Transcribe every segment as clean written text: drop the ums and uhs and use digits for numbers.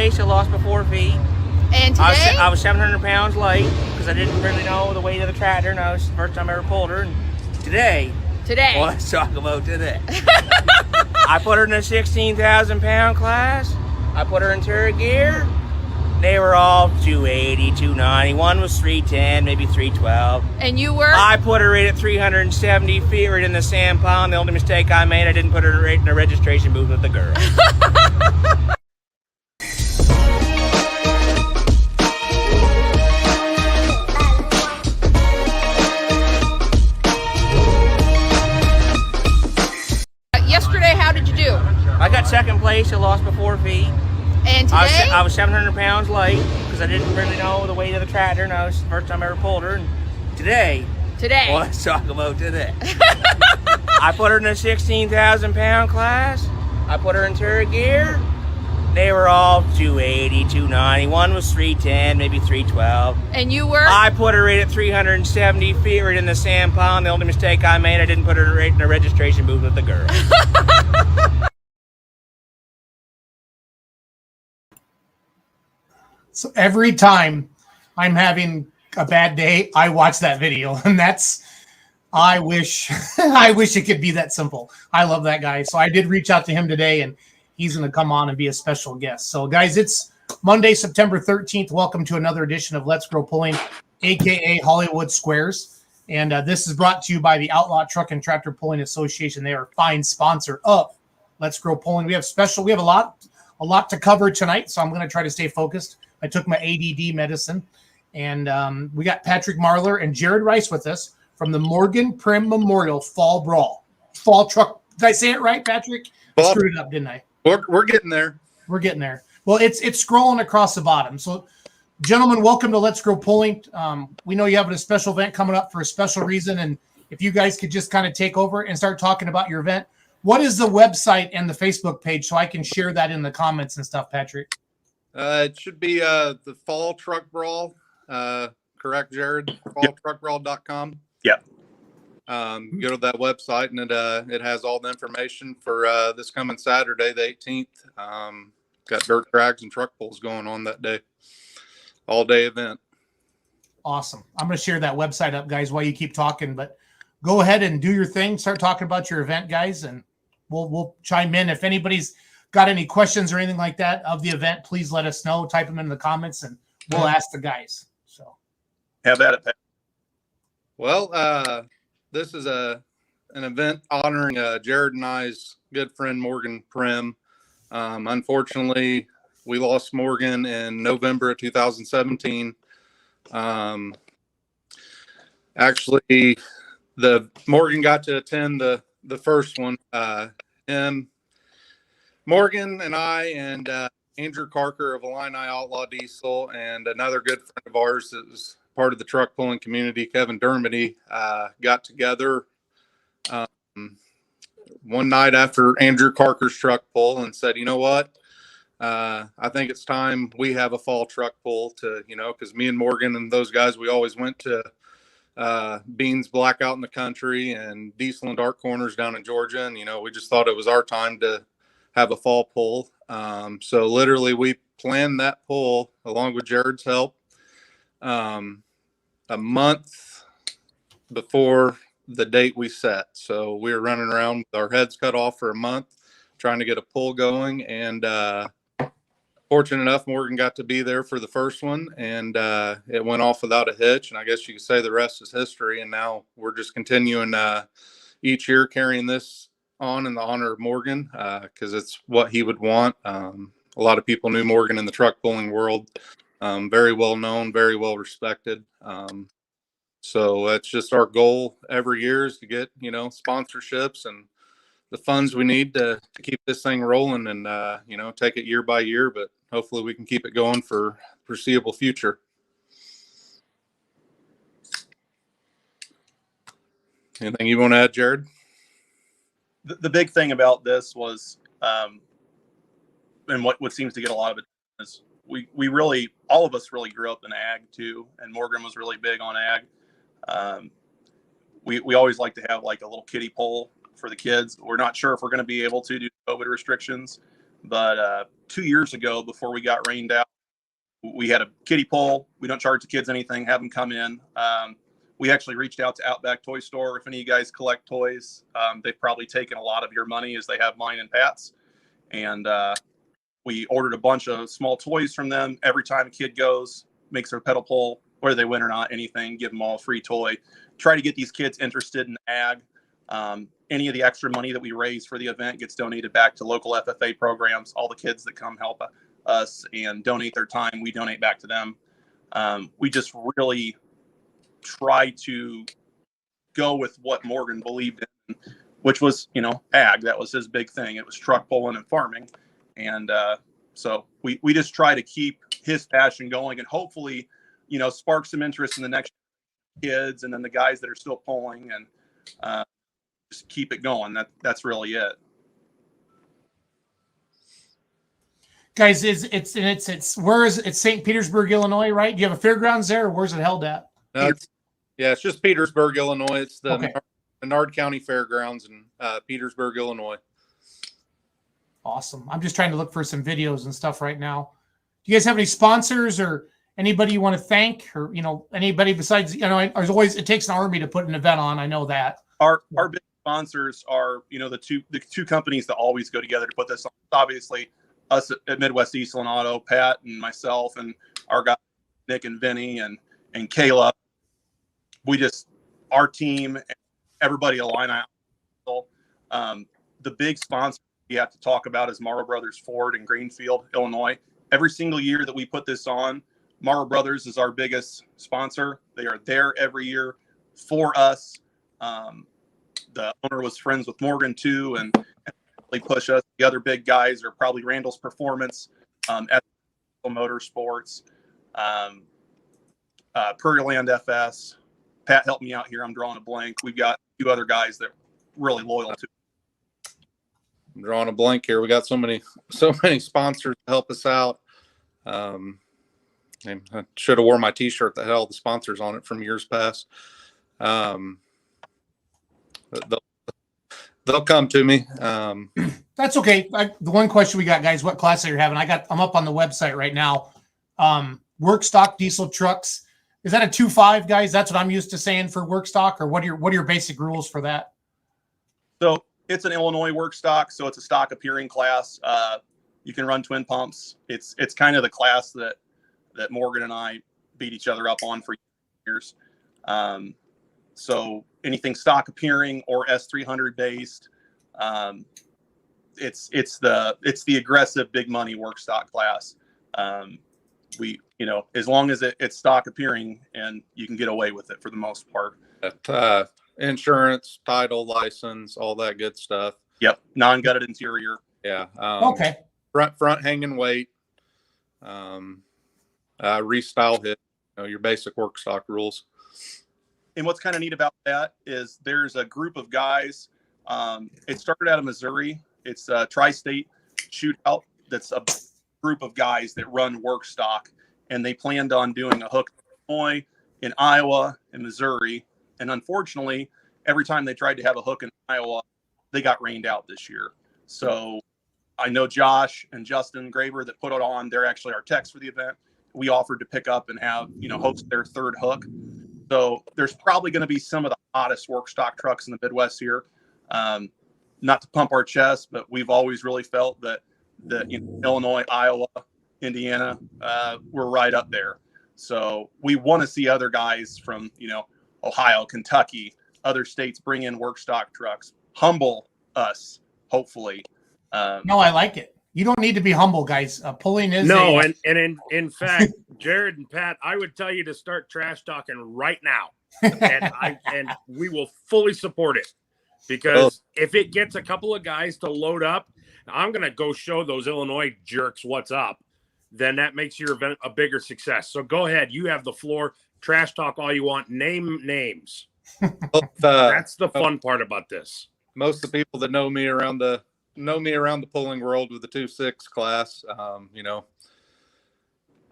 place. I lost by 4 feet. And today? I was 700 pounds light because I didn't really know the weight of the tractor, and that was the first time I ever pulled her. And today. Well, let's talk about today. I put her in a 16,000 pound class. I put her in turret gear. They were all 280, 290. One was 310, maybe 312. And you were? I put her right at 370 feet right in the sand pond. The only mistake I made, I didn't put her right in the registration booth with the girl. Yesterday, how did you do? I got second place. I lost by 4 feet. And today? I was 700 pounds light because I didn't really know the weight of the tractor, and that was the first time I ever pulled her. And today. Well, let's talk about today. I put her in a 16,000 pound class. I put her in turret gear. They were all 280, 290. One was 310, maybe 312. And you were? I put her right at 370 feet right in the sand pond. The only mistake I made, I didn't put her right in the registration booth with the girl. So every time I'm having a bad day, I watch that video, and I wish it could be that simple. I love that guy. So I did reach out to him today, and he's going to come on and be a special guest. So guys, it's Monday, September 13th. Welcome to another edition of Let's Grow Pulling, AKA Hollywood Squares. And this is brought to you by the Outlaw Truck and Tractor Pulling Association. They are a fine sponsor of Let's Grow Pulling. We have a lot to cover tonight, so I'm going to try to stay focused. I took my ADD medicine, and we got Patrick Marler and Jared Rice with us from the Morgan Prim Memorial Fall Brawl. Fall truck. Did I say it right, Patrick? I screwed it up, didn't I? We're getting there. We're getting there. Well, it's scrolling across the bottom. So, gentlemen, welcome to Let's Grow Pulling. We know you have a special event coming up for a special reason, and if you guys could just kind of take over and start talking about your event. What is the website and the Facebook page so I can share that in the comments and stuff, Patrick? It should be the Fall Truck Brawl. Correct, Jared? FallTruckBrawl.com. Yeah. Go to that website, and it has all the information for this coming Saturday, the 18th. Got dirt drags and truck pulls going on that day. All-day event. Awesome. I'm going to share that website up, guys, while you keep talking. But go ahead and do your thing. Start talking about your event, guys, and we'll chime in. If anybody's got any questions or anything like that of the event, please let us know. Type them in the comments, and we'll ask the guys. So, how about it, Pat? Well, this is an event honoring Jared and I's good friend Morgan Prim. Unfortunately, we lost Morgan in November of 2017. Actually, Morgan got to attend the first one. Morgan and I and Andrew Carker of Illini Outlaw Diesel and another good friend of ours that was part of the truck pulling community, Kevin Dermody, got together one night after Andrew Carker's truck pull and said, you know what? I think it's time we have a fall truck pull to, because me and Morgan and those guys, we always went to Beans Black out in the country and Diesel and Dark Corners down in Georgia. And, we just thought it was our time to have a fall pull. So literally we planned that pull along with Jared's help a month before the date we set. So we were running around with our heads cut off for a month trying to get a pull going. And fortunate enough, Morgan got to be there for the first one, and it went off without a hitch. And I guess you could say the rest is history. And now we're just continuing each year carrying this on in the honor of Morgan because it's what he would want. A lot of people knew Morgan in the truck pulling world. Very well known, very well respected. So that's just our goal every year is to get, sponsorships and the funds we need to keep this thing rolling and, take it year by year, but hopefully we can keep it going for foreseeable future. Anything you want to add, Jared? The big thing about this was, and what seems to get a lot of it is we really, all of us really grew up in ag too. And Morgan was really big on ag. We always like to have like a little kiddie pole for the kids. We're not sure if we're going to be able to do COVID restrictions. But 2 years ago, before we got rained out, we had a kiddie pool. We don't charge the kids anything, have them come in. We actually reached out to Outback Toy Store. If any of you guys collect toys, they've probably taken a lot of your money, as they have mine and Pat's. And we ordered a bunch of small toys from them. Every time a kid goes, makes their pedal pull, whether they win or not, anything, give them all a free toy. Try to get these kids interested in ag. Any of the extra money that we raise for the event gets donated back to local FFA programs. All the kids that come help us and donate their time, we donate back to them. We just really try to go with what Morgan believed in, which was, ag. That was his big thing. It was truck pulling and farming. And so we just try to keep his passion going, and hopefully, spark some interest in the next kids and then the guys that are still pulling, and just keep it going. That's really it. Guys, it's where is it? It's St. Petersburg, Illinois, right? Do you have a fairgrounds there, or where's it held at? No, it's just Petersburg, Illinois. It's the Menard County Fairgrounds in Petersburg, Illinois. Awesome. I'm just trying to look for some videos and stuff right now. Do you guys have any sponsors or anybody you want to thank, or anybody besides? There's always, it takes an army to put an event on. I know that. Our big sponsors are the two companies that always go together to put this on. Obviously, us at Midwest Diesel and Auto, Pat and myself, and our guys Nick and Vinny and Kayla. Our team, everybody align out. The big sponsor you have to talk about is Morrow Brothers Ford in Greenfield, Illinois. Every single year that we put this on, Morrow Brothers is our biggest sponsor. They are there every year for us. The owner was friends with Morgan too, and really push us. The other big guys are probably Randall's Performance, at Motorsports, Prairie Land FS. Pat, help me out here. I'm drawing a blank. We've got a few other guys that are really loyal to. I'm drawing a blank here. We got so many sponsors to help us out. And I should have worn my T-shirt that had all the sponsors on it from years past. They'll come to me. That's okay. The one question we got, guys, what class are you having? I'm up on the website right now. Work stock diesel trucks. Is that a 2.5, guys? That's what I'm used to saying for work stock, or what are your basic rules for that? So it's an Illinois work stock, so it's a stock appearing class. You can run twin pumps. It's kind of the class that Morgan and I beat each other up on for years. So anything stock appearing or S300 based, it's the aggressive big money work stock class. As long as it's stock appearing, and you can get away with it for the most part. Insurance, title, license, all that good stuff. Yep. Non-gutted interior. Yeah. Okay. Front hanging weight. Restyle hit. Your basic work stock rules. And what's kind of neat about that is there's a group of guys. It started out of Missouri. It's a tri-state shootout. That's a group of guys that run work stock, and they planned on doing a hook in Illinois, in Iowa, in Missouri. And unfortunately, every time they tried to have a hook in Iowa, they got rained out this year. So I know Josh and Justin Graber that put it on. They're actually our techs for the event. We offered to pick up and have, host their third hook. So there's probably going to be some of the hottest work stock trucks in the Midwest here. Not to pump our chest, but we've always really felt that Illinois, Iowa, Indiana, we're right up there. So we want to see other guys from, Ohio, Kentucky, other states bring in work stock trucks, humble us, hopefully. No, I like it. You don't need to be humble, guys. Pulling is and in fact, Jared and Pat, I would tell you to start trash talking right now, and we will fully support it, because if it gets a couple of guys to load up, I'm gonna go show those Illinois jerks what's up. Then that makes your event a bigger success. So go ahead, you have the floor. Trash talk all you want. Name names. That's the fun part about this. Most of the people that know me around the pulling world with the 2.6 class,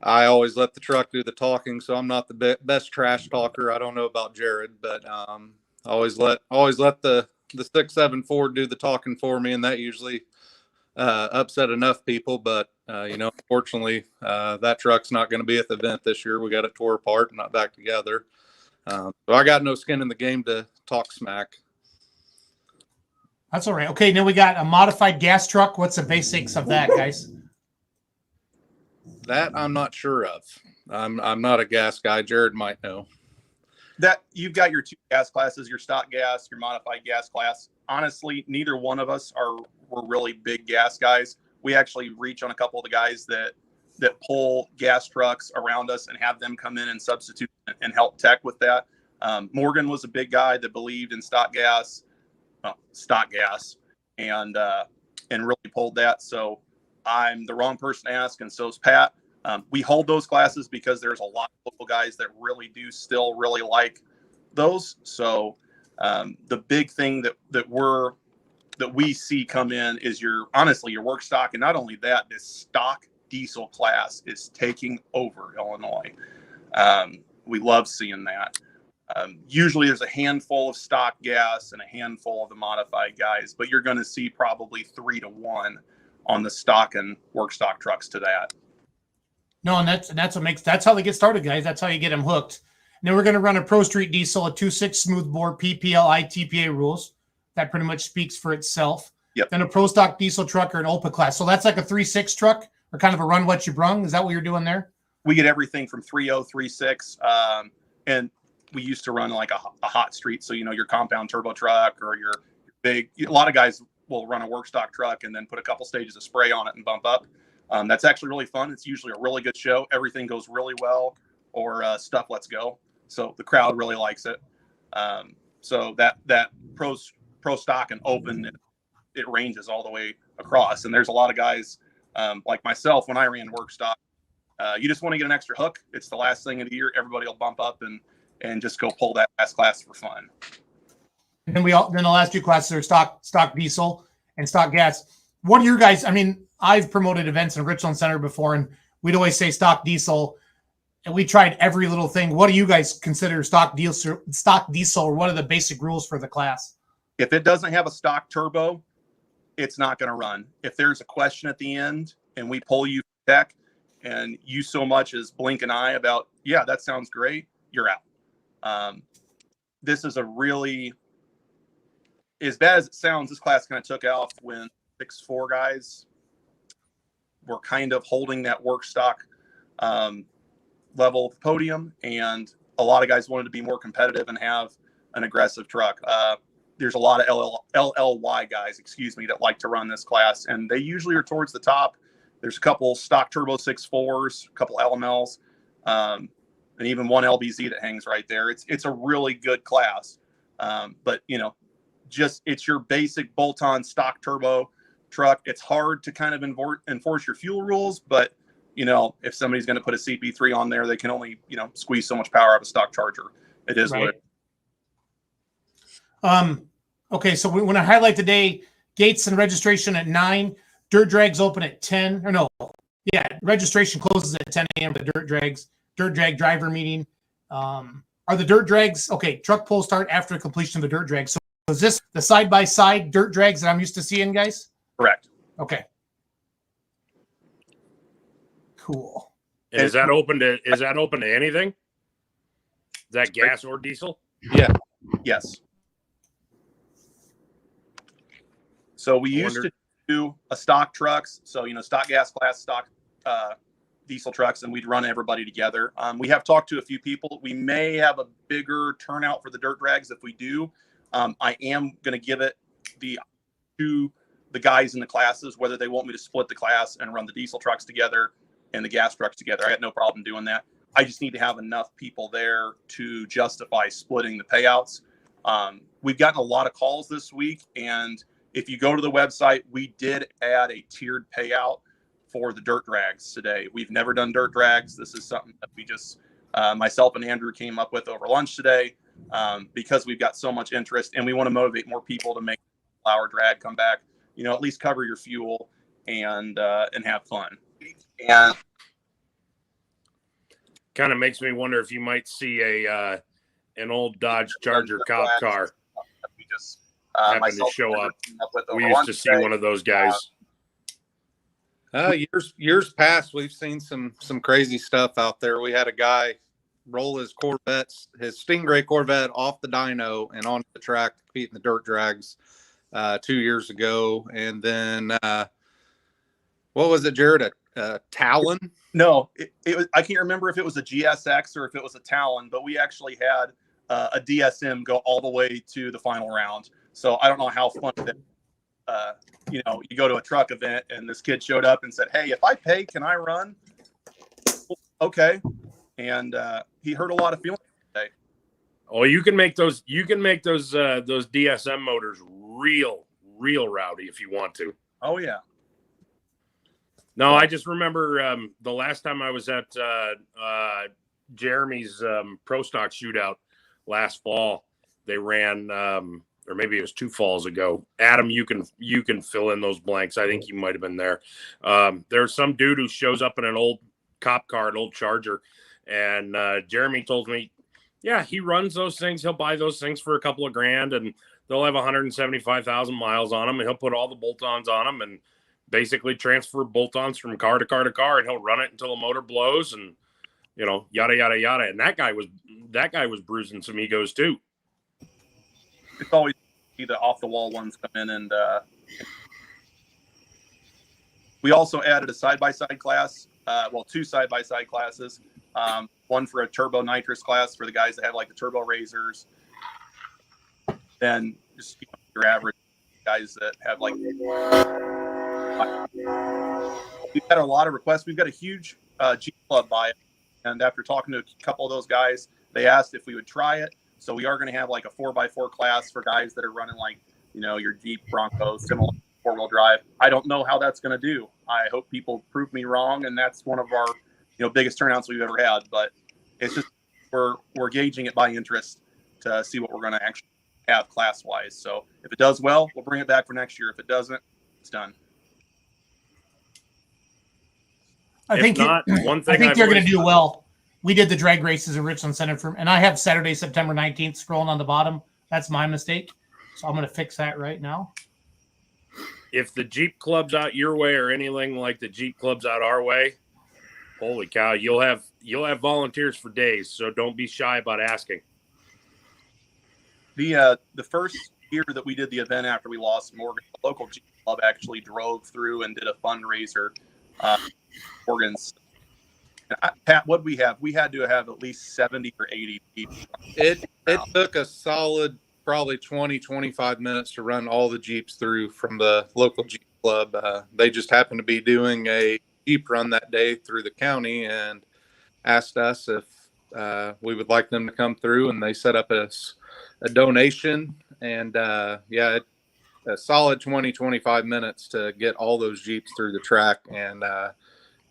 I always let the truck do the talking, so I'm not the best trash talker. I don't know about Jared, but always let the 6.7 Ford do the talking for me, and that usually upset enough people, but unfortunately, that truck's not going to be at the event this year. We got it tore apart and not back together. So I got no skin in the game to talk smack. That's all right. Okay, now we got a modified gas truck. What's the basics of that, guys? That I'm not sure of. I'm not a gas guy. Jared might know. That you've got your two gas classes, your stock gas, your modified gas class. Honestly, neither one of us were really big gas guys. We actually reach on a couple of the guys that pull gas trucks around us and have them come in and substitute and help tech with that. Morgan was a big guy that believed in stock gas, and really pulled that. So I'm the wrong person to ask, and so's Pat. We hold those classes because there's a lot of local guys that really do still really like those. So the big thing that we see come in is your work stock. And not only that, this stock diesel class is taking over Illinois. We love seeing that. Usually there's a handful of stock gas and a handful of the modified guys, but you're going to see probably 3-to-1 on the stock and work stock trucks to that. No, and that's how they get started, guys. That's how you get them hooked. And then we're going to run a Pro Street diesel, a 2.6 smoothbore, PPL, ITPA rules. That pretty much speaks for itself. Yep. Then a Pro Stock diesel truck or an OPA class. So that's like a 3.6 truck or kind of a run what you brung. Is that what you're doing there? We get everything from 3.0, 3.6, and we used to run like a hot street. So, your compound turbo truck or your big, a lot of guys will run a work stock truck and then put a couple stages of spray on it and bump up. That's actually really fun. It's usually a really good show. Everything goes really well, or stuff lets go. So the crowd really likes it. So that pro stock and open, it ranges all the way across. And there's a lot of guys like myself, when I ran work stock, you just want to get an extra hook. It's the last thing of the year. Everybody will bump up and just go pull that last class for fun. And then the last two classes are stock diesel and stock gas. What are your guys? I mean, I've promoted events in Richland Center before, and we'd always say stock diesel, and we tried every little thing. What do you guys consider stock diesel, or what are the basic rules for the class? If it doesn't have a stock turbo, it's not going to run. If there's a question at the end and we pull you back and you so much as blink an eye about, yeah, that sounds great, you're out. This is a really, as bad as it sounds, this class kind of took off when 6'4" guys were kind of holding that work stock level of the podium, and a lot of guys wanted to be more competitive and have an aggressive truck. There's a lot of LLY guys, that like to run this class, and they usually are towards the top. There's a couple stock turbo 6.4s, a couple LMLs, and even one LBZ that hangs right there. It's a really good class, but it's your basic bolt-on stock turbo truck. It's hard to kind of enforce your fuel rules, but if somebody's going to put a CP3 on there, they can only squeeze so much power out of a stock charger. It is right. What it. Okay, so we want to highlight today gates and registration at 9, dirt drags open at 10, or no, yeah, registration closes at 10 a.m. for dirt drag driver meeting. Are the dirt drags, okay, truck pull start after completion of the dirt drag. So is this the side-by-side dirt drags that I'm used to seeing, guys? Correct. Okay. Cool. And is that open to anything? Is that gas or diesel? Yeah. Yes. So we used to do a stock trucks. So, stock gas class, stock diesel trucks, and we'd run everybody together. We have talked to a few people. We may have a bigger turnout for the dirt drags. If we do, I am going to give it to the guys in the classes, whether they want me to split the class and run the diesel trucks together and the gas trucks together. I got no problem doing that. I just need to have enough people there to justify splitting the payouts. We've gotten a lot of calls this week, and if you go to the website, we did add a tiered payout for the dirt drags today. We've never done dirt drags. This is something that we just, myself and Andrew came up with over lunch today, because we've got so much interest, and we want to motivate more people to make our drag come back. At least cover your fuel and have fun. And kind of makes me wonder if you might see an old Dodge Charger cop car we just happen to show up. We used to see one of those guys. Years past, we've seen some crazy stuff out there. We had a guy roll his Stingray Corvette off the dyno and onto the track to compete in the dirt drags 2 years ago. And then what was it, Jared? A Talon? No, it was. I can't remember if it was a GSX or if it was a Talon, but we actually had a DSM go all the way to the final round. So I don't know how fun that. You go to a truck event and this kid showed up and said, "Hey, if I pay, can I run?" Okay, and he hurt a lot of feelings today. Oh, you can make those DSM motors real rowdy if you want to. Oh yeah. No, I just remember the last time I was at Jeremy's Pro Stock Shootout last fall. They ran, or maybe it was 2 falls ago. Adam, you can fill in those blanks. I think you might have been there. There's some dude who shows up in an old cop car, an old Charger, and Jeremy told me, yeah, he runs those things. He'll buy those things for a couple of grand, and they'll have 175,000 miles on them, and he'll put all the bolt-ons on them and basically transfer bolt-ons from car to car to car, and he'll run it until the motor blows, and yada yada yada. And that guy was bruising some egos too. It's always the off the wall ones come in, and we also added a side-by-side class. 2 side-by-side classes. One for a turbo nitrous class for the guys that have like the turbo razors. Then just your average guys that have like. We've had a lot of requests. We've got a huge Jeep club buy, and after talking to a couple of those guys, they asked if we would try it. So we are going to have like a 4x4 class for guys that are running like your Jeep Bronco, similar 4-wheel drive. I don't know how that's going to do. I hope people prove me wrong, and that's one of our biggest turnouts we've ever had. But it's just we're gauging it by interest to see what we're going to actually have class wise. So if it does well, we'll bring it back for next year. If it doesn't, it's done. I think they're going to do well. We did the drag races in Richland Center, and I have Saturday, September 19th scrolling on the bottom. That's my mistake. So I'm going to fix that right now. If the Jeep club's out your way or anything like the Jeep club's out our way, holy cow, you'll have volunteers for days. So don't be shy about asking. The first year that we did the event after we lost Morgan, the local Jeep club actually drove through and did a fundraiser. Morgan's. Pat, what we have? We had to have at least 70 or 80 Jeeps. It took a solid probably 20, 25 minutes to run all the Jeeps through from the local Jeep club. They just happened to be doing a Jeep run that day through the county and asked us if we would like them to come through, and they set up a donation. And a solid 20, 25 minutes to get all those Jeeps through the track and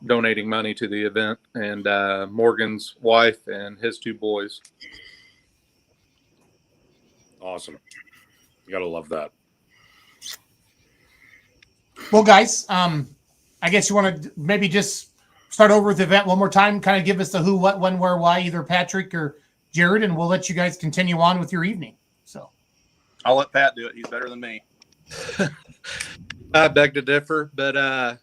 donating money to the event, and Morgan's wife and his 2 boys. Awesome. You gotta love that. Well, guys, I guess you want to maybe just start over with the event one more time, kind of give us the who, what, when, where, why, either Patrick or Jared, and we'll let you guys continue on with your evening. So I'll let Pat do it. He's better than me. I beg to differ, but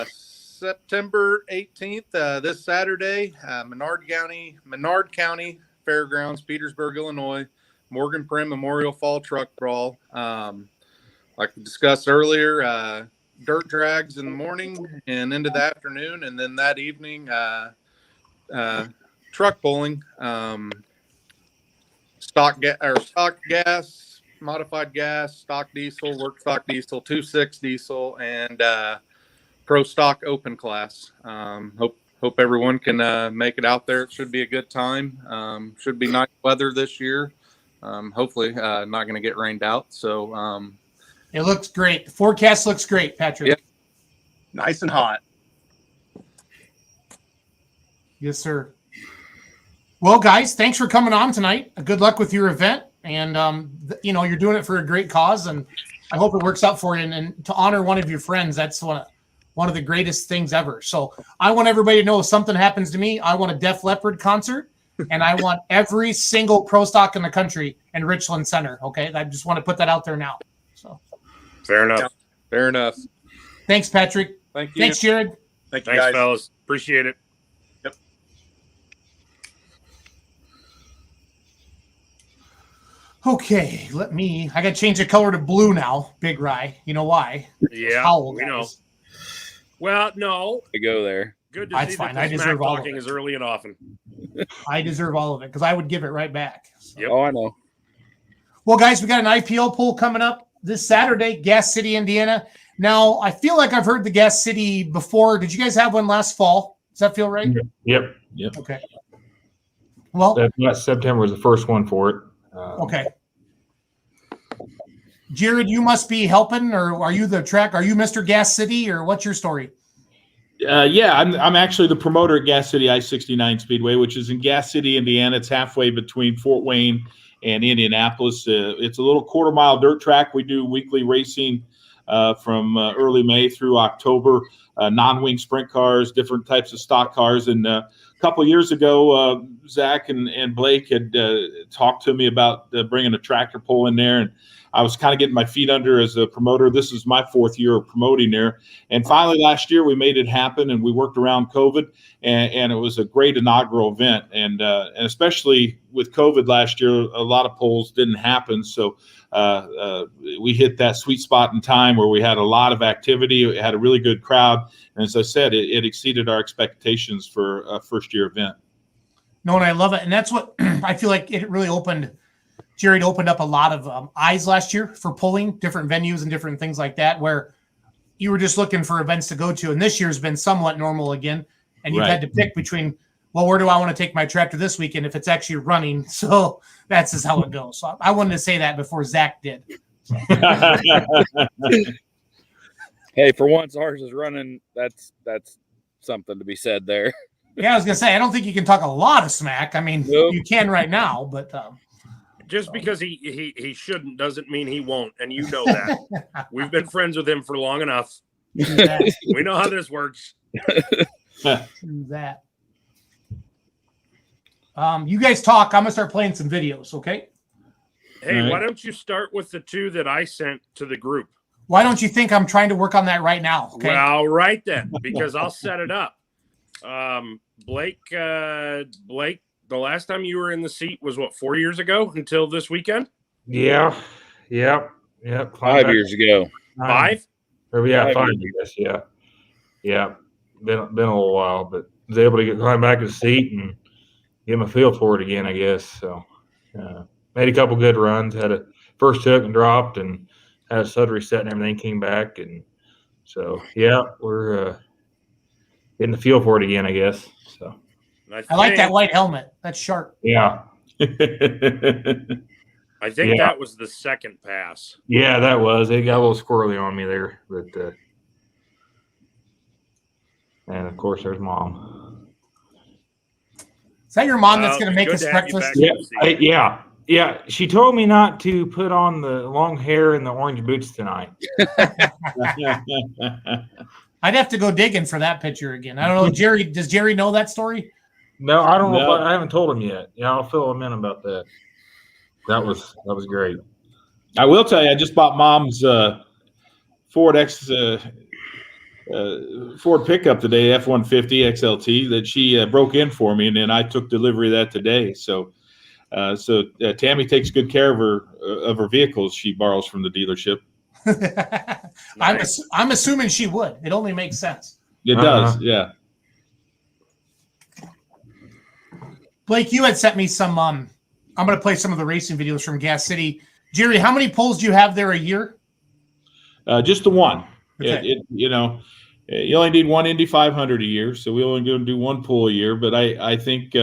September 18th, this Saturday, Menard County Fairgrounds, Petersburg, Illinois, Morgan Prim Memorial Fall Truck Brawl. Like we discussed earlier, dirt drags in the morning and into the afternoon, and then that evening, truck pulling, stock gas, modified gas, stock diesel, work stock diesel, 2.6 diesel, and pro stock open class. Hope everyone can make it out there. It should be a good time. Should be nice weather this year. Hopefully not going to get rained out. So it looks great. The forecast looks great, Patrick. Yep. Nice and hot. Yes, sir. Well, guys, thanks for coming on tonight. Good luck with your event. And, you're doing it for a great cause, and I hope it works out for you. And to honor one of your friends, that's one of the greatest things ever. So I want everybody to know if something happens to me, I want a Def Leppard concert, and I want every single pro stock in the country in Richland Center. Okay. I just want to put that out there now. So fair enough. Yeah, fair enough. Thanks, Patrick. Thank you. Thanks, Jared. Thank you, Thanks, guys. fellas. Appreciate it. Yep. Okay, I got to change the color to blue now, Big Rye. You know why? Yeah, Howell we know. guys. Well, no. To go there. Good to That's see fine. that I the deserve smack all of talking it. is early and often. I deserve all of it because I would give it right back. So. Yep. Oh, I know. Well, guys, we got an IPO poll coming up this Saturday, Gas City, Indiana. Now, I feel like I've heard the Gas City before. Did you guys have one last fall? Does that feel right? Yep. Okay. Well, That September was the first one for it. okay. Jared, you must be helping, or are you the track? Are you Mr. Gas City, or what's your story? Yeah, I'm actually the promoter at Gas City I-69 Speedway, which is in Gas City, Indiana. It's halfway between Fort Wayne and Indianapolis. It's a little quarter-mile dirt track. We do weekly racing from early May through October, non-wing sprint cars, different types of stock cars. And a couple of years ago, Zach and Blake had talked to me about bringing a tractor pull in there, and I was kind of getting my feet under as a promoter. This is my 4th year of promoting there. And finally last year we made it happen, and we worked around COVID, and it was a great inaugural event. And especially with COVID last year, a lot of polls didn't happen. So we hit that sweet spot in time where we had a lot of activity. We had a really good crowd. And as I said, it exceeded our expectations for a first-year event. No, and I love it. And that's what I feel like it really Jared opened up a lot of eyes last year for pulling different venues and different things like that, where you were just looking for events to go to. And this year's been somewhat normal again. And you've had to pick between, well, where do I want to take my tractor this weekend if it's actually running? So that's just how it goes. So I wanted to say that before Zach did. Hey, for once ours is running. That's something to be said there. Yeah, I was going to say, I don't think you can talk a lot of smack. I mean, Nope. You can right now, but Just because he shouldn't doesn't mean he won't, and you know that. We've been friends with him for long enough. We know how this works. that. You guys talk. I'm gonna start playing some videos. Okay. Hey, All right. why don't you start with the 2 that I sent to the group? Why don't you think I'm trying to work on that right now? Okay. Well, right then, because I'll set it up. Blake, the last time you were in the seat was what, 4 years ago until this weekend? Yeah. Yep. 5 years ago. 5? Or, yeah, 5 5 years. years. Yeah. Yeah. Been a little while, but was able to climb back in the seat and get him a feel for it again, I guess. So made a couple good runs, had a first hook and dropped, and had a sud reset and everything, came back. And so, yeah, we're getting the feel for it again, I guess. So. I like that white helmet. That's sharp. Yeah. I think Yeah. that was the second pass. Yeah, that was. It got a little squirrely on me there, but and of course there's Mom. Is that your mom that's Well, going to make good us to have you breakfast? back. Yeah. She told me not to put on the long hair and the orange boots tonight. I'd have to go digging for that picture again. I don't know. Jerry, does Jerry know that story? No, I don't know. No. I haven't told him yet. Yeah, I'll fill him in about that. That was great. I will tell you, I just bought Mom's Ford Ford pickup today, F-150 XLT, that she broke in for me, and then I took delivery of that today. So Tammy takes good care of her vehicles she borrows from the dealership. I'm assuming she would. It only makes sense. It does, yeah. Blake, you had sent me some. I'm going to play some of the racing videos from Gas City. Jerry, how many pulls do you have there a year? Just the one. Okay. You only need one Indy 500 a year, so we only going to do one pull a year. But I think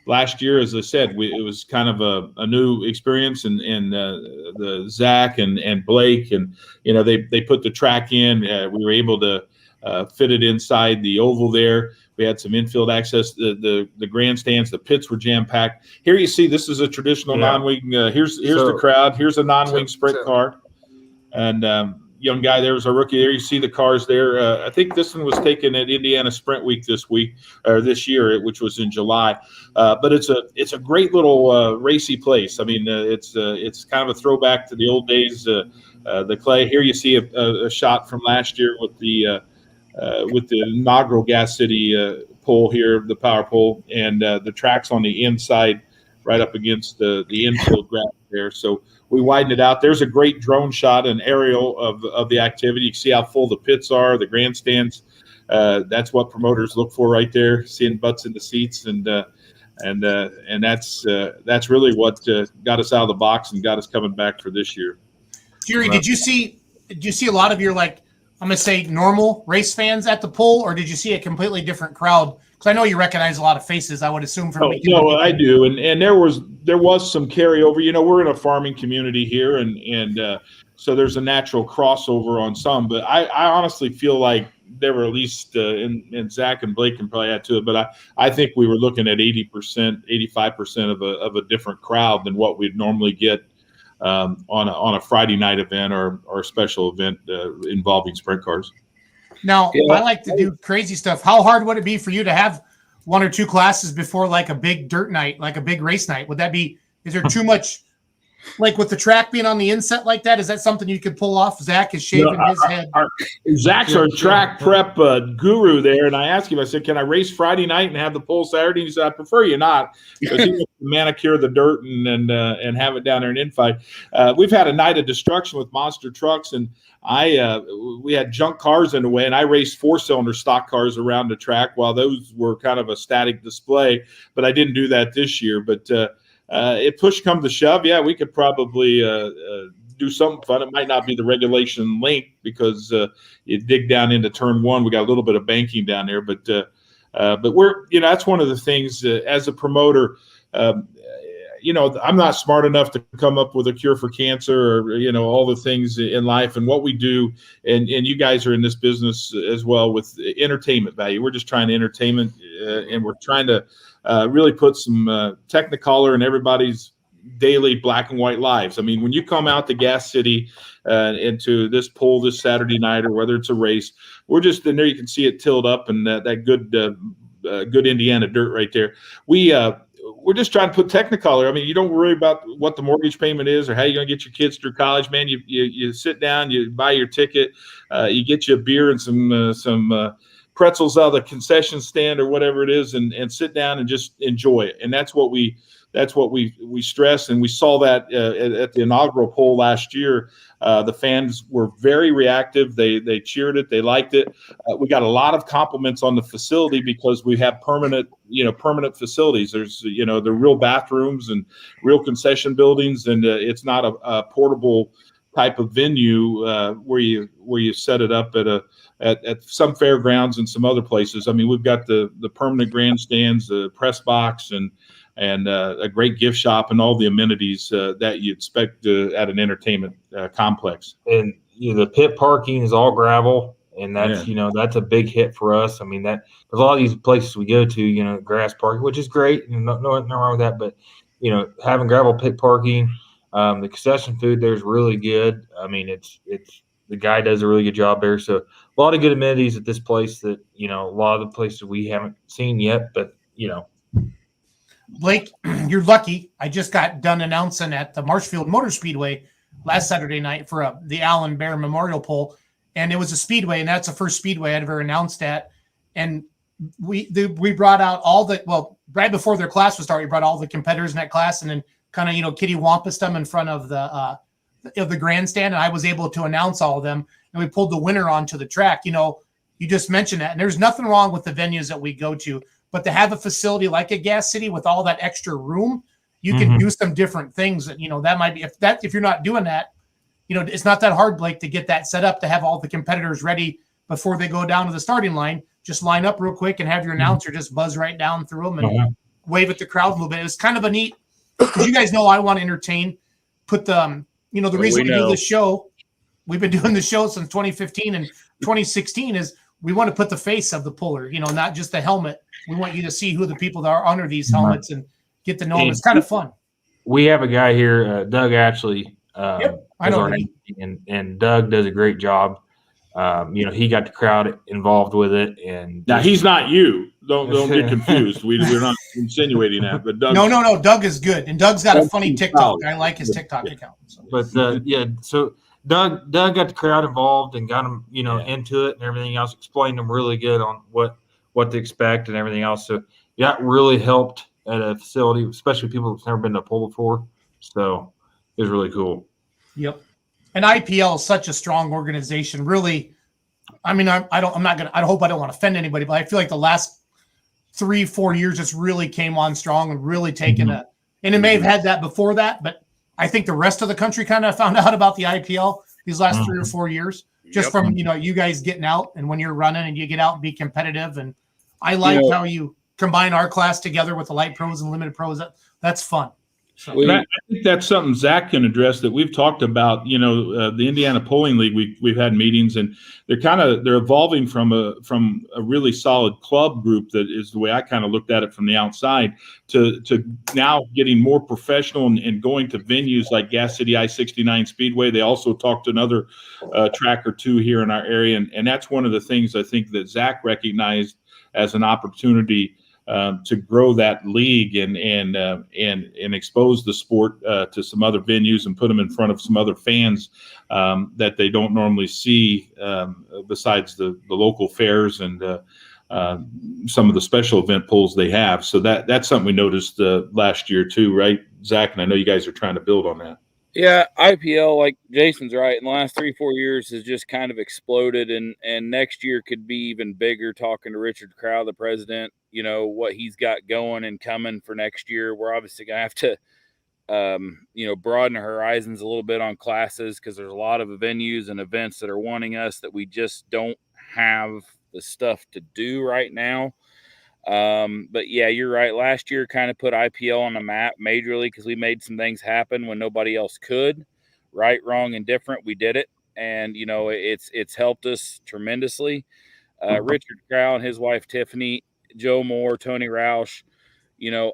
last year, as I said, it was kind of a new experience, and the Zach and Blake, and they put the track in. We were able to fit it inside the oval there. We had some infield access. The grandstands, the pits were jam packed. Here you see this is a traditional non-wing. Here's the crowd. Here's a non-wing sprint car, and young guy there was a rookie there. You see the cars there. I think this one was taken at Indiana Sprint Week this year, which was in July. But it's a great little racy place. I mean, it's kind of a throwback to the old days. The clay. Here you see a shot from last year with the with the inaugural Gas City pole here, the Powerpull, and the track's on the inside, right up against the infield grass there. So we widened it out. There's a great drone shot, an aerial of the activity. You can see how full the pits are, the grandstands. That's what promoters look for right there, seeing butts in the seats, and that's really what got us out of the box and got us coming back for this year. Jerry, did you see a lot of your, like, I'm gonna say normal race fans at the poll, or did you see a completely different crowd? Because I know you recognize a lot of faces, I would assume from. No, I do, and there was some carryover. You know, we're in a farming community here, and so there's a natural crossover on some. But I honestly feel like there were at least, and Zach and Blake can probably add to it, but I think we were looking at 80%, 85% of a different crowd than what we'd normally get on a Friday night event or a special event involving sprint cars. Now, I like to do crazy stuff. How hard would it be for you to have one or two classes before like a big dirt night, like a big race night? Would that be, is there too much, like with the track being on the inset like that? Is that something you could pull off? Zach is shaving his head. Zach's our track prep guru there, and I asked him, I said, can I race Friday night and have the pole Saturday? And he said, I prefer you not, because he wants to manicure the dirt and have it down there in infight. We've had a night of destruction with monster trucks, and we had junk cars in the way, and I raced 4-cylinder stock cars around the track while those were kind of a static display, but I didn't do that this year. But if push comes to shove, yeah, we could probably do something fun. It might not be the regulation length because you dig down into turn one. We got a little bit of banking down there, but we're, that's one of the things as a promoter. I'm not smart enough to come up with a cure for cancer or, all the things in life and what we do. And you guys are in this business as well with entertainment value. We're just trying to entertainment and we're trying to really put some technicolor in everybody's daily black and white lives. I mean, when you come out to Gas City into this poll this Saturday night, or whether it's a race, we're just in there. You can see it tilled up and that good Indiana dirt right there. We're just trying to put technicolor. I mean, you don't worry about what the mortgage payment is or how you're going to get your kids through college, man. You sit down, you buy your ticket, you get you a beer and some pretzels out of the concession stand or whatever it is, and sit down and just enjoy it. And that's what we stress, and we saw that at the inaugural poll last year. The fans were very reactive. They cheered it. They liked it. We got a lot of compliments on the facility because we have permanent facilities. There's the real bathrooms and real concession buildings, and it's not a portable type of venue where you set it up at some fairgrounds and some other places. I mean, we've got the permanent grandstands, the press box, and a great gift shop and all the amenities that you expect at an entertainment complex. And the pit parking is all gravel, and that's that's a big hit for us. I mean, that because a lot of these places we go to, grass parking, which is great, and nothing wrong with that. But having gravel pit parking, the concession food there's really good. I mean, it's the guy does a really good job there. So a lot of good amenities at this place that a lot of the places we haven't seen yet, but Blake, you're lucky. I just got done announcing at the Marshfield Motor Speedway last Saturday night for the Allen Bear Memorial Pole, and it was a speedway, and that's the first speedway I'd ever announced at. And we brought out right before their class was started, we brought all the competitors in that class, and then kind of Kitty Wampus them in front of the grandstand, and I was able to announce all of them, and we pulled the winner onto the track. You just mentioned that, and there's nothing wrong with the venues that we go to. But to have a facility like a Gas City with all that extra room, you can do some different things. That that might be if you're not doing that, it's not that hard, Blake, to get that set up to have all the competitors ready before they go down to the starting line. Just line up real quick and have your announcer just buzz right down through them and wave at the crowd a little bit. It was kind of a neat, because you guys know I want to entertain. Put the the reason we do this show, we've been doing the show since 2015 and 2016 is we want to put the face of the puller, not just the helmet. We want you to see who the people that are under these helmets and get to know them. It's kind of fun. We have a guy here, Doug Ashley. I know him. And Doug does a great job. He got the crowd involved with it. And now he's not you. Don't get confused. We're not insinuating that. But Doug. No. Doug is good, and Doug's got a funny TikTok. I like his TikTok account. So. But so Doug got the crowd involved and got them, into it and everything else. Explained them really good on what to expect and everything else. So that really helped at a facility, especially people who've never been to a poll before. So it was really cool. Yep. And IPL is such a strong organization. Really, I mean, I hope I don't want to offend anybody, but I feel like the last 3-4 years it's really came on strong and really taken and it may have had that before that, but I think the rest of the country kind of found out about the IPL these last 3 or 4 years, just from, you guys getting out and when you're running and you get out and be competitive. And I like how you combine our class together with the light pros and limited pros. That's fun. So. I think that's something Zach can address that we've talked about. The Indiana Polling League, we've had meetings, and they're evolving from a really solid club group, that is the way I kind of looked at it from the outside, to now getting more professional and going to venues like Gas City I-69 Speedway. They also talked to another track or two here in our area, and that's one of the things I think that Zach recognized as an opportunity to grow that league and expose the sport to some other venues and put them in front of some other fans that they don't normally see besides the local fairs and some of the special event pools they have. So that's something we noticed last year too, right, Zach? And I know you guys are trying to build on that. Yeah, IPL, like Jason's right, in the last 3-4 years has just kind of exploded, and next year could be even bigger. Talking to Richard Crow, the president, what he's got going and coming for next year. We're obviously going to have to, broaden our horizons a little bit on classes, because there's a lot of venues and events that are wanting us that we just don't have the stuff to do right now. But yeah, you're right. Last year kind of put IPL on the map majorly because we made some things happen when nobody else could. Right, wrong, and different. We did it, and it's helped us tremendously. Richard Crow and his wife Tiffany, Joe Moore, Tony Roush,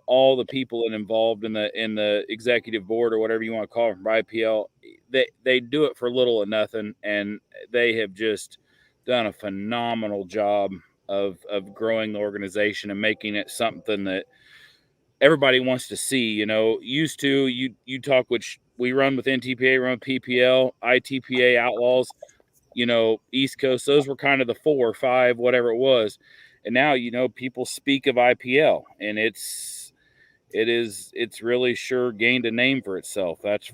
all the people involved in the executive board or whatever you want to call it from IPL, they do it for little or nothing, and they have just done a phenomenal job of growing the organization and making it something that everybody wants to see. Used to you talk, which we run with NTPA, run with PPL, ITPA, Outlaws, East Coast. Those were kind of the 4 or 5, whatever it was. And now, people speak of IPL, and it's really sure gained a name for itself. That's,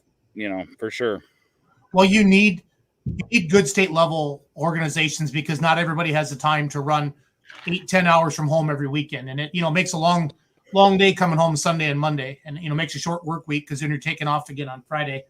for sure. Well, you need good state level organizations, because not everybody has the time to run 8-10 hours from home every weekend. And it, makes a long day coming home Sunday and Monday, and, makes a short work week, because then you're taking off again on Friday.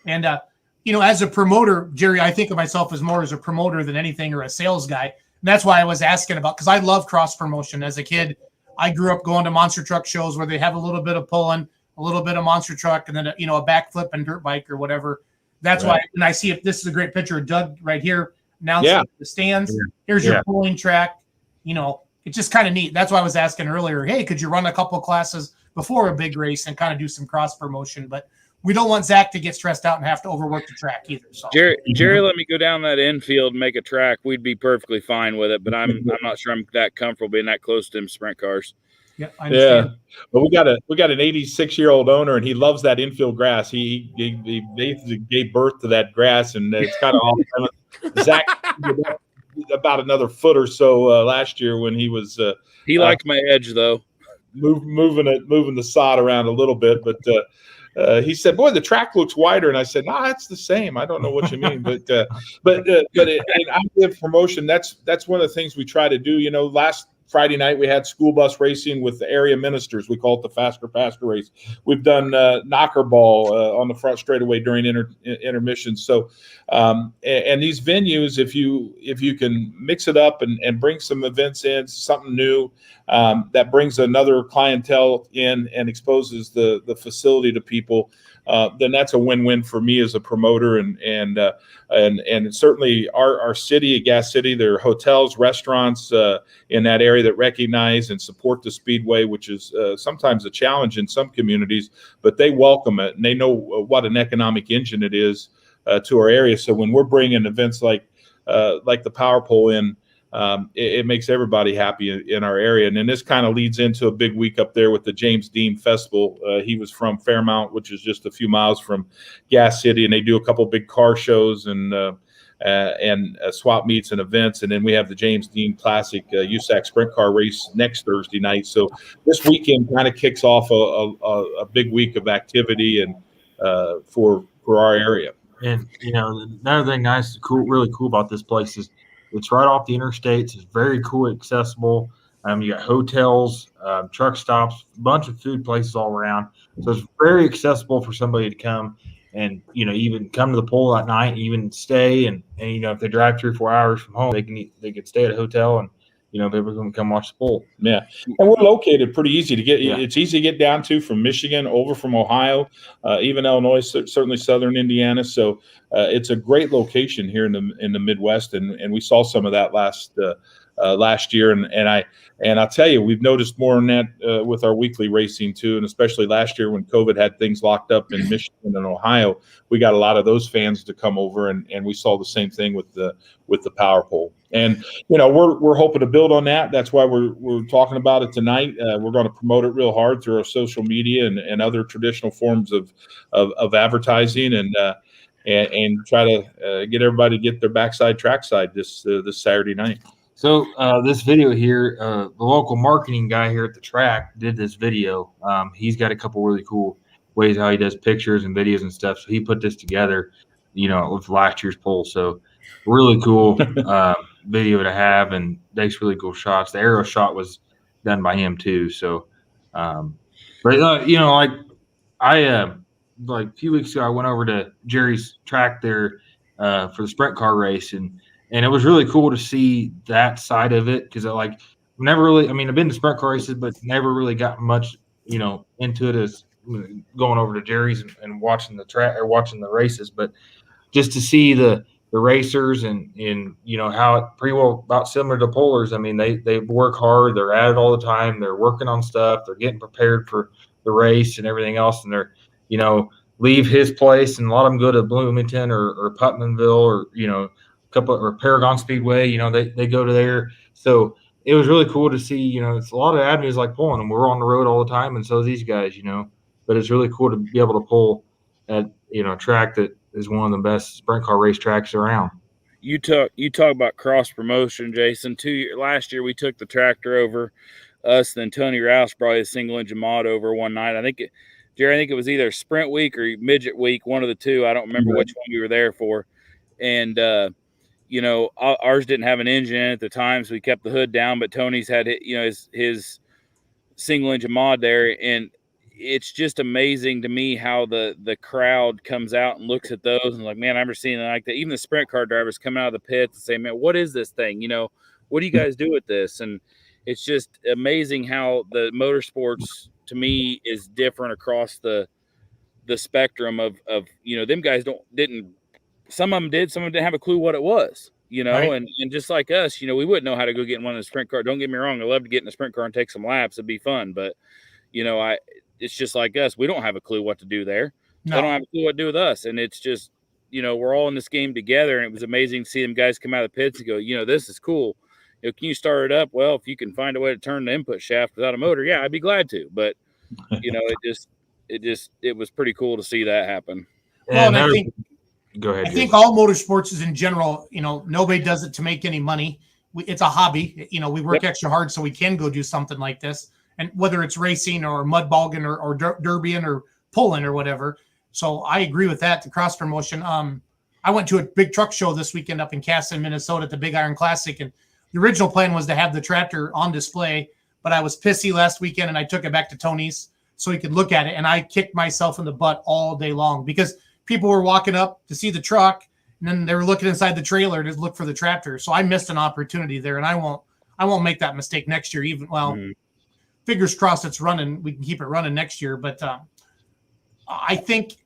And, as a promoter, Jerry, I think of myself as more as a promoter than anything, or a sales guy. And that's why I was asking about, because I love cross promotion. As a kid, I grew up going to monster truck shows where they have a little bit of pulling, a little bit of monster truck, and then, a backflip and dirt bike or whatever. That's why, and I see if this is a great picture of Doug right here, announcing the stands. Here's your pulling track. It's just kind of neat. That's why I was asking earlier, hey, could you run a couple of classes before a big race and kind of do some cross promotion? But we don't want Zach to get stressed out and have to overwork the track either. So Jerry, let me go down that infield and make a track. We'd be perfectly fine with it, but I'm not sure I'm that comfortable being that close to them sprint cars. Yeah, I understand. Yeah, but we got an 86-year-old owner, and he loves that infield grass. He basically gave birth to that grass, and it's kind of all Zach about another foot or so last year when he was. He liked my edge though. Moving the sod around a little bit, but he said, "Boy, the track looks wider." And I said, "No, it's the same. I don't know what you mean." But in active promotion, that's one of the things we try to do. Last Friday night we had school bus racing with the area ministers. We call it the Faster race. We've done knocker ball on the front straightaway during intermission. So, and these venues, if you can mix it up and bring some events in, something new that brings another clientele in and exposes the facility to people, then that's a win-win for me as a promoter, and certainly our city, Gas City, there are hotels, restaurants in that area that recognize and support the Speedway, which is sometimes a challenge in some communities, but they welcome it, and they know what an economic engine it is to our area. So when we're bringing events like the Powerpull in, it makes everybody happy in our area. And then this kind of leads into a big week up there with the James Dean Festival. He was from Fairmount, which is just a few miles from Gas City, and they do a couple big car shows and swap meets and events. And then we have the James Dean Classic USAC Sprint Car Race next Thursday night. So this weekend kind of kicks off a big week of activity and for our area. And another thing really cool about this place is it's right off the interstates. It's very cool, accessible. You got hotels, truck stops, a bunch of food places all around. So it's very accessible for somebody to come and even come to the pool at night, even stay and if they drive 3 or 4 hours from home, they can stay at a hotel and people can come watch the pool. Yeah, and we're located pretty easy to get. Yeah. It's easy to get down to from Michigan, over from Ohio, even Illinois, certainly southern Indiana. So it's a great location here in the Midwest, and we saw some of that last year. And I'll tell you, we've noticed more on that with our weekly racing too, and especially last year when COVID had things locked up in Michigan and Ohio, we got a lot of those fans to come over, and we saw the same thing with the Powerpull. And we're hoping to build on that. That's why we're talking about it tonight. We're going to promote it real hard through our social media and other traditional forms of advertising, and try to get everybody to get their backside trackside this Saturday night. So this video here, the local marketing guy here at the track did this video. He's got a couple really cool ways how he does pictures and videos and stuff. So he put this together, with last year's poll. So really cool video to have, and takes really cool shots. The aerial shot was done by him too. So, like a few weeks ago, I went over to Jerry's track there for the sprint car race, and it was really cool to see that side of it, because I've been to sprint car races, but never really got much, into it as going over to Jerry's and watching the track or watching the races. But just to see the racers and how it pretty well about similar to pullers. I mean, they work hard. They're at it all the time. They're working on stuff. They're getting prepared for the race and everything else. And they're, leave his place, and a lot of them go to Bloomington or Putmanville or, or Paragon Speedway, they go to there. So it was really cool to see, it's a lot of avenues like pulling, and we're on the road all the time. And so these guys, but it's really cool to be able to pull at, a track that is one of the best sprint car race tracks around. You talk about cross promotion, Jason. Last year we took the tractor over, us, then Tony Rouse brought his single engine mod over one night. Jerry, I think it was either sprint week or midget week, one of the two. I don't remember which one we were there for. And ours didn't have an engine in at the time, so we kept the hood down, but Tony's had his single engine mod there. And it's just amazing to me how the crowd comes out and looks at those and like, man, I've never seen it like that. Even the sprint car drivers come out of the pits and say, man, what is this thing? What do you guys do with this? And it's just amazing how the motorsports to me is different across the spectrum of them guys didn't, some of them did, some of them didn't have a clue what it was, right. and just like us, we wouldn't know how to go get in one of the sprint car. Don't get me wrong. I love to get in a sprint car and take some laps. It'd be fun, but it's just like us. We don't have a clue what to do there. No. They don't have a clue what to do with us. And it's just, we're all in this game together. And it was amazing to see them guys come out of the pits and go, this is cool. Can you start it up? Well, if you can find a way to turn the input shaft without a motor, yeah, I'd be glad to. But, it was pretty cool to see that happen. Well, and go ahead. I think all motorsports is in general, nobody does it to make any money. It's a hobby. We work extra hard so we can go do something like this. And whether it's racing or mud bogging or derbying or pulling or whatever. So I agree with that, the cross promotion. I went to a big truck show this weekend up in Casson, Minnesota at the Big Iron Classic. And the original plan was to have the tractor on display, but I was pissy last weekend and I took it back to Tony's so he could look at it. And I kicked myself in the butt all day long because people were walking up to see the truck and then they were looking inside the trailer to look for the tractor. So I missed an opportunity there, and I won't make that mistake next year. Fingers crossed it's running. We can keep it running next year. But I think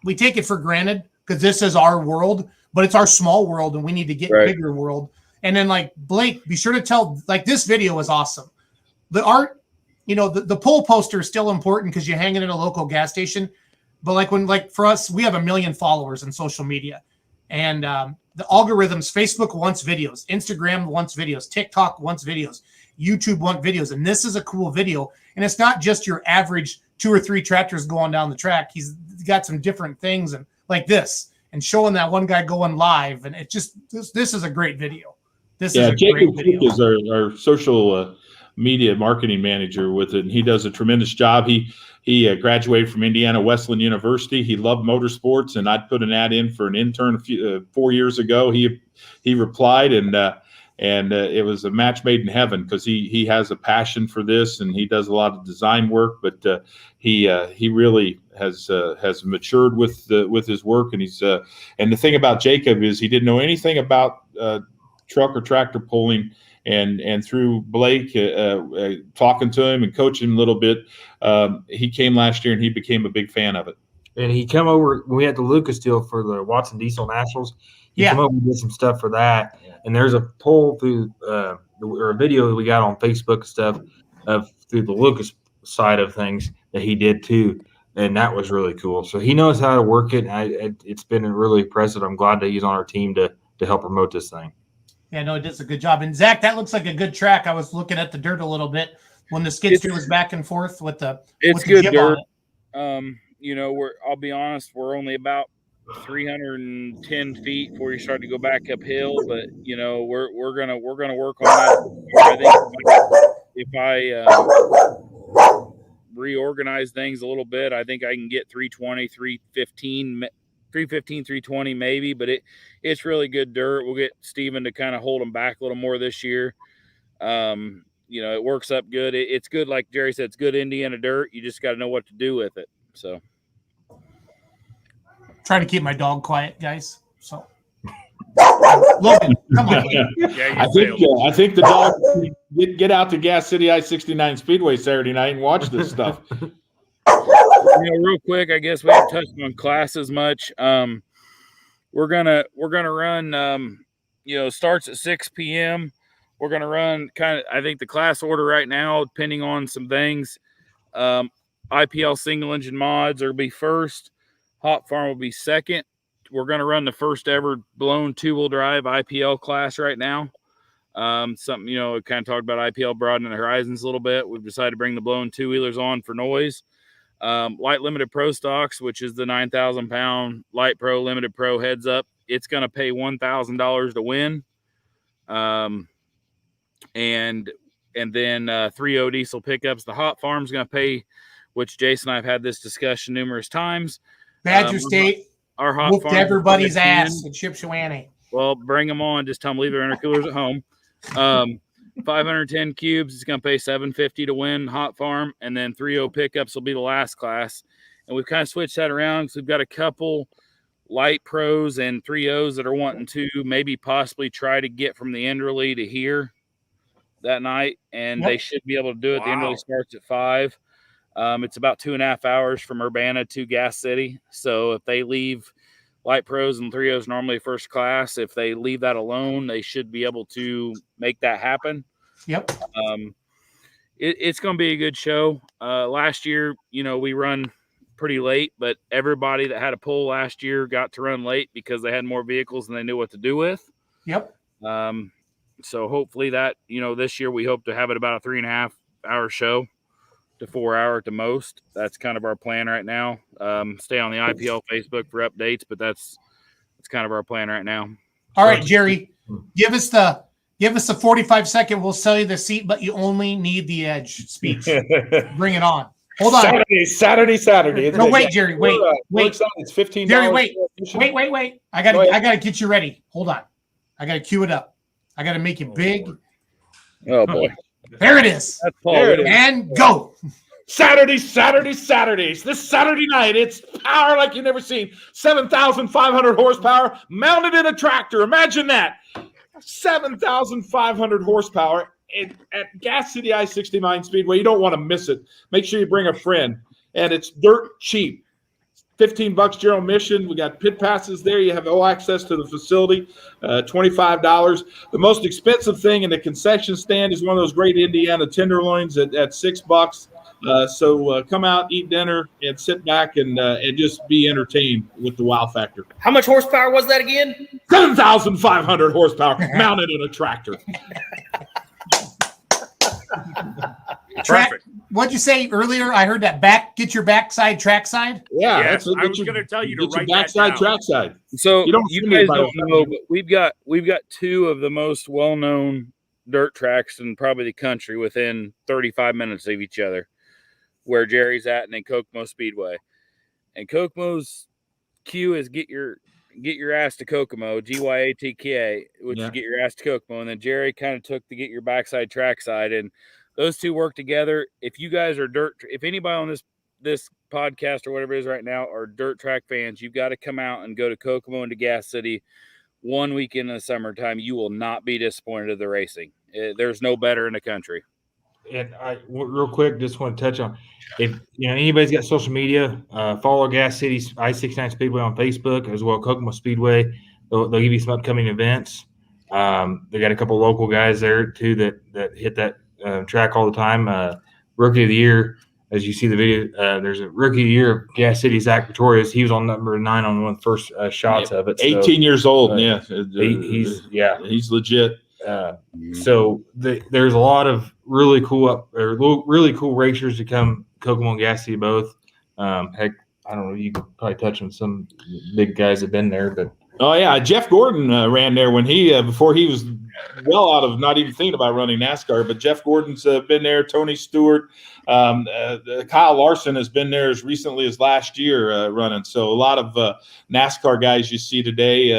we take it for granted because this is our world, but it's our small world and we need to get bigger world. And then like Blake, be sure to tell, like this video is awesome. The art, the pole poster is still important because you hang it at a local gas station. But like for us, we have 1 million followers on social media. And the algorithms, Facebook wants videos, Instagram wants videos, TikTok wants videos, YouTube wants videos. And this is a cool video. And it's not just your average 2 or 3 tractors going down the track. He's got some different things and like this and showing that one guy going live. And it just, this is a great video. This is a Jacob great video. is our social media marketing manager with it. And he does a tremendous job. He graduated from Indiana Wesleyan University. He loved motorsports, and I'd put an ad in for an intern 4 years ago. He replied, and it was a match made in heaven because he has a passion for this, and he does a lot of design work. But he really has matured with his work, and and the thing about Jacob is he didn't know anything about truck or tractor pulling. And through Blake talking to him and coaching him a little bit, he came last year and he became a big fan of it. And he come over when we had the Lucas deal for the Watson Diesel Nationals. He come over and did some stuff for that. And there's a poll through or a video that we got on Facebook and stuff through the Lucas side of things that he did too. And that was really cool. So he knows how to work it. It's been really impressive. I'm glad that he's on our team to help promote this thing. Yeah, no, it does a good job. And Zach, that looks like a good track. I was looking at the dirt a little bit when the skid steer was back and forth with the. It's good dirt. I'll be honest, we're only about 310 feet before you start to go back uphill, but we're gonna work on that. I think if I reorganize things a little bit, I think I can get 320, 315. 315, 320 maybe, but it's really good dirt. We'll get Steven to kind of hold them back a little more this year. It works up good. It's good, like Jerry said, it's good Indiana dirt. You just got to know what to do with it. So trying to keep my dog quiet, guys. So Logan, come on. I think the dog get out to Gas City I-69 Speedway Saturday night and watch this stuff. Real quick, I guess we haven't touched on classes much. We're gonna run. Starts at 6 p.m. We're gonna run I think the class order right now, depending on some things. IPL single engine mods will be first. Hot Farm will be second. We're gonna run the first ever blown 2-wheel drive IPL class right now. Something we kind of talked about IPL broadening the horizons a little bit. We've decided to bring the blown 2-wheelers on for noise. Light Limited Pro Stocks, which is the 9,000 pound Light Pro Limited Pro heads up. It's going to pay $1,000 to win. And then 3.0 diesel pickups. The Hot Farm's going to pay, which Jason and I have had this discussion numerous times. Badger State our Hot whooped Farm everybody's ass at Shipshewana. Well, bring them on. Just tell them leave their intercoolers at home. 510 cubes is going to pay $750 to win Hot Farm, and then 3.0 pickups will be the last class. And we've kind of switched that around because we've got a couple light pros and 3.0s that are wanting to maybe possibly try to get from the Enderley to here that night, and they should be able to do it. The Enderley starts at 5. It's about 2.5 hours from Urbana to Gas City. So if they leave light pros and 3.0s normally first class, if they leave that alone, they should be able to make that happen. Yep. It's going to be a good show. Last year, we run pretty late, but everybody that had a pull last year got to run late because they had more vehicles and they knew what to do with. Yep. So hopefully that, this year we hope to have it about a 3.5 hour show to 4 hour at the most. That's kind of our plan right now. Stay on the IPL Facebook for updates, but that's kind of our plan right now. All right, Jerry, give us the 45-second. We'll sell you the seat, but you only need the edge speech. Bring it on. Hold on. Saturday. No, wait, Jerry. Wait. It's $15. Jerry, wait. I gotta get you ready. Hold on. I gotta cue it up. I gotta make it big. Oh boy. There it is. That's Paul. And go. Saturdays. This Saturday night, it's power like you've never seen. 7,500 horsepower mounted in a tractor. Imagine that. 7,500 horsepower at Gas City I-69 Speedway. You don't want to miss it. Make sure you bring a friend. And it's dirt cheap. $15 general admission. We got pit passes there. You have all access to the facility, $25. The most expensive thing in the concession stand is one of those great Indiana tenderloins at $6. So come out, eat dinner, and sit back and just be entertained with the wow factor. How much horsepower was that again? 7,500 horsepower mounted in a tractor. Perfect. What'd you say earlier? I heard that get your backside trackside. Yeah, yes, I was going to tell you to write backside that down. trackside. So you guys don't know, but we've got two of the most well-known dirt tracks in probably the country within 35 minutes of each other, where Jerry's at, and then Kokomo Speedway. And Kokomo's Q is get your ass to Kokomo, GYATKA, which is get your ass to Kokomo. And then Jerry kind of took the get your backside trackside, and those two work together. If you guys are if anybody on this podcast or whatever it is right now are dirt track fans, you've got to come out and go to Kokomo and to Gas City one weekend in the summertime. You will not be disappointed of the racing. There's no better in the country. And real quick, just want to touch on, if anybody's got social media, follow Gas City's I-69 Speedway on Facebook, as well Kokomo Speedway. They'll give you some upcoming events. They got a couple local guys there too that hit that track all the time. Rookie of the Year, as you see the video, there's a Rookie of the Year of Gas City, Zach Pretorius. He was on number 9 on one of the first shots of it. 18 years old, he's legit. So there's a lot of really cool racers to come Kokomo and Gas City both. Heck, I don't know. You could probably touch on some big guys that have been there, but oh yeah, Jeff Gordon ran there when he before he was well out of not even thinking about running NASCAR. But Jeff Gordon's been there. Tony Stewart, Kyle Larson has been there as recently as last year running. So a lot of NASCAR guys you see today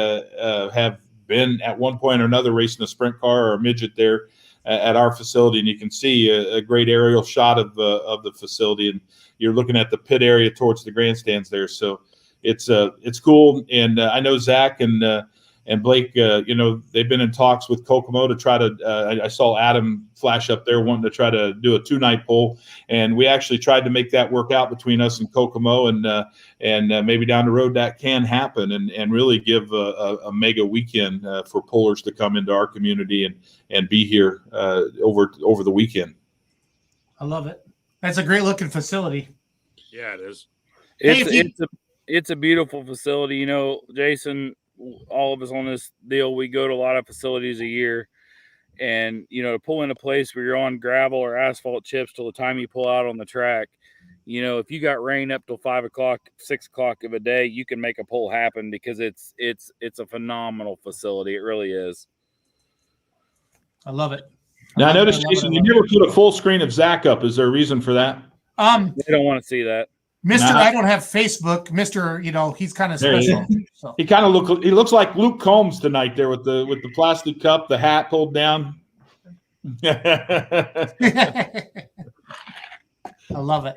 have been at one point or another racing a sprint car or a midget there at our facility, and you can see a great aerial shot of the facility, and you're looking at the pit area towards the grandstands there. So it's cool, and I know Zach and Blake, they've been in talks with Kokomo to try to. I saw Adam flash up there wanting to try to do a 2-night poll, and we actually tried to make that work out between us and Kokomo, and maybe down the road that can happen, and really give a mega weekend for pullers to come into our community and be here over the weekend. I love it. That's a great looking facility. Yeah, it is. It's a beautiful facility. Jason, all of us on this deal, we go to a lot of facilities a year, and to pull in a place where you're on gravel or asphalt chips till the time you pull out on the track, if you got rain up till 5 o'clock, 6 o'clock of a day, you can make a pull happen, because it's a phenomenal facility. It really is. I love it. Now I noticed, Jason, you never put a full screen of Zach up. Is there a reason for that? They don't want to see that. Mr. I don't have Facebook. Mr. He's kind of special. So. He looks like Luke Combs tonight there with the plastic cup, the hat pulled down. I love it.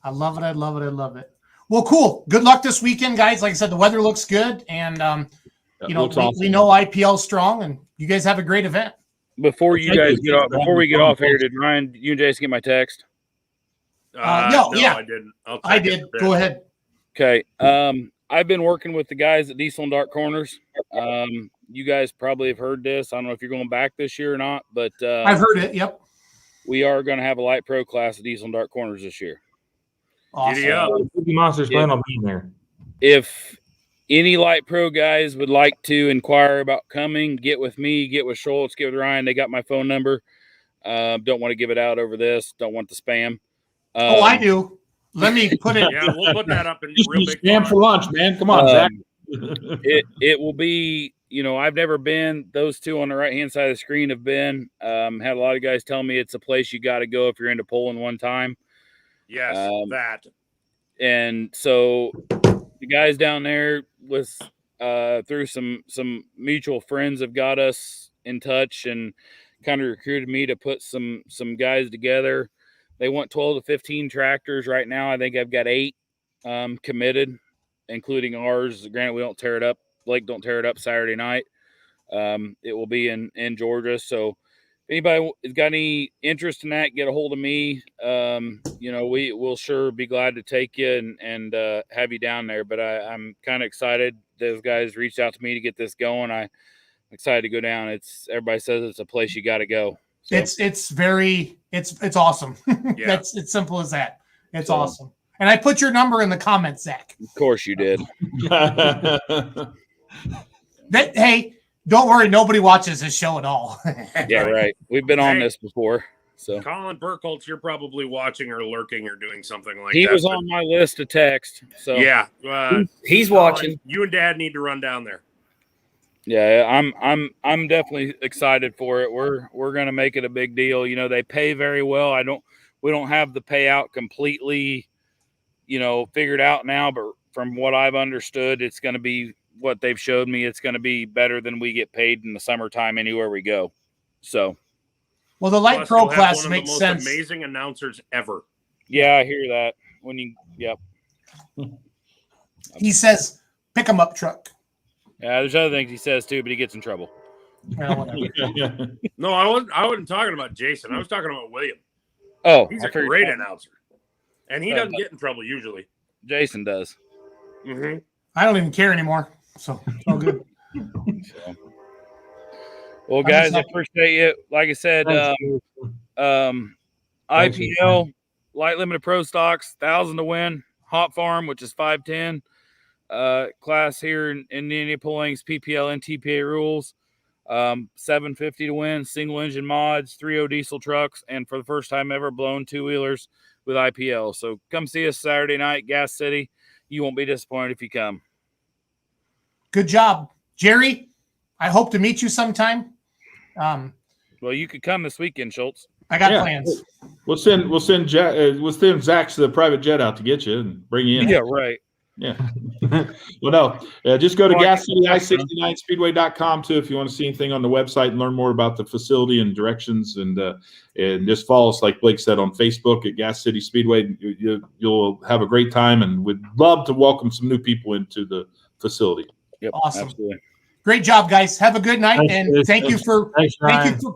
I love it. Well, cool. Good luck this weekend, guys. Like I said, the weather looks good, and we know IPL's strong, and you guys have a great event. Before we get off here, did Ryan, you and Jason get my text? No, I didn't. I did. Go ahead. Okay. I've been working with the guys at Diesel and Dark Corners. You guys probably have heard this. I don't know if you're going back this year or not, but I've heard it. Yep. We are going to have a light pro class at Diesel and Dark Corners this year. Awesome. Monsters plan on being there. If any light pro guys would like to inquire about coming, get with me, get with Schultz, get with Ryan. They got my phone number. Don't want to give it out over this. Don't want the spam. I do. Let me put it. Yeah, we'll put that up in real big. Spam for lunch, man. Come on, Zach. It will be. I've never been. Those two on the right hand side of the screen have been. Had a lot of guys tell me it's a place you got to go if you're into pulling one time. Yes, that. And so the guys down there through some mutual friends have got us in touch and kind of recruited me to put some guys together. They want 12 to 15 tractors right now. I think I've got 8 committed, including ours. Granted, we don't tear it up. Blake don't tear it up Saturday night. It will be in Georgia. So anybody has got any interest in that, get a hold of me. We'll sure be glad to take you and have you down there. But I'm kind of excited. Those guys reached out to me to get this going. I'm excited to go down. Everybody says it's a place you got to go. So. It's awesome. Yeah. It's simple as that. It's awesome. And I put your number in the comments, Zach. Of course you did. Hey, don't worry. Nobody watches this show at all. Yeah, right. We've been on this before. So Colin Burkholz, you're probably watching or lurking or doing something like that. He was on my list to text. So yeah, he's watching. You and Dad need to run down there. Yeah, I'm definitely excited for it. We're gonna make it a big deal. They pay very well. We don't have the payout completely, figured out now, but from what I've understood, it's gonna be what they've showed me. It's gonna be better than we get paid in the summertime anywhere we go. So well, the light pro class makes sense. Amazing announcers ever. Yeah, I hear that. Yep. He says, "Pick 'em up truck." Yeah, there's other things he says too, but he gets in trouble. Well, No, I wasn't talking about Jason. I was talking about William. Oh, he's a great announcer, and he doesn't get in trouble usually. Jason does. Mm-hmm. I don't even care anymore, so it's all good. Well, guys, I appreciate you. Like I said, IPL, light limited pro stocks, 1,000 to win. Hot Farm, which is 510. Class here in Indianapolis, PPL and TPA rules. 750 to win. Single engine mods, 3.0 diesel trucks, and for the first time ever, blown two-wheelers with IPL. So come see us Saturday night, Gas City. You won't be disappointed if you come. Good job, Jerry. I hope to meet you sometime. Well, you could come this weekend, Schultz. I got plans. We'll send Zach's the private jet out to get you and bring you in. Yeah, right. Yeah. Well, no, just go to GasCityI69Speedway.com too if you want to see anything on the website and learn more about the facility and directions, and just follow us, like Blake said, on Facebook at Gas City Speedway. You'll have a great time, and we'd love to welcome some new people into the facility. Yep, awesome. Absolutely. Great job, guys. Have a good night, and thank you for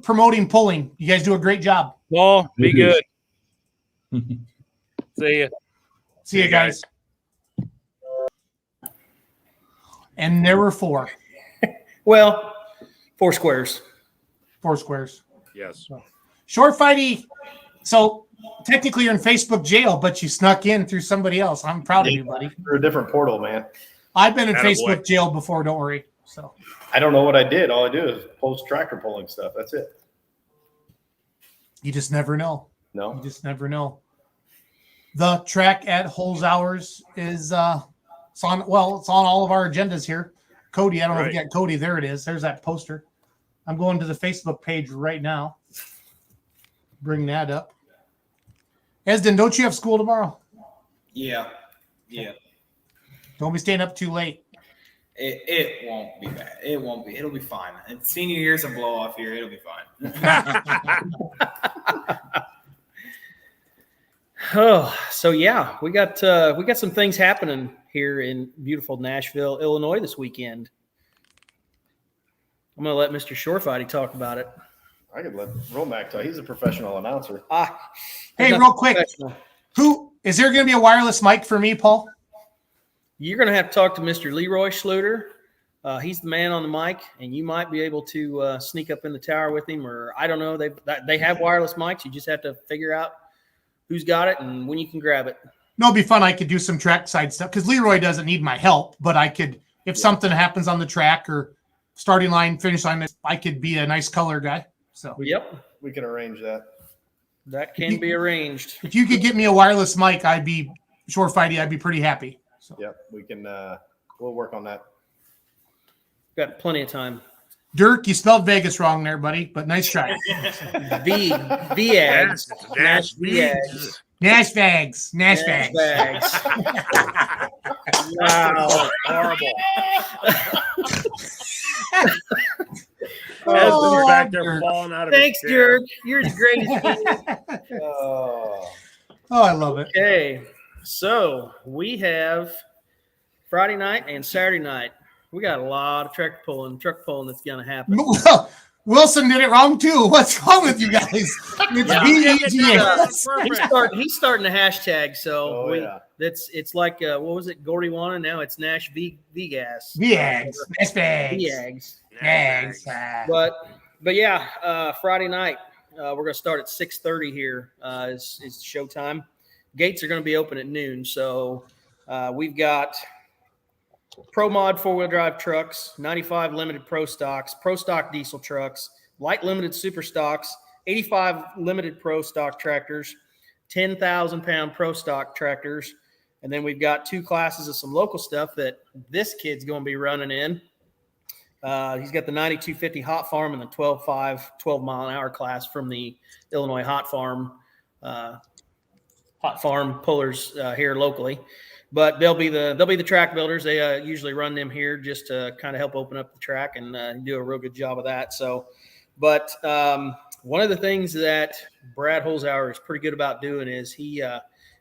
promoting pulling. You guys do a great job. Paul, be good. See you. See you guys. And there were 4. Well, 4 squares. 4 squares. Yes. Short Fighty. So technically you're in Facebook jail, but you snuck in through somebody else. I'm proud of you, buddy. Through a different portal, man. I've been in Facebook jail before. Don't worry. So I don't know what I did. All I do is post tractor pulling stuff. That's it. You just never know. No. You just never know. The track at Holzhauers is it's on all of our agendas here. Cody, I don't know if you got Cody. There it is. There's that poster. I'm going to the Facebook page right now. Bring that up. Esden, don't you have school tomorrow? Yeah. Yeah. Don't be staying up too late. It won't be bad. It won't be. It'll be fine. And senior year's a blow off here. It'll be fine. Oh, so yeah, we got some things happening here in beautiful Nashville, Illinois this weekend. I'm going to let Mr. Shorefighty talk about it. I could let Romac talk. He's a professional announcer. Hey, real quick, who is there going to be a wireless mic for me, Paul? You're going to have to talk to Mr. Leroy Schluter. He's the man on the mic, and you might be able to sneak up in the tower with him, or I don't know. They have wireless mics. You just have to figure out who's got it and when you can grab it. No, it'd be fun. I could do some trackside stuff because Leroy doesn't need my help, but I could, if something happens on the track or starting line, finish line, I could be a nice color guy. So yep, we can arrange that. That can be arranged. If you could get me a wireless mic, I'd be pretty happy. So yep, we can. We'll work on that. Got plenty of time. Dirk, you spelled Vegas wrong there, buddy, but nice try. Vags. Nash Vags. Wow. Horrible. Oh, back there falling out of Thanks, his chair. Dirk. You're the greatest. Oh, I love it. Okay, so we have Friday night and Saturday night. We got a lot of truck pulling that's going to happen. Wilson did it wrong too. What's wrong with you guys? It's VEGA. He's starting the hashtag. So Oh, it's like what was it, Gordywana? Now it's Nash VGAS. VAGS. But yeah, Friday night we're gonna start at 6:30 here. Is showtime. Gates are gonna be open at noon. So we've got Pro Mod 4-wheel drive trucks, 95 limited Pro Stocks, Pro Stock diesel trucks, light limited Super Stocks, 85 limited Pro Stock tractors, 10,000 pound Pro Stock tractors, and then we've got 2 classes of some local stuff that this kid's going to be running in. He's got the 9250 Hot Farm and the 12 mile an hour class from the Illinois Hot Farm pullers here locally. But they'll be the track builders. They usually run them here just to kind of help open up the track and do a real good job of that. So, but one of the things that Brad Holzhauer is pretty good about doing is he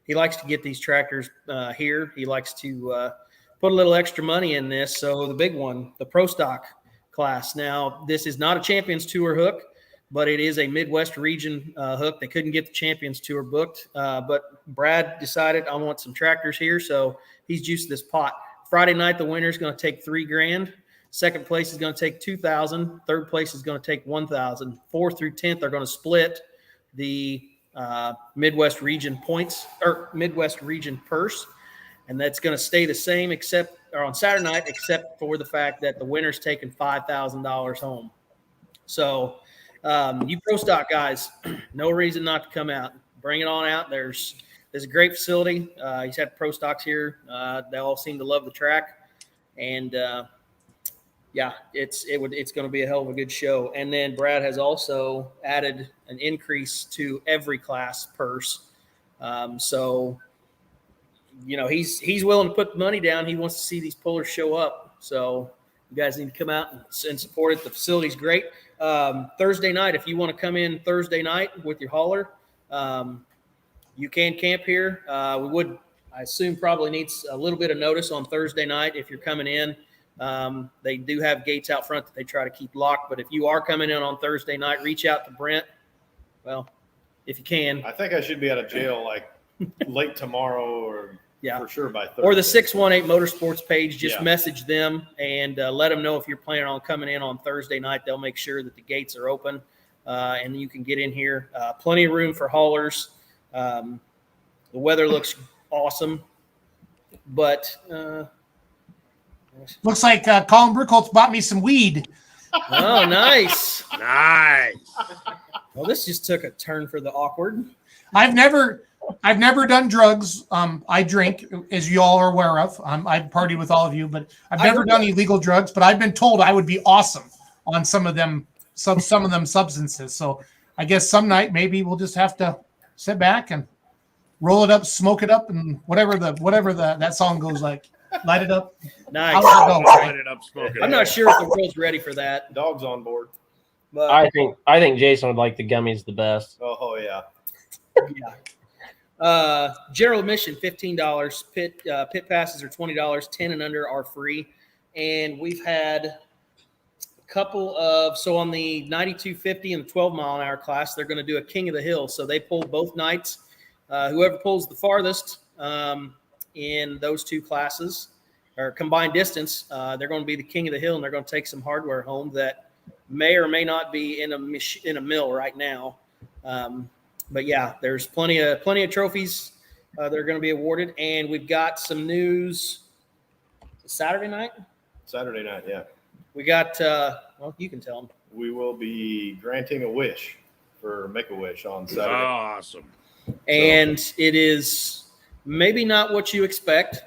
likes to get these tractors here. He likes to put a little extra money in this. So the big one, the Pro Stock class. Now, this is not a Champions Tour hook, but it is a Midwest region hook. They couldn't get the Champions Tour booked, but Brad decided I want some tractors here, so he's juiced this pot. Friday night, the winner is going to take $3,000. Second place is going to take $2,000. Third place is going to take $1,000. 4th through 10th are going to split the Midwest region points or Midwest region purse, and that's going to stay the same on Saturday night, except for the fact that the winner's taking $5,000 home. So. You Pro Stock guys, no reason not to come out. Bring it on out. There's a great facility. He's had Pro Stocks here. They all seem to love the track, and it's going to be a hell of a good show. And then Brad has also added an increase to every class purse. So he's willing to put the money down. He wants to see these pullers show up. So you guys need to come out and support it. The facility's great. Thursday night, if you want to come in Thursday night with your hauler, you can camp here. We would, I assume, probably needs a little bit of notice on Thursday night if you're coming in. They do have gates out front that they try to keep locked, but if you are coming in on Thursday night, reach out to Brent. Well, if you can. I think I should be out of jail like late tomorrow or for sure by Thursday. Or the 618 Motorsports page, just message them and let them know if you're planning on coming in on Thursday night. They'll make sure that the gates are open and you can get in here. Plenty of room for haulers. The weather looks awesome, but looks like Colin Burkholz bought me some weed. Oh, nice. Nice. Well, this just took a turn for the awkward. I've never done drugs. I drink, as you all are aware of. I've partied with all of you, but I've never done illegal drugs. But I've been told I would be awesome on some of them substances. So I guess some night maybe we'll just have to sit back and roll it up, smoke it up, and whatever that song goes like. Light it up. Nice. Light it up, smoke it. I'm not sure if the world's ready for that. Dog's on board. But I think Jason would like the gummies the best. Oh yeah. Yeah. General admission $15. Pit passes are $20. 10 and under are free. And we've had a couple of on the 9250 and the 12 mile an hour class, they're going to do a King of the Hill. So they pull both nights. Whoever pulls the farthest in those two classes or combined distance, they're going to be the King of the Hill, and they're going to take some hardware home that may or may not be in a mill right now. But yeah, there's plenty of trophies that are going to be awarded, and we've got some news. Saturday night, yeah. We got. Well, you can tell them. We will be granting a wish for Make-A-Wish on Saturday. Awesome. And it is maybe not what you expect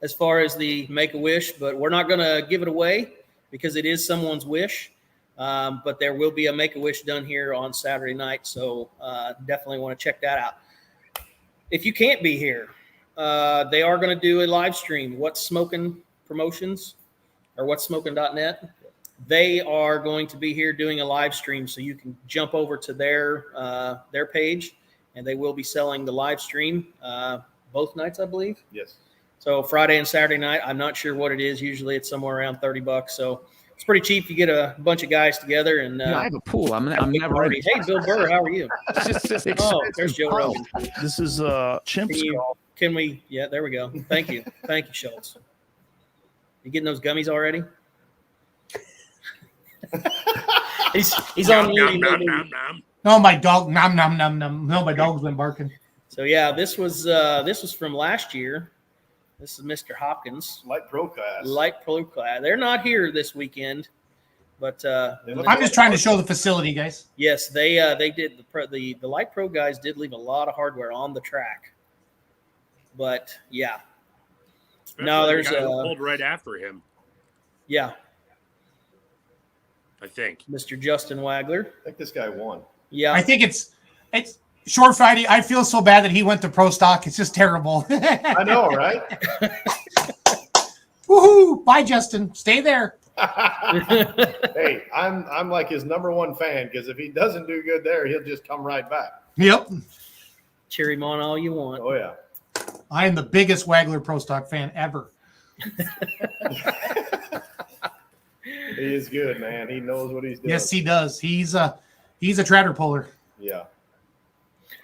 as far as the Make-A-Wish, but we're not going to give it away because it is someone's wish. But there will be a Make-A-Wish done here on Saturday night, so definitely want to check that out. If you can't be here, they are going to do a live stream. What's Smoking Promotions or what'ssmoking.net. They are going to be here doing a live stream, so you can jump over to their page, and they will be selling the live stream both nights, I believe. Yes. So Friday and Saturday night, I'm not sure what it is. Usually it's somewhere around $30. So It's pretty cheap. You get a bunch of guys together, and I have a pool. I'm never party. Hey, Bill Burr, how are you? Oh, there's Joe Rogan. This is Chimp Skull. Can we? Yeah, there we go. Thank you, Schultz. You getting those gummies already? he's on mute. No, my dog. Nom nom nom nom. No, my dog's been barking. So yeah, this was from last year. This is Mr. Hopkins. Light Pro class. They're not here this weekend, but I'm just trying to show the facility, guys. Yes, they did. The Light Pro guys did leave a lot of hardware on the track, but yeah. No, there's a pulled right after him. Yeah, I think Mr. Justin Wagler. I think this guy won. Yeah, I think it's Short Friday. I feel so bad that he went to pro stock. It's just terrible. I know, right? Woohoo! Bye, Justin. Stay there. Hey, I'm like his #1 fan because if he doesn't do good there, he'll just come right back. Yep. Cheer him on all you want. Oh yeah. I am the biggest Wagler pro stock fan ever. He is good, man. He knows what he's doing. Yes, he does. He's a tractor puller. Yeah.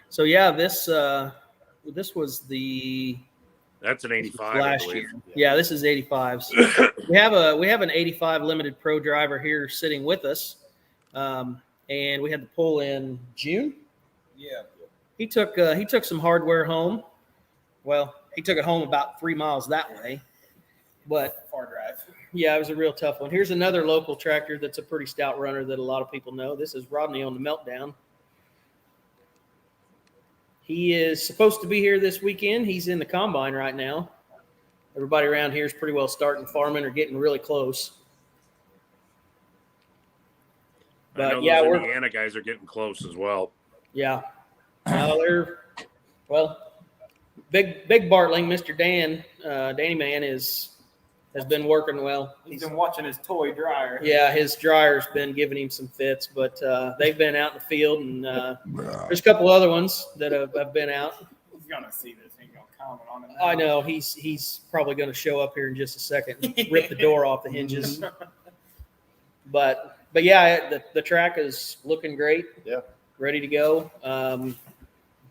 So yeah, this was the that's an 85 last year. Yeah, this is 85s. we have an 85 limited pro driver here sitting with us, and we had the pull in June. Yeah. He took some hardware home. Well, he took it home about 3 miles that way, but far drive. Yeah, it was a real tough one. Here's another local tractor that's a pretty stout runner that a lot of people know. This is Rodney on the Meltdown. He is supposed to be here this weekend. He's in the combine right now. Everybody around here is pretty well starting farming or getting really close. I know yeah, those Indiana guys are getting close as well. Yeah. Big Bartling, Mr. Dan, Danny Man has been working well. He's been watching his toy dryer. Yeah, his dryer's been giving him some fits, but they've been out in the field, and there's a couple other ones that have been out. He's gonna see this. He's gonna comment on it. I know he's probably going to show up here in just a second, and rip the door off the hinges. But yeah, the track is looking great. Yeah, ready to go.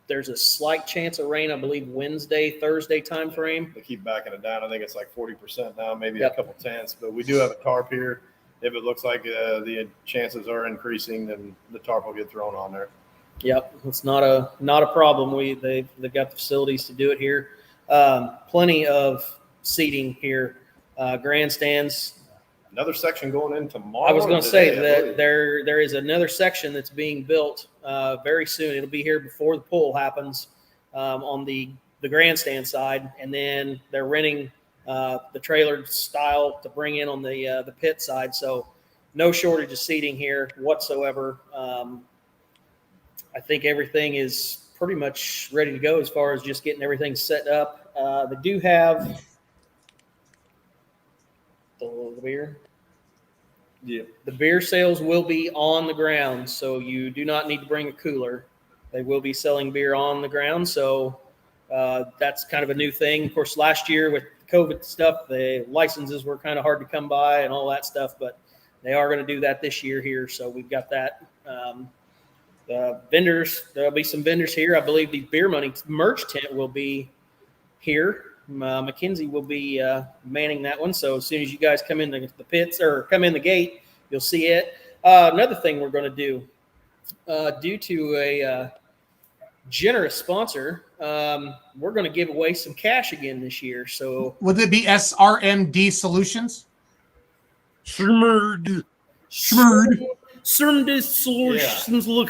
There's a slight chance of rain, I believe, Wednesday, Thursday time frame. They keep backing it down. I think it's like 40% now, maybe a couple tenths. But we do have a tarp here. If it looks like the chances are increasing, then the tarp will get thrown on there. Yep, it's not a problem. They've got the facilities to do it here. Plenty of seating here, grandstands. Another section going in tomorrow. I was going to say that there is another section that's being built very soon. It'll be here before the pull happens on the grandstand side, and then they're renting the trailer style to bring in on the pit side. So no shortage of seating here whatsoever. I think everything is pretty much ready to go as far as just getting everything set up. They do have the beer. Yeah. The beer sales will be on the ground, so you do not need to bring a cooler. They will be selling beer on the ground, so that's kind of a new thing. Of course, last year with COVID stuff, the licenses were kind of hard to come by and all that stuff, but they are going to do that this year here, so we've got that. Vendors, there'll be some vendors here. I believe the Beer Money merch tent will be here. Mackenzie will be manning that one. So as soon as you guys come in the pits or come in the gate, you'll see it. Another thing we're going to do, due to a generous sponsor, we're going to give away some cash again this year. So would it be SRMD Solutions? Schmurd Solutions. Look.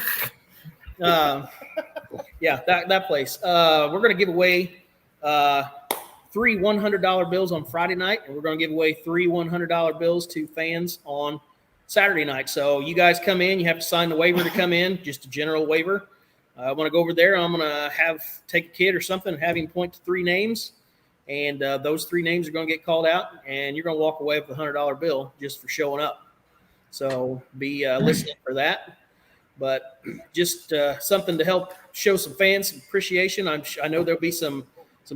Yeah, that place. We're going to give away 3 $100 bills on Friday night, and we're going to give away 3 $100 bills to fans on Saturday night. So you guys come in, you have to sign the waiver to come in, just a general waiver. I want to go over there. I'm going to take a kid or something and have him point to 3 names, and those 3 names are going to get called out, and you're going to walk away with a $100 bill just for showing up. So be listening for that. But just something to help show some fans some appreciation. I know there'll be some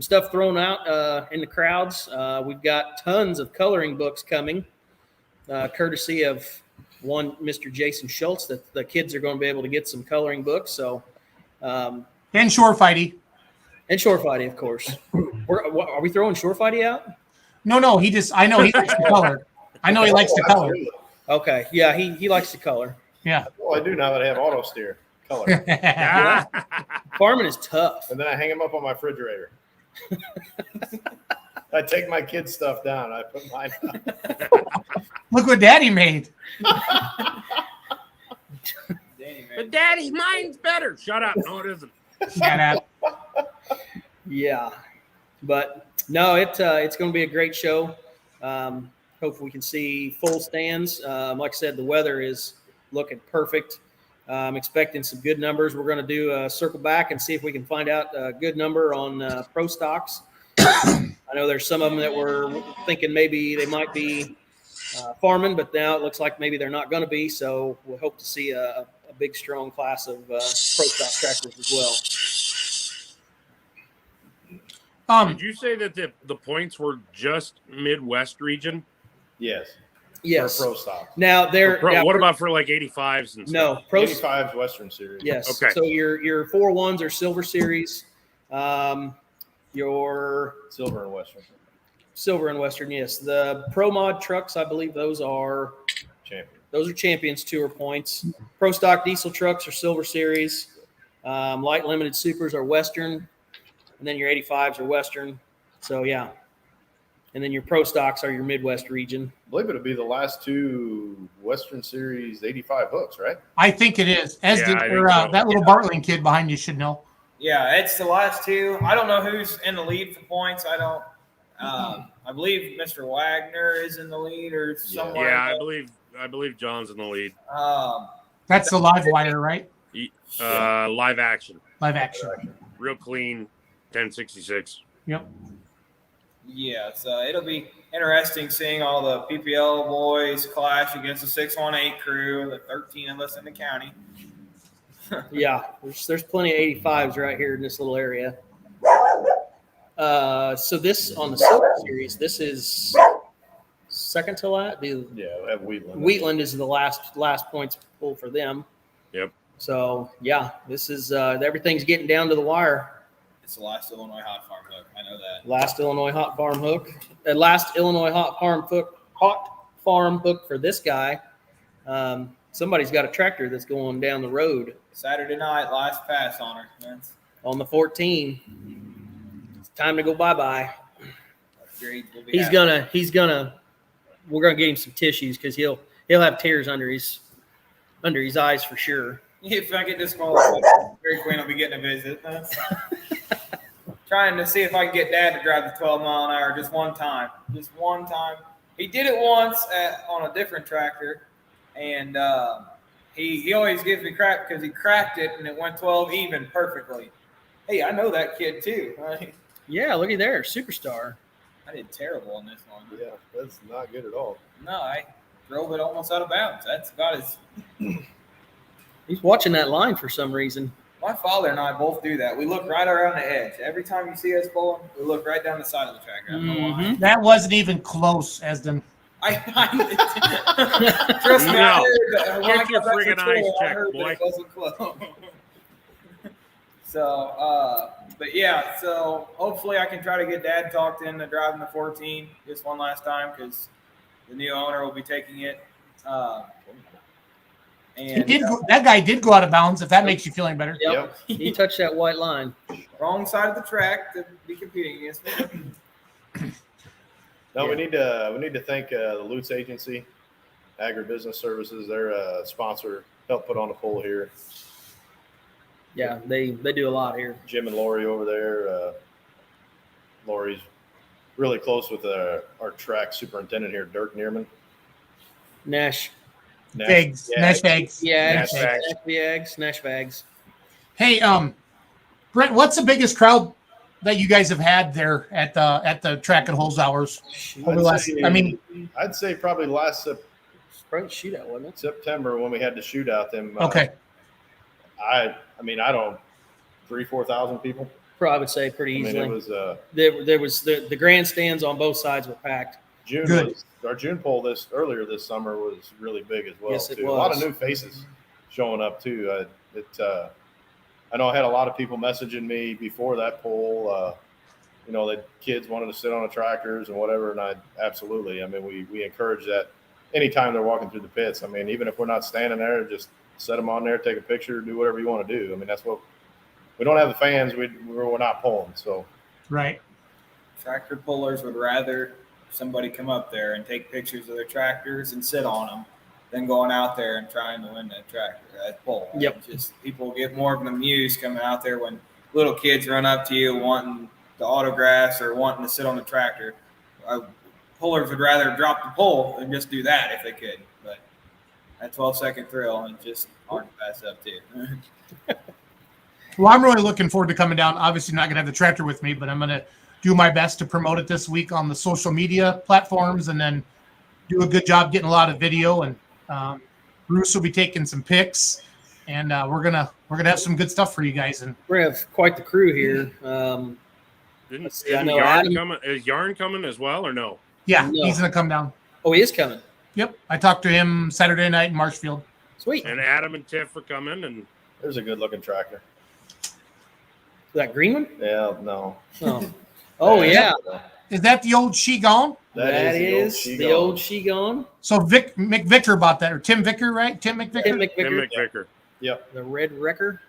stuff thrown out in the crowds. We've got tons of coloring books coming. courtesy of one Mr. Jason Schultz, that the kids are going to be able to get some coloring books. So, and Shore Fighty. And Shore Fighty, of course. Are we throwing Shore Fighty out? No. I know he likes to color. I know he likes to color. Okay. Yeah, he likes to color. Yeah. Well, I do now that I have auto steer color. Farming is tough. And then I hang them up on my refrigerator. I take my kids' stuff down. I put mine up. Look what Daddy made. But Daddy, mine's better. Shut up. No, it isn't. Shut up. Yeah. But no, it's going to be a great show. Hopefully we can see full stands. Like I said, the weather is looking perfect. I'm expecting some good numbers. We're going to do a circle back and see if we can find out a good number on pro stocks. I know there's some of them that were thinking maybe they might be farming, but now it looks like maybe they're not going to be. So we hope to see a big, strong class of pro stock tractors as well. Did you say that the points were just Midwest region? Yes. Yes. For pro stock. Now what about for like 85s and stuff? No, pro 85s Western Series. Yes. Okay. So your 4-1s are Silver Series. Your Silver and Western. Silver and Western, yes. The Pro Mod trucks, I believe those are Champions. Those are Champions Tour points. Pro Stock diesel trucks are Silver Series. Light Limited Supers are Western. And then your 85s are Western. So, yeah. And then your Pro Stocks are your Midwest region. I believe it'll be the last two Western Series 85 hooks, right? I think it is. That little Bartling kid behind you should know. Yeah, it's the last two. I don't know who's in the lead for points. I don't. I believe Mr. Wagner is in the lead or someone. Yeah, I believe John's in the lead. That's the live wire, right? Live action. Live action. Real clean, 1066. Yep. Yeah, so it'll be interesting seeing all the PPL boys clash against the 618 crew, the 13 of us in the county. Yeah, there's plenty of 85s right here in this little area. So this on the Silver Series, this is second to last. Yeah, we have Wheatland. Wheatland is the last points pull for them. Yep. So yeah, this is everything's getting down to the wire. It's the last Illinois hot farm hook. I know that. Last Illinois hot farm hook. Last Illinois hot farm hook for this guy. Somebody's got a tractor that's going down the road. Saturday night, last pass on her. That's on the 14. It's time to go bye-bye. great. We're gonna get him some tissues because he'll have tears under his eyes for sure. If I get disqualified, Dairy Queen will be getting a visit. Trying to see if I can get Dad to drive the 12 mile an hour just one time. Just one time. He did it once on a different tractor, and he always gives me crap because he cracked it and it went 12 even perfectly. Hey, I know that kid too. Right? Yeah, looky there, superstar. I did terrible on this one. Yeah, that's not good at all. No, I drove it almost out of bounds. That's about as. He's watching that line for some reason. My father and I both do that. We look right around the edge. Every time you see us pulling, we look right down the side of the track. I don't know why. That wasn't even close, Esden. Trust me, No. Get your friggin' eyes checked, boy. It wasn't close. So, but yeah, so hopefully I can try to get Dad talked into driving the 14 just one last time because the new owner will be taking it. That guy did go out of bounds, if that makes you feel any better. Yep. He touched that white line. Wrong side of the track to be competing against me. No, we need to thank the Lutz Agency, Agribusiness Services. They're a sponsor, helped put on a poll here. Yeah, they do a lot here. Jim and Lori over there. Lori's really close with our track superintendent here, Dirk Neerman. Nash Vags. Yeah, Nash Vags. Hey, Brent, what's the biggest crowd that you guys have had there at the track at Holzhauers? I'd say probably last shootout, wasn't it? September when we had the shootout. Okay. I don't 3,000-4,000 people. I would say pretty easily. It was there was the grandstands on both sides were packed. June our June poll earlier this summer was really big as well. Yes, it too. was. A lot of new faces showing up too. I know I had a lot of people messaging me before that poll. The kids wanted to sit on the tractors and whatever, and I mean, we encourage that anytime they're walking through the pits. I mean, even if we're not standing there, just set them on there, take a picture, do whatever you want to do. I mean, that's what we don't have the fans. We're not pulling, so right. Tractor pullers would rather somebody come up there and take pictures of their tractors and sit on them than going out there and trying to win that tractor, that pull. Yep. Just people get more of an amuse coming out there when little kids run up to you wanting the autographs or wanting to sit on the tractor. Pullers would rather drop the pole than just do that if they could. But that 12-second thrill and just hard to pass up too. Well, I'm really looking forward to coming down. Obviously, not going to have the tractor with me, but I'm going to do my best to promote it this week on the social media platforms, and then do a good job getting a lot of video. And Bruce will be taking some pics, and we're gonna have some good stuff for you guys. And we're gonna have quite the crew here. Is Yarn coming as well, or no? Yeah, No. he's gonna come down. Oh, he is coming. Yep, I talked to him Saturday night in Marshfield. Sweet. And Adam and Tiff are coming, and there's a good looking tractor. That green one? Yeah, no. Oh yeah. Is that the old She Gone? That is the old She Gone. So McVicker bought that, or Tim Vicker, right? Tim McVicker. Tim McVicker. McVicker. Yep. The red wrecker.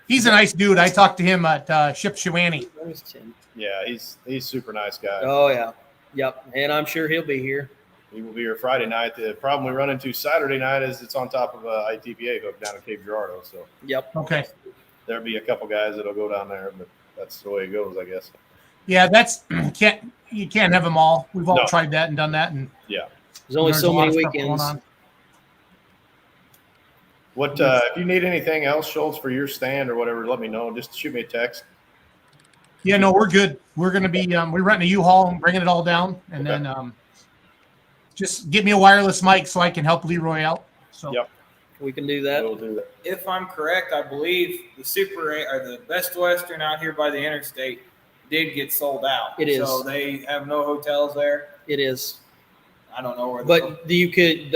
He's a nice dude. I talked to him at Ship Shawani. There's Tim. Yeah, he's super nice guy. Oh yeah. Yep. And I'm sure he'll be here. He will be here Friday night. The problem we run into Saturday night is it's on top of a ITPA hook down at Cape Girardeau. So yep. Okay. There'll be a couple guys that'll go down there, but that's the way it goes, I guess. Yeah, you can't have them all. We've all tried that and done that, and yeah, there's only so many weekends. What if you need anything else, Schultz, for your stand or whatever? Let me know. Just shoot me a text. Yeah, no, we're good. We're gonna be we're renting a U-Haul and bringing it all down, and then just get me a wireless mic so I can help Leroy out. So yep, we can do that. We'll do that. If I'm correct, I believe the Super 8 or the Best Western out here by the interstate did get sold out. It is. So they have no hotels there. It is. I don't know where. But you could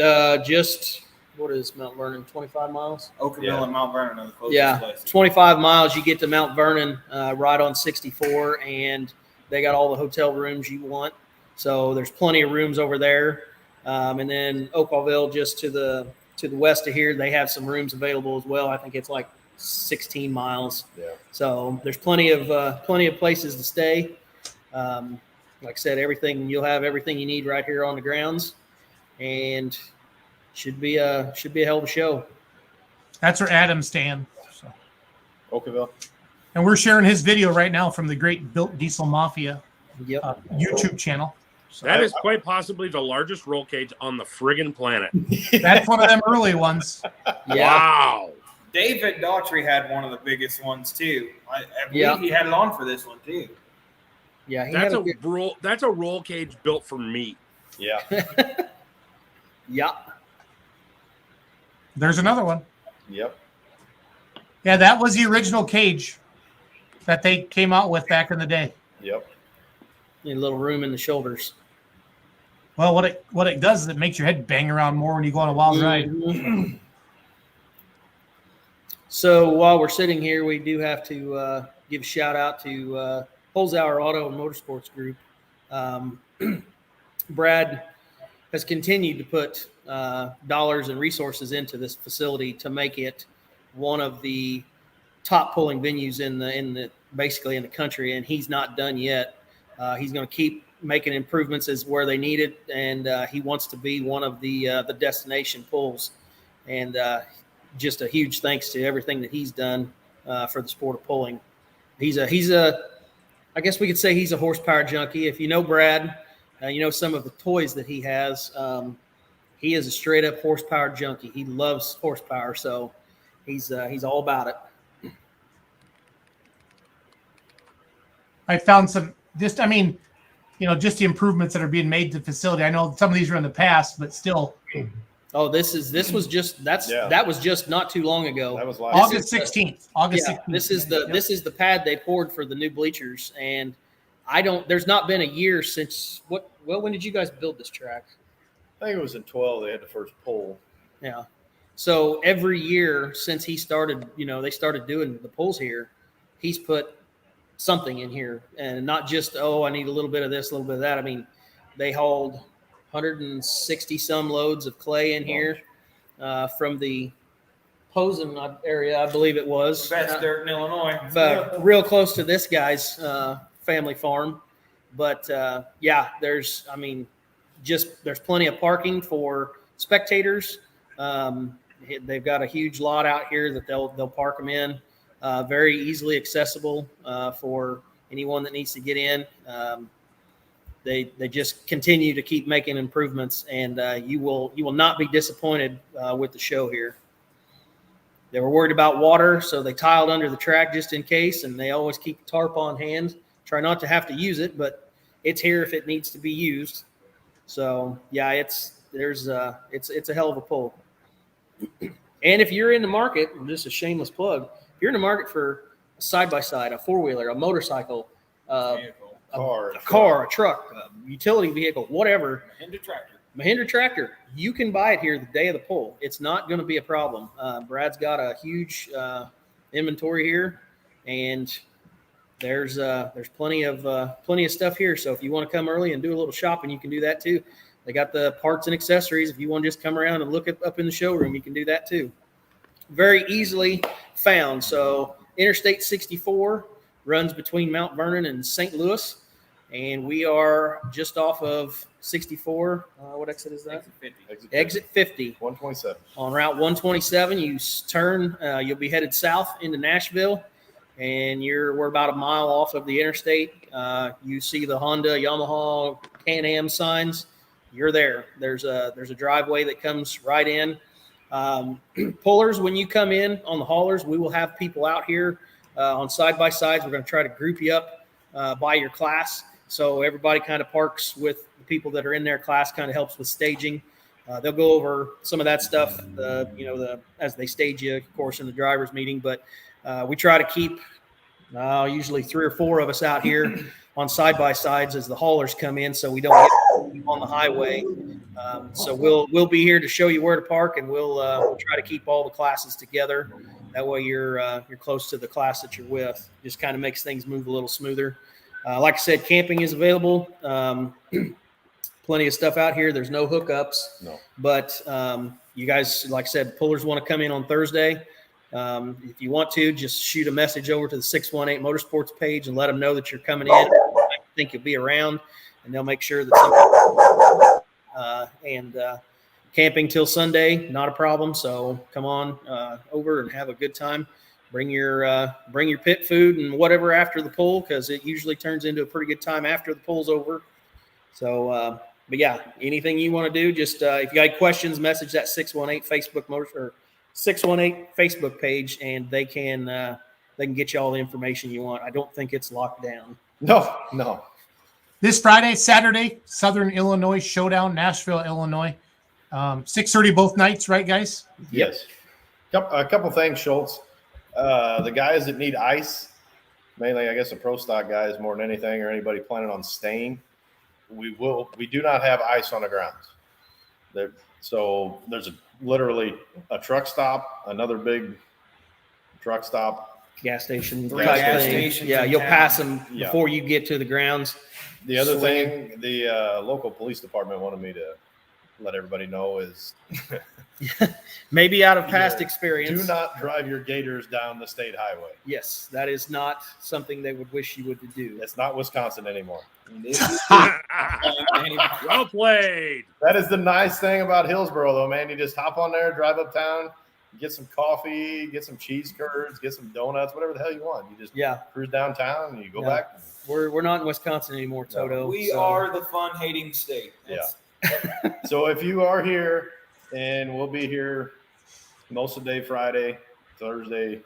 just, what is Mount Vernon? 25 miles. Oakville and Mount Vernon are the closest Yeah, places. 25 miles. You get to Mount Vernon, right on 64, and they got all the hotel rooms you want. So there's plenty of rooms over there. And then Oakville, just to the west of here, they have some rooms available as well. I think it's like 16 miles. Yeah. So there's plenty of places to stay. Like I said, you'll have everything you need right here on the grounds, and should be a hell of a show. that's where Adam's staying. So. Oakville. And we're sharing his video right now from the Great Built Diesel Mafia YouTube channel. So that is quite possibly the largest roll cage on the friggin' planet. That's one of them early ones. Yeah. Wow. David Daughtry had one of the biggest ones too. I believe he had it on for this one too. Yeah, that's a roll cage built for meat. Yeah. Yeah. There's another one. Yep. Yeah, that was the original cage that they came out with back in the day. Yep. Need a little room in the shoulders. Well, what it does is it makes your head bang around more when you go on a wild ride. So while we're sitting here, we do have to give a shout out to Holzhauer Auto and Motorsports Group. Brad has continued to put dollars and resources into this facility to make it one of the top pulling venues in the country, and he's not done yet. He's going to keep making improvements as where they need it, and he wants to be one of the destination pulls. And just a huge thanks to everything that he's done for the sport of pulling. He's a I guess we could say he's a horsepower junkie. If you know Brad, you know some of the toys that he has. He is a straight up horsepower junkie. He loves horsepower, so he's all about it. I found some just the improvements that are being made to the facility. I know some of these were in the past, but still. Oh, that was just not too long ago. That was August 16th. August 16th. This is the pad they poured for the new bleachers, and there's not been a year since when did you guys build this track? I think it was in 12 they had the first poll. Yeah. So every year since he started, they started doing the polls here, he's put something in here, and not just, I need a little bit of this, a little bit of that. I mean, they hauled 160 some loads of clay in here from the Posen area, I believe it was. Best dirt in Illinois. Real close to this guy's family farm. But there's plenty of parking for spectators. They've got a huge lot out here that they'll park them in. Very easily accessible for anyone that needs to get in. They just continue to keep making improvements, and you will not be disappointed with the show here. They were worried about water, so they tiled under the track just in case, and they always keep a tarp on hand. Try not to have to use it, but it's here if it needs to be used. So yeah, it's a hell of a pull. And if you're in the market, just a shameless plug, if you're in the market for a side-by-side, a four-wheeler, a motorcycle, a car, a truck, a utility vehicle, whatever, Mahindra tractor, you can buy it here the day of the pull. It's not going to be a problem. Brad's got a huge inventory here, and there's plenty of stuff here. So if you want to come early and do a little shopping, you can do that too. They got the parts and accessories. If you want to just come around and look up in the showroom, you can do that too. Very easily found. So Interstate 64 runs between Mount Vernon and St. Louis, and we are just off of 64. What exit is that? Exit 50. 127. On Route 127, you turn. You'll be headed south into Nashville, and we're about a mile off of the interstate. You see the Honda, Yamaha, Can-Am signs. You're there. There's a driveway that comes right in. Pullers, when you come in on the haulers, we will have people out here on side-by-sides. We're going to try to group you up by your class. So everybody kind of parks with the people that are in their class, kind of helps with staging. They'll go over some of that stuff, as they stage you, of course, in the driver's meeting. But we try to keep usually 3 or 4 of us out here on side-by-sides as the haulers come in, so we don't get on the highway. So we'll be here to show you where to park, and we'll try to keep all the classes together. That way you're close to the class that you're with. Just kind of makes things move a little smoother. Like I said, camping is available. Plenty of stuff out here. There's no hookups. No. But you guys, like I said, pullers want to come in on Thursday. If you want to, just shoot a message over to the 618 Motorsports page and let them know that you're coming in. I think you'll be around, and they'll make sure that camping till Sunday, not a problem. So come on over and have a good time. Bring your pit food and whatever after the pull, because it usually turns into a pretty good time after the pull's over. So, but yeah, anything you want to do, just if you got questions, message that 618 Facebook page, and they can get you all the information you want. I don't think it's locked down. No. This Friday, Saturday, Southern Illinois Showdown, Nashville, Illinois. 6:30 both nights, right, guys? Yes. A couple things, Schultz. The guys that need ice, mainly, I guess, the pro stock guys more than anything, or anybody planning on staying, we do not have ice on the grounds. So there's literally a truck stop, another big truck stop, gas station, gas stations. Yeah, you'll pass them before you get to the grounds. The other thing, the local police department wanted me to let everybody know is maybe out of past experience, do not drive your Gators down the state highway. Yes, that is not something they would wish you would do. It's not Wisconsin anymore. Well played. That is the nice thing about Hillsboro, though, man. You just hop on there, drive uptown, get some coffee, get some cheese curds, get some donuts, whatever the hell you want. You just cruise downtown and you go back. We're not in Wisconsin anymore, Toto. We are the fun-hating state. So if you are here, and we'll be here most of the day Friday, Thursday,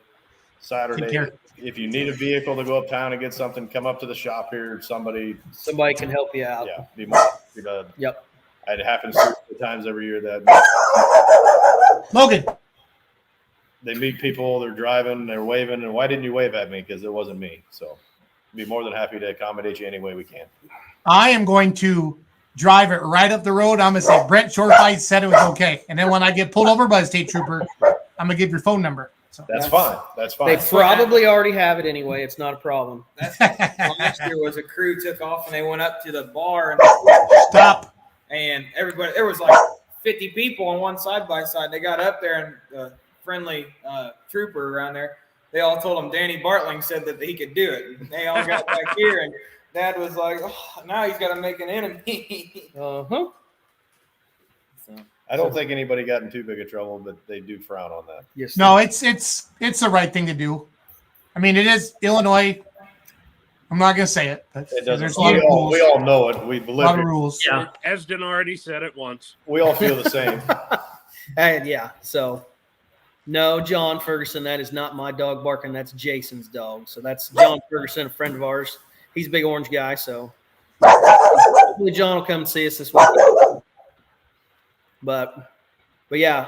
Saturday. If you need a vehicle to go uptown and get something, come up to the shop here. Somebody can help you out. Yeah, be more happy to. Yep. It happens 3 times every year that Logan. They meet people, they're driving, they're waving, and why didn't you wave at me? Because it wasn't me. So be more than happy to accommodate you any way we can. I am going to drive it right up the road. I'm gonna say Brent Shortlight said it was okay, and then when I get pulled over by a state trooper, I'm gonna give your phone number. So That's fine. That's fine. They probably already have it anyway. It's not a problem. Last year was a crew took off and they went up to the bar and stop. And everybody, there was like 50 people on one side by side. They got up there and the friendly trooper around there, they all told him Danny Bartling said that he could do it. And they all got back here and Dad was like, oh, now he's got to make an enemy. Uh-huh. I don't think anybody got in too big of trouble, but they do frown on that. Yes. No, it's the right thing to do. I mean, it is Illinois. I'm not gonna say it, but there's a lot of rules. We all know it. We've lived a lot of it. rules. Yeah, Esden already said it once. We all feel the same. And yeah, so no, John Ferguson, that is not my dog barking. That's Jason's dog. So that's John Ferguson, a friend of ours. He's a big orange guy, so hopefully John will come and see us this week. But yeah,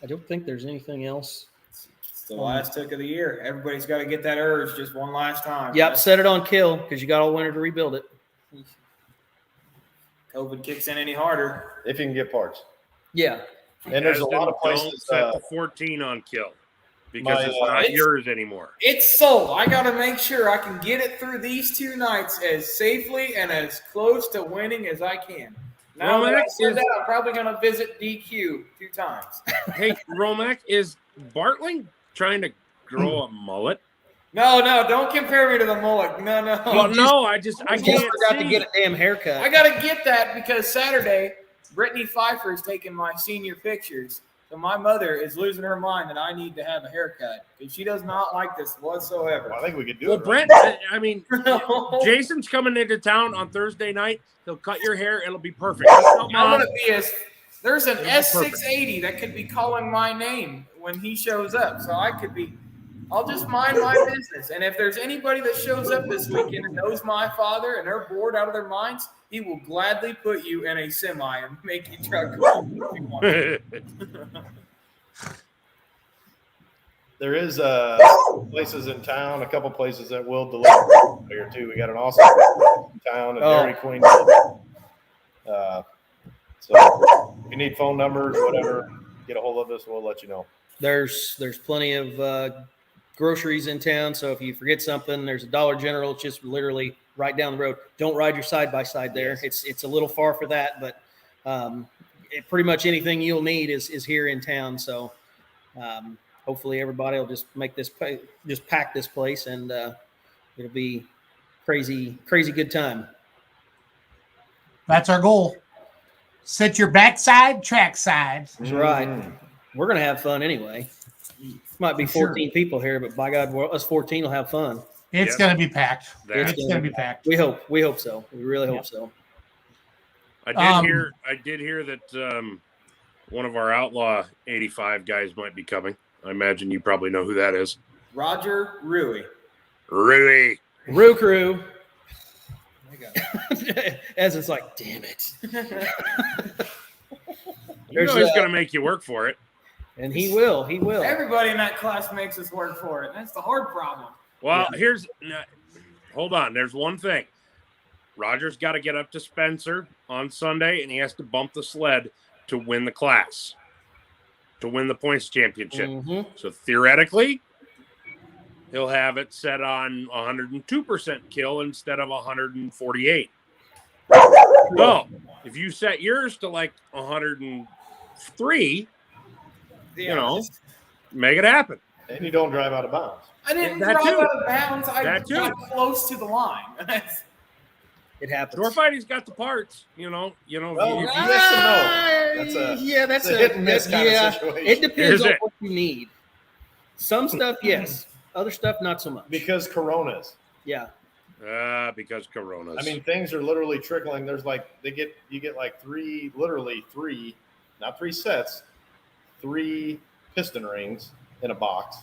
I don't think there's anything else. It's the last tick of the year. Everybody's got to get that urge just one last time. Yep, set it on kill because you got all winter to rebuild it. COVID kicks in any harder. If you can get parts. Yeah. And there's a lot of places. Don't set the 14 on kill because it's not yours anymore. It's sold. I got to make sure I can get it through these 2 nights as safely and as close to winning as I can. Now that I said that, I'm probably going to visit DQ 2 times. Hey, Romac, is Bartling trying to grow a mullet? No, don't compare me to the mullet. No. Well, no, I can't forgot to get a damn haircut. I got to get that because Saturday, Brittany Pfeiffer is taking my senior pictures. So my mother is losing her mind that I need to have a haircut because she does not like this whatsoever. Well, I think we could do Well, it. Brent, I mean, Jason's coming into town on Thursday night. He'll cut your hair. It'll be perfect. I'm going to be there's an S680 that could be calling my name when he shows up. So I'll just mind my business. And if there's anybody that shows up this weekend and knows my father and they're bored out of their minds, he will gladly put you in a semi and make you truck home if you want. There is places in town, a couple places that will deliver here too. We got an awesome town, a Dairy Queen. So if you need phone numbers, whatever, get a hold of us. We'll let you know. There's plenty of groceries in town. So if you forget something, there's a Dollar General just literally right down the road. Don't ride your side by side there. It's a little far for that, but pretty much anything you'll need is here in town. So hopefully everybody will just pack this place, and it'll be crazy good time. That's our goal. Set your backside, track side. That's right. We're gonna have fun anyway. Might be 14 people here, but by God, us 14 will have fun. It's gonna be packed. It's gonna be packed. We hope so. We really hope so. I did hear that one of our Outlaw 85 guys might be coming. I imagine you probably know who that is. Roger Rui. Rui. Rue Crew. As it's like, damn it. You know he's going to make you work for it. And he will. Everybody in that class makes us work for it. That's the hard problem. Well, hold on. There's one thing. Roger's got to get up to Spencer on Sunday, and he has to bump the sled to win the class, to win the points championship. Mm-hmm. So theoretically, he'll have it set on 102% kill instead of 148. So if you set yours to like 103, make it happen. And you don't drive out of bounds. I didn't drive out of bounds. I got close to the line. It happens. Door fighting's got the parts, Well, yes and no. That's a hit and miss kind of situation. It depends on what you need. Some stuff, yes. Other stuff, not so much. Because Coronas. Yeah. Because Coronas. I mean, things are literally trickling. There's you get like three, not 3 sets, 3 piston rings in a box.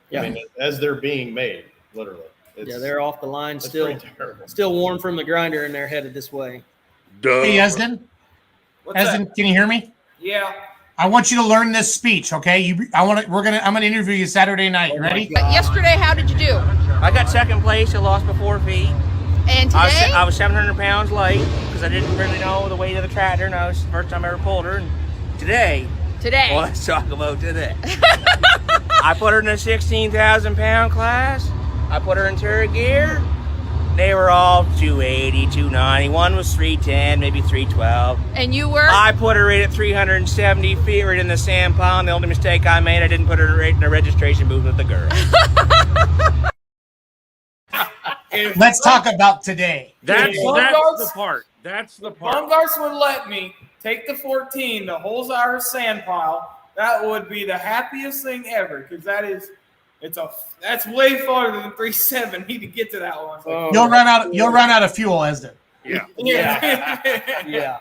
Yeah. I mean, as they're being made, literally. They're off the line, still warm from the grinder, and they're headed this way. Duh. Hey, Esden. Esden, can you hear me? Yeah. I want you to learn this speech, okay? I'm gonna interview you Saturday night. You ready? Yesterday, how did you do? I got second place. I lost by 4 feet. And today? I was 700 pounds light because I didn't really know the weight of the tractor, and it was the first time I ever pulled her. And today. Well, let's talk about today. I put her in a 16,000 pound class. I put her in turret gear. They were all 280, 290. One was 310, maybe 312. And you were? I put her right at 370 feet right in the sand pile. The only mistake I made, I didn't put her right in the registration booth with the girl. Let's talk about today. That's the part. That's the part. Baumgarts would let me take the 14 to Holzhauers sand pile. That would be the happiest thing ever because that's way farther than 370 to get to that one. You'll run out of fuel, Esden. Yeah. Yeah.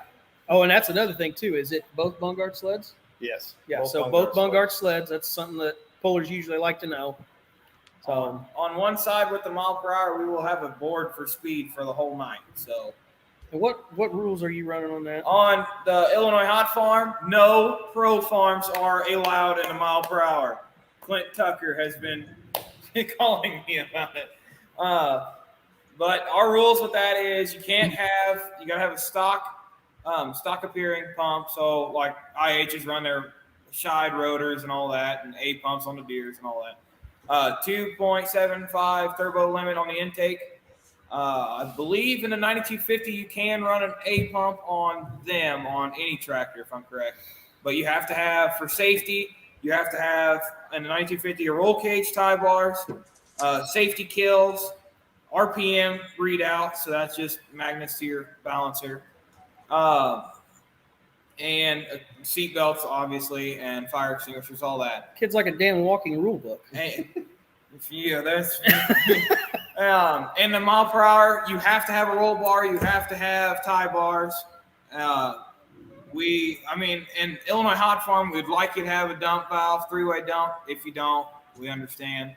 Oh, and that's another thing too. Is it both Baumgart sleds? Yes. Yeah. So both Baumgart sleds. That's something that pullers usually like to know. So on one side with the mile per hour, we will have a board for speed for the whole night. So. And what rules are you running on that? On the Illinois Hot Farm, no pro farms are allowed in a mile per hour. Clint Tucker has been calling me about it. But our rules with that is you got to have a stock appearing pump. So like IHs run their shied rotors and all that, and A pumps on the deers and all that. 2.75 turbo limit on the intake. I believe in the 9250 you can run an A pump on them on any tractor if I'm correct. But you have to have, for safety, you have to have in the 9250 a roll cage tie bars, safety kills, RPM readout, so that's just magnets to your balancer, and seat belts obviously, and fire extinguishers, all that. Kid's like a damn walking rule book. And, yeah, that's. In the mile per hour, you have to have a roll bar. You have to have tie bars. In Illinois Hot Farm, we'd like you to have a dump valve, three-way dump. If you don't, we understand.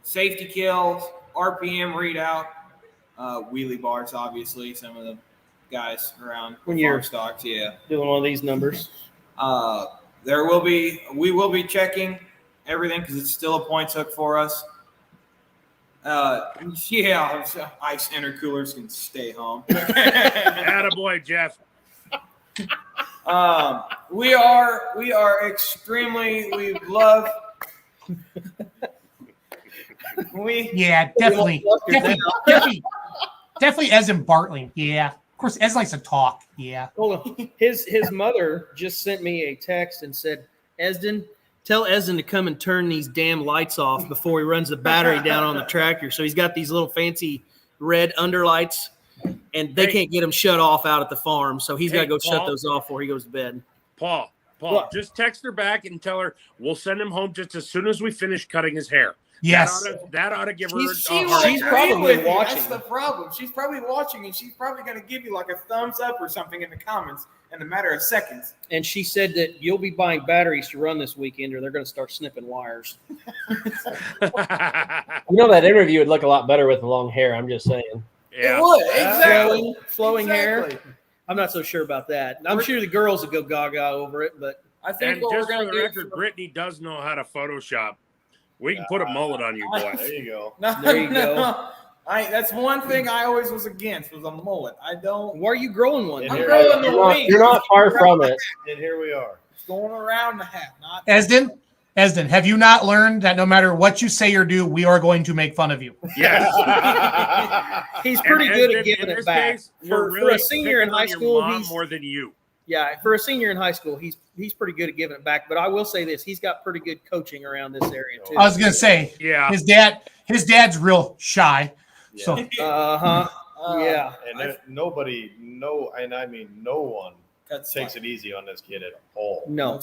Safety kills, RPM readout, wheelie bars, obviously. Some of the guys around when you're farm stocks, yeah, doing all these numbers. We will be checking everything because it's still a points hook for us. Ice intercoolers can stay home. Attaboy, Jeff. We are extremely. We love. Definitely as in Bartling. Yeah, of course, Ez likes to talk. Yeah. Hold on. His mother just sent me a text and said, Esden, tell Esden to come and turn these damn lights off before he runs the battery down on the tractor. So he's got these little fancy red underlights, and they can't get them shut off out at the farm. So he's got to go shut those off before he goes to bed. Paul, just text her back and tell her we'll send him home just as soon as we finish cutting his hair. Yes. That ought to give her She's probably watching. That's the problem. She's probably watching, and she's probably going to give you like a thumbs up or something in the comments in a matter of seconds. And she said that you'll be buying batteries to run this weekend, or they're going to start snipping wires. That interview would look a lot better with the long hair. I'm just saying. Yeah. It would, exactly. Flowing hair. I'm not so sure about that. I'm sure the girls would go gaga over it, but I think and what just we're for going the to do. record, Brittany does know how to Photoshop. We can put a mullet on you, boy. There you go. There you go. That's one thing I always was against was a mullet. I don't. Why are you growing one? I'm growing the wing. You're not far from it. And here we are. It's going around the hat. Not Esden, have you not learned that no matter what you say or do, we are going to make fun of you? Yes. He's pretty good at giving it back. Case, For a senior in high school, he's more than you. Yeah, for a senior in high school, he's pretty good at giving it back. But I will say this: he's got pretty good coaching around this area too. I was gonna say, yeah, his dad's real shy. Yeah. So yeah. And no one takes it easy on this kid at all. No,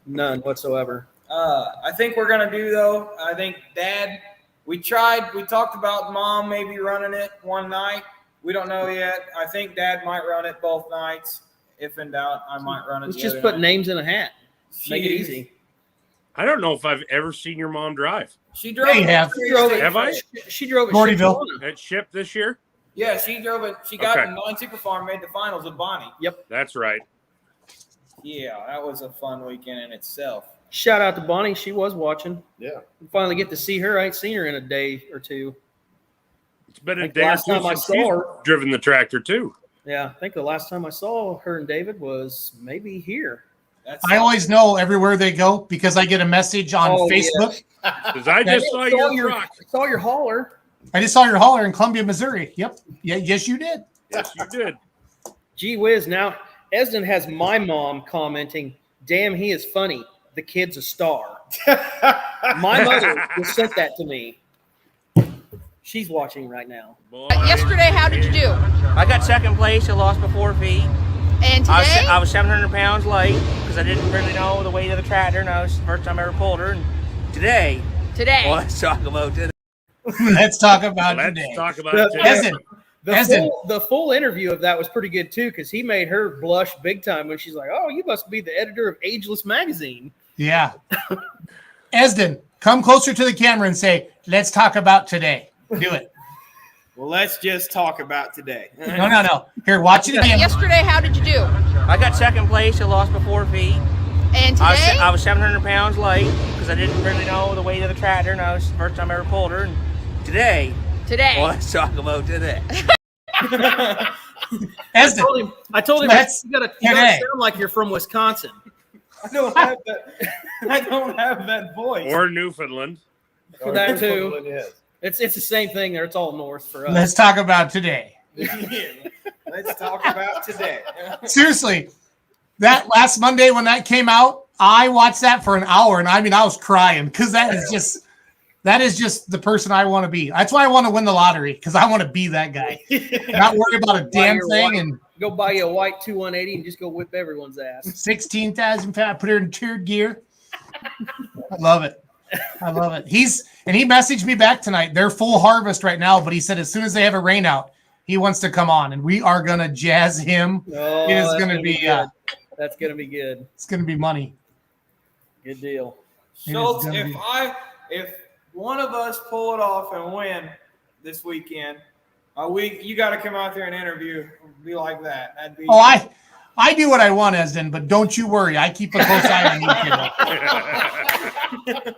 none whatsoever. I think we're gonna do though. I think Dad. We talked about Mom maybe running it one night. We don't know yet. I think Dad might run it both nights. If in doubt, I might run it. Let's just put names in a hat. Make it easy. I don't know if I've ever seen your mom drive. She drove. Have I? She drove it. Gordyville. At Ship this year? Yeah, she drove it. She got in non-super farm, made the finals with Bonnie. Yep, that's right. Yeah, that was a fun weekend in itself. Shout out to Bonnie. She was watching. Yeah. We finally get to see her. I ain't seen her in a day or two. It's been a think day or last two time I since saw she's her- driven the tractor too. Yeah, I think the last time I saw her and David was maybe here. I always know everywhere they go because I get a message on Facebook. Because I just saw your truck. Saw your hauler. I just saw your hauler in Columbia, Missouri. Yep. Yeah. Yes, you did. Yes, you did. Gee whiz. Now, Esden has my mom commenting, damn, he is funny. The kid's a star. My mother just sent that to me. She's watching right now. Yesterday, how did you do? I got second place. I lost by 4 feet. And today? I was 700 pounds late because I didn't really know the weight of the tractor, and it's the first time I ever pulled her. And today. Well, let's talk about today. Let's talk about today. Let's talk about today. The full interview of that was pretty good too, because he made her blush big time when she's like, "Oh, you must be the editor of Ageless Magazine." Yeah. Esden, come closer to the camera and say, "Let's talk about today." Do it. Well, let's just talk about today. No. Here, watch it again. Yesterday, how did you do? I got second place. I lost by 4 feet. And today? I was 700 pounds late because I didn't really know the weight of the tractor, and it's the first time I ever pulled her. And today. Well, let's talk about today. Esden, I told him you gotta sound like you're from Wisconsin. I don't have that. I don't have that voice. Or Newfoundland. For that too. It's the same thing there. It's all north for us. Let's talk about today. Let's talk about today. Seriously, that last Monday when that came out, I watched that for an hour, and I mean, I was crying because that is just the person I want to be. That's why I want to win the lottery, because I want to be that guy. Not worry about a damn thing and go buy you a white 2180 and just go whip everyone's ass. 16,000 pounds. Put her in tiered gear. I love it. He messaged me back tonight. They're full harvest right now, but he said as soon as they have a rain out, he wants to come on, and we are gonna jazz him. Oh, it is gonna be good. That's gonna be good. It's gonna be money. Good deal. Schultz, if one of us pull it off and win this weekend, you got to come out there and interview, be like that. That'd be. Oh, I do what I want, Esden, but don't you worry. I keep a close eye on you, kiddo.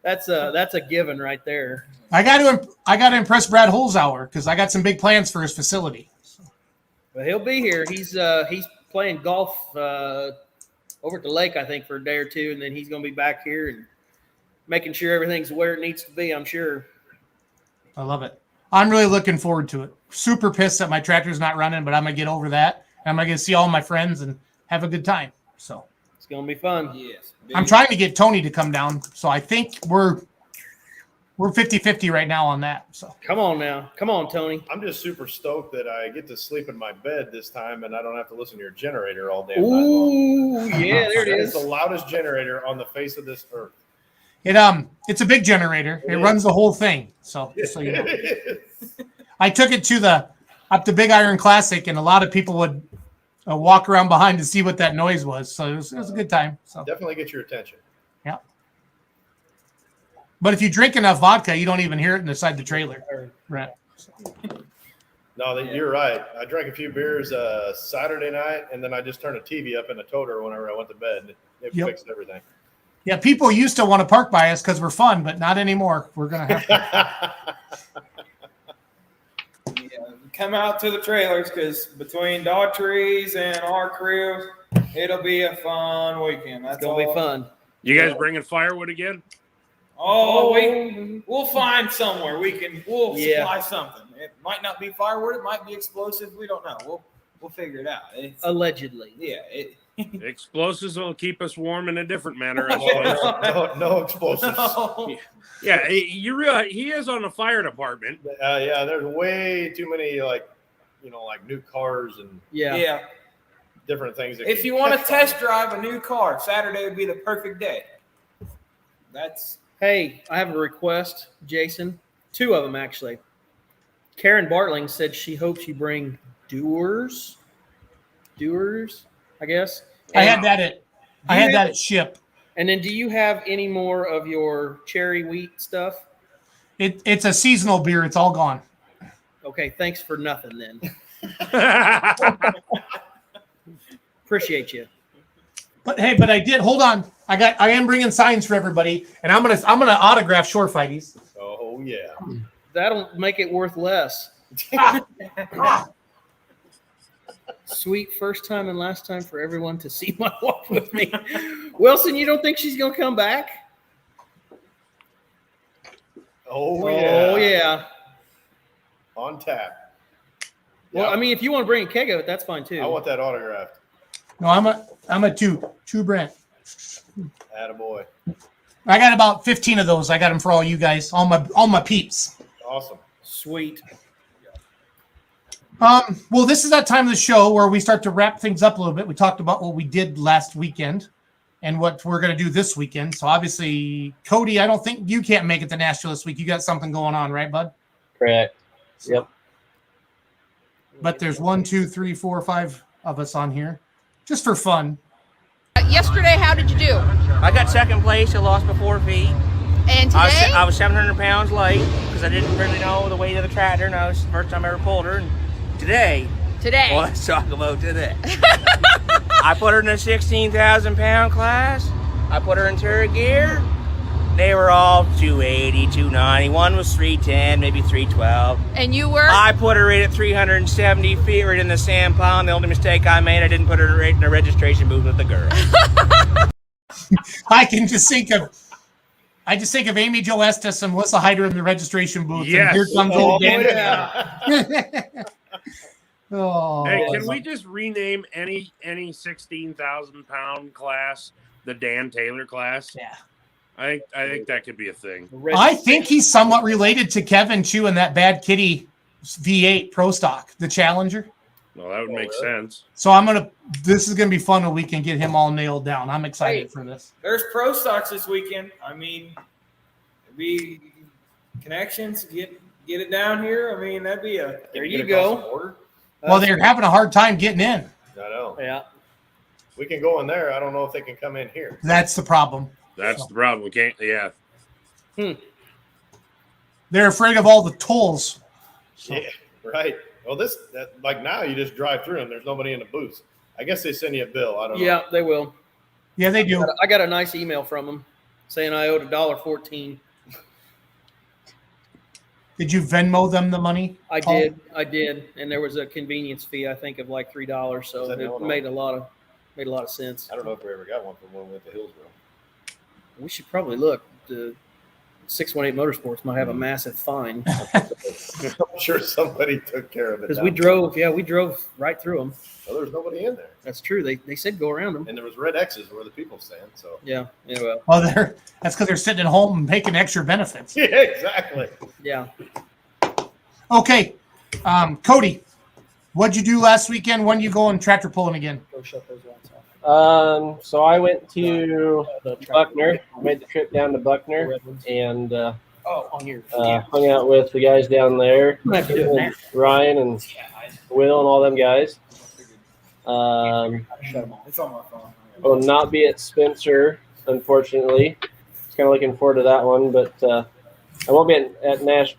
That's a given right there. I got to impress Brad Holzhauer because I got some big plans for his facility. Well, he'll be here. He's playing golf over at the lake, I think, for a day or two, and then he's going to be back here and making sure everything's where it needs to be, I'm sure. I love it. I'm really looking forward to it. Super pissed that my tractor's not running, but I'm going to get over that. I'm going to see all my friends and have a good time. So it's going to be fun. Yes. I'm trying to get Tony to come down. So I think we're 50-50 right now on that. So come on now. Come on, Tony. I'm just super stoked that I get to sleep in my bed this time and I don't have to listen to your generator all day. Ooh, yeah, there it is. It's the loudest generator on the face of this earth. It's a big generator. It runs the whole thing. So just so you know. I took it up to Big Iron Classic, and a lot of people would walk around behind to see what that noise was. So it was a good time. So definitely get your attention. Yeah. But if you drink enough vodka, you don't even hear it inside the trailer. Right. No, you're right. I drank a few beers Saturday night, and then I just turned a TV up in a toter whenever I went to bed. And it fixed everything. Yeah, people used to want to park by us because we're fun, but not anymore. We're going to have to. Come out to the trailers because between Daughtry's and our crew, it'll be a fun weekend. That's going to be fun. You guys bringing firewood again? Oh, we'll find somewhere. We'll supply something. It might not be firewood. It might be explosives. We don't know. We'll figure it out. Allegedly. Yeah. Explosives will keep us warm in a different manner, I suppose. No explosives. No. Yeah, you realize he is on the fire department. Yeah, there's way too many like new cars and different things. If you want to test drive a new car, Saturday would be the perfect day. Hey, I have a request, Jason. 2 of them actually. Karen Bartling said she hopes you bring doers, I guess. I had that at Ship. And then do you have any more of your cherry wheat stuff? It's a seasonal beer. It's all gone. Okay, thanks for nothing then. Appreciate you. But I did. Hold on. I am bringing signs for everybody, and I'm gonna autograph Shore Fighties. Oh yeah. that'll make it worth less. Sweet first time and last time for everyone to see my wife with me. Wilson, you don't think she's gonna come back? Oh yeah. Oh yeah. On tap. Well, I mean, if you want to bring a keg of it, that's fine too. I want that autographed. No, I'm a two Brent. Attaboy. I got about 15 of those. I got them for all you guys, all my peeps. Awesome. Sweet. Well, this is that time of the show where we start to wrap things up a little bit. We talked about what we did last weekend and what we're going to do this weekend. So obviously, Cody, I don't think you can't make it to Nashville this week. You got something going on, right, bud? Correct. Yep. But there's 1, 2, 3, 4, 5 of us on here just for fun. Yesterday, how did you do? I got second place. I lost by 4 feet. And today? I was 700 pounds late because I didn't really know the weight of the tractor. And it was the first time I ever pulled her. And today. Well, let's talk about today. I put her in a 16,000 pound class. I put her in turret gear. They were all 280, 290. One was 310, maybe 312. And you were? I put her in at 370 feet right in the sand pile. And the only mistake I made, I didn't put her right in the registration booth with the girl. I just think of Amy Jo Estes and Melissa Hyder in the registration booth. Yes. And here comes old Dan. Yeah. Oh, hey, can we just rename any 16,000 pound class the Dan Taylor class? Yeah. I think that could be a thing. I think he's somewhat related to Kevin Chu and that Bad Kitty V8 Pro Stock, the Challenger. Well, that would make sense. So this is going to be fun when we can get him all nailed down. I'm excited for this. There's pro stocks this weekend. I mean, be connections, get it down here. I mean, that'd be a. There you go. Well, they're having a hard time getting in. I know. Yeah. We can go in there. I don't know if they can come in here. That's the problem. That's the problem. We can't. Yeah. They're afraid of all the tolls. So. Yeah, right. Well, like now you just drive through them. There's nobody in the booth. I guess they send you a bill. I don't know. Yeah, they will. Yeah, they do. I got a nice email from them saying I owed $1.14. Did you Venmo them the money? I did, and there was a convenience fee I think of like $3, so it made a lot of sense. I don't know if we ever got one from when we went to Hillsborough. We should probably look. The 618 Motorsports might have a massive fine. I'm sure somebody took care of it. Because we drove right through them. Well, there's nobody in there. That's true. They said go around them. And there was red X's where the people stand. So yeah. Anyway. Well, that's because they're sitting at home and making extra benefits. Yeah, exactly. Yeah. Okay, Cody, what'd you do last weekend? When you going tractor pulling again? Go shut those lights off. So I went to Buckner, made the trip down to Buckner, and hung out with the guys down there, Ryan and Will and all them guys. It's on my phone. Will not be at Spencer, unfortunately. I was kind of looking forward to that one, but I won't be at Nash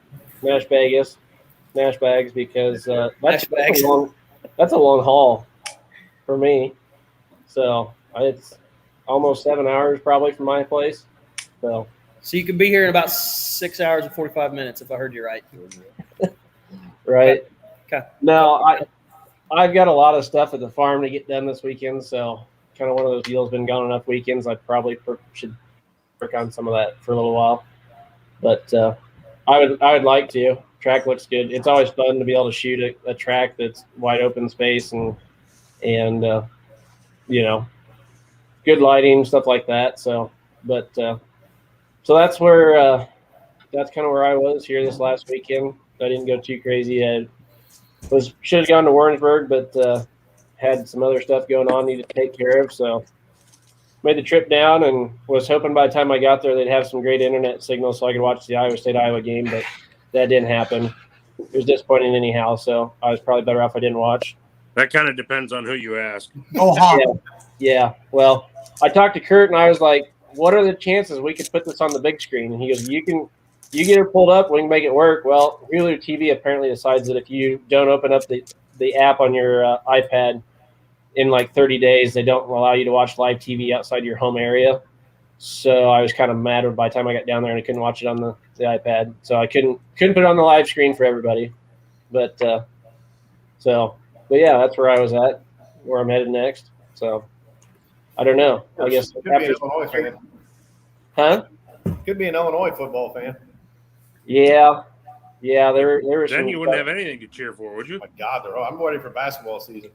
Bags because that's a long haul for me. So it's almost 7 hours probably from my place. So you can be here in about 6 hours and 45 minutes if I heard you right. Right. Okay. No, I've got a lot of stuff at the farm to get done this weekend. So kind of one of those deals. Been gone enough weekends. I probably should work on some of that for a little while. But I would like to. Track looks good. It's always fun to be able to shoot a track that's wide open space and good lighting, stuff like that. So that's where that's kind of where I was here this last weekend. I didn't go too crazy. I should have gone to Warrensburg, but had some other stuff going on, needed to take care of. So made the trip down and was hoping by the time I got there they'd have some great internet signal so I could watch the Iowa game, but that didn't happen. It was disappointing anyhow, so I was probably better off I didn't watch. That kind of depends on who you ask. Yeah. Well, I talked to Kurt and I was like, what are the chances we could put this on the big screen? And he goes, you get her pulled up, we can make it work. Well, Hulu TV apparently decides that if you don't open up the app on your iPad in like 30 days, they don't allow you to watch live TV outside your home area. So I was kind of mad by the time I got down there and I couldn't watch it on the iPad, so I couldn't put it on the live screen for everybody. But but yeah, that's where I was at, where I'm headed next. So I don't know. I guess Could be an Illinois fan. Huh? Could be an Illinois football fan. Yeah. There was. Then you wouldn't have anything to cheer for, would you? Oh my God, I'm ready for basketball season.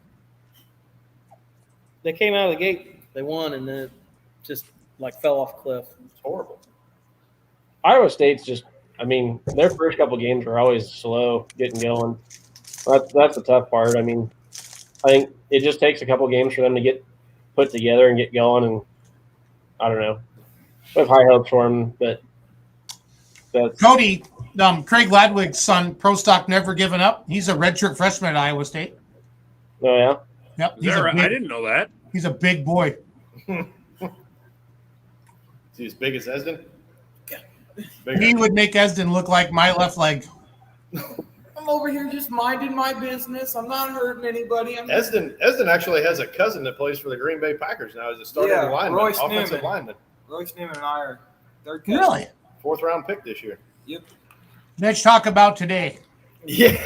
They came out of the gate, they won, and then it just like fell off a cliff. It's horrible. Iowa State's just. I mean, their first couple games were always slow getting going. That's the tough part. I mean, I think it just takes a couple games for them to get put together and get going. And I don't know. We have high hopes for them, but that's Cody, Craig Ladwig's son, Pro Stock Never Given Up. He's a redshirt freshman at Iowa State. Oh yeah. Yep. I didn't know that. He's a big boy. Is he as big as Esden? He would make Esden look like my left leg. I'm over here just minding my business. I'm not hurting anybody. Esden actually has a cousin that plays for the Green Bay Packers now as a starting lineman, offensive lineman. Royce Newman and I are third cousin. Really? 4th round pick this year. Yep. Let's talk about today. Yeah.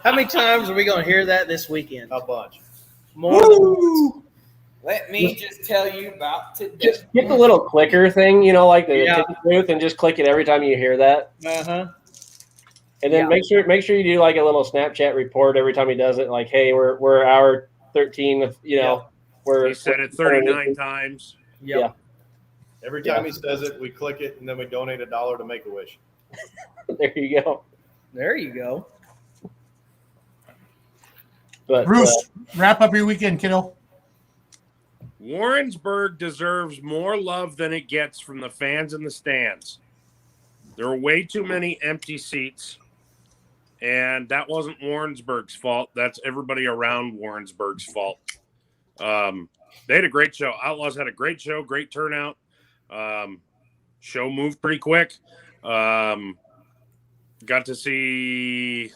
How many times are we going to hear that this weekend? A bunch. More. Let me just tell you about today. Just get the little clicker thing, like the ticket booth, and just click it every time you hear that. Uh-huh. And then make sure you do like a little Snapchat report every time he does it. Like, hey, we're hour 13. We're. He said it 39 times. Yep. Yeah. Every time he says it, we click it, and then we donate $1 to Make-A-Wish. There you go. There you go. But Bruce, wrap up your weekend, kiddo. Warrensburg deserves more love than it gets from the fans in the stands. There are way too many empty seats, and that wasn't Warrensburg's fault. That's everybody around Warrensburg's fault. They had a great show. Outlaws had a great show, great turnout. Show moved pretty quick. Got to see.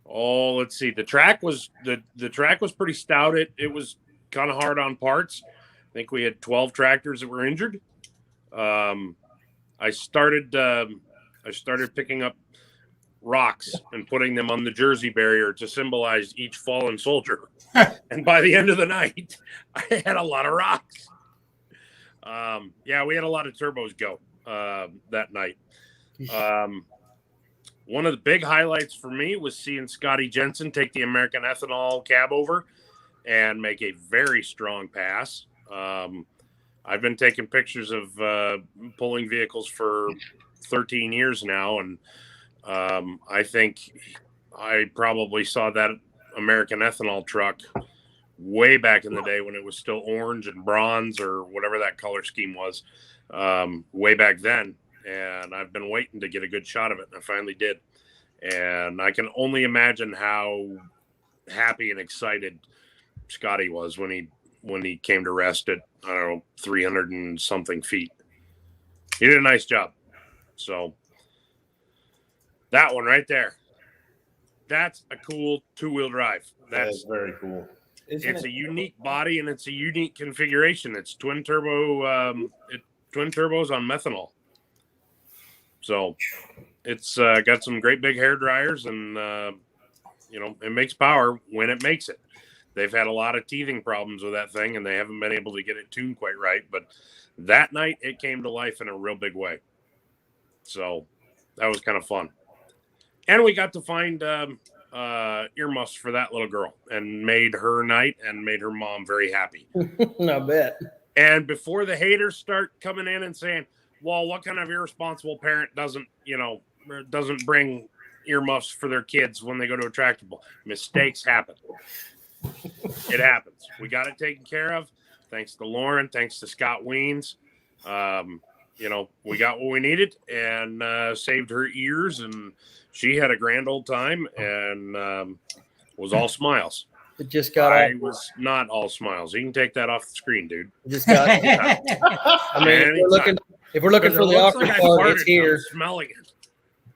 Oh, let's see. The track was pretty stout. It was kind of hard on parts. I think we had 12 tractors that were injured. I started picking up rocks and putting them on the jersey barrier to symbolize each fallen soldier. And by the end of the night, I had a lot of rocks. We had a lot of turbos go that night. One of the big highlights for me was seeing Scotty Jensen take the American Ethanol cab over and make a very strong pass. I've been taking pictures of pulling vehicles for 13 years now, and I think I probably saw that American Ethanol truck way back in the day when it was still orange and bronze or whatever that color scheme was, way back then. And I've been waiting to get a good shot of it, and I finally did. And I can only imagine how happy and excited Scotty was when he came to rest at, 300 and something feet. He did a nice job. So that one right there, that's a cool two-wheel drive. That's very cool. It's a unique body, and it's a unique configuration. It's twin turbos on methanol. So it's got some great big hair dryers, and it makes power when it makes it. They've had a lot of teething problems with that thing, and they haven't been able to get it tuned quite right. But that night, it came to life in a real big way. So that was kind of fun. And we got to find earmuffs for that little girl, and made her night and made her mom very happy. I bet. And before the haters start coming in and saying, well, what kind of irresponsible parent doesn't bring earmuffs for their kids when they go to a tractor pull? Mistakes happen. It happens. We got it taken care of. Thanks to Lauren. Thanks to Scott Weens. We got what we needed and saved her ears, and she had a grand old time and was all smiles. It just got. I was not all smiles. You can take that off the screen, dude. It just got. I mean, if we're looking for the awkward part, it's here. Smelling it.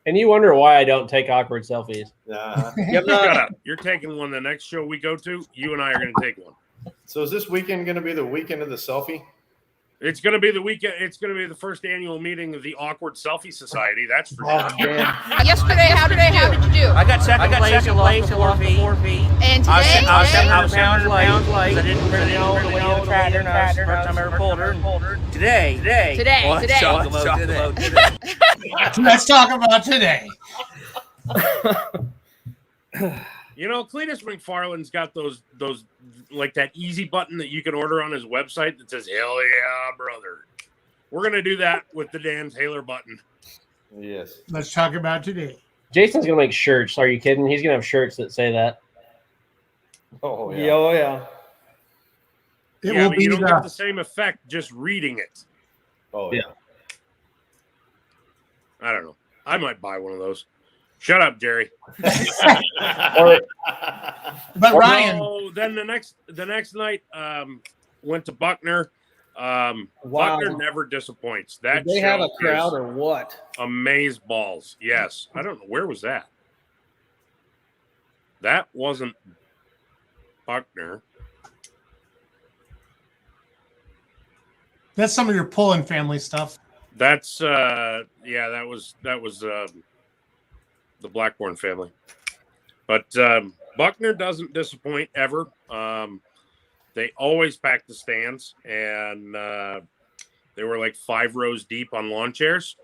And you wonder why I don't take awkward selfies. Shut up. You're taking one the next show we go to. You and I are going to take one. So is this weekend going to be the weekend of the selfie? It's going to be the weekend. It's going to be the first annual meeting of the Awkward Selfie Society. That's for sure. Yesterday, how did you do? I got second place at 4 feet. And today? I was 700 pounds late. I didn't really know the way of the tractor. And that was the first time I ever pulled her. Today. Let's talk about today. Let's talk about today. You know, Cletus McFarland's got those like that easy button that you can order on his website that says "Hell yeah, brother." We're gonna do that with the Dan Taylor button. Yes. Let's talk about today. Jason's gonna make shirts. Are you kidding? He's gonna have shirts that say that. Oh yeah. Yeah, oh yeah. Yeah, but you don't get the same effect just reading it. Oh yeah. I don't know. I might buy one of those. Shut up, Jerry. But Ryan, no, then the next night went to Buckner. Wow. Buckner never disappoints. That Did they have show a crowd is or what? Amaze balls. Yes. I don't know. Where was that? That wasn't Buckner. that's some of your pulling family stuff. That's that was the Blackburn family. But Buckner doesn't disappoint ever. They always pack the stands, and they were like 5 rows deep on lawn chairs.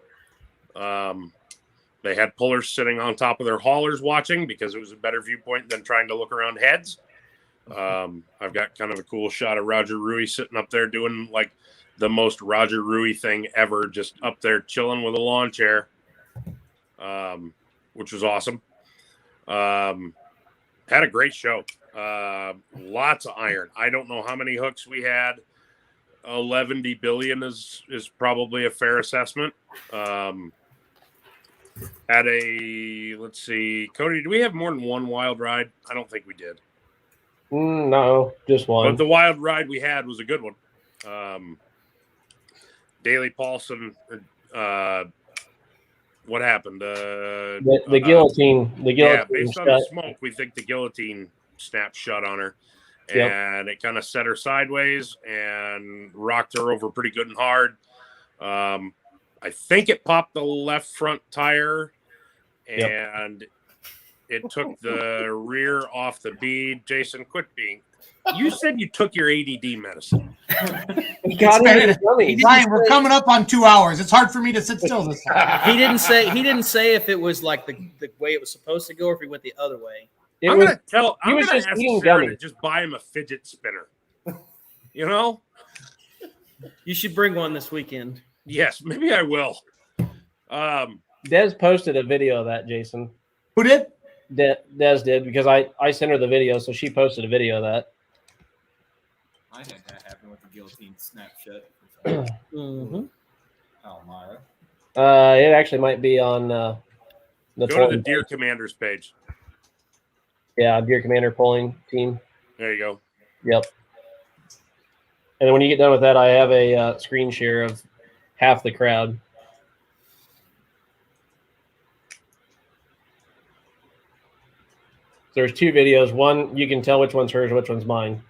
They had pullers sitting on top of their haulers watching because it was a better viewpoint than trying to look around heads. I've got kind of a cool shot of Roger Rui sitting up there doing like the most Roger Rui thing ever, just up there chilling with a lawn chair, which was awesome. Had a great show. Lots of iron. I don't know how many hooks we had. 11 billion is probably a fair assessment. Had a, let's see, Cody, do we have more than one wild ride? I don't think we did. No, just one. But the wild ride we had was a good one. Daley Paulson, what happened? The guillotine. The guillotine. Yeah, based on the smoke, we think the guillotine snapped shut on her. Yep. And it kind of set her sideways and rocked her over pretty good and hard. I think it popped the left front tire, and it took the rear off the bead. Jason, quit being. You said you took your ADD medicine. Ryan, we're coming up on 2 hours. It's hard for me to sit still this time. He didn't say if it was like the way it was supposed to go or if he went the other way. I'm gonna ask Sarah to just buy him a fidget spinner. You know? You should bring one this weekend. Yes, maybe I will. Des posted a video of that, Jason. Who did? Des did, because I sent her the video, so she posted a video of that. I had that happen with the guillotine snapshot. Mm-hmm. Elmira. It actually might be on the Go to the Deer Commanders page. Yeah, Deer Commander polling team. There you go. Yep. And then when you get done with that, I have a screen share of half the crowd. There's 2 videos. One, you can tell which one's hers, which one's mine.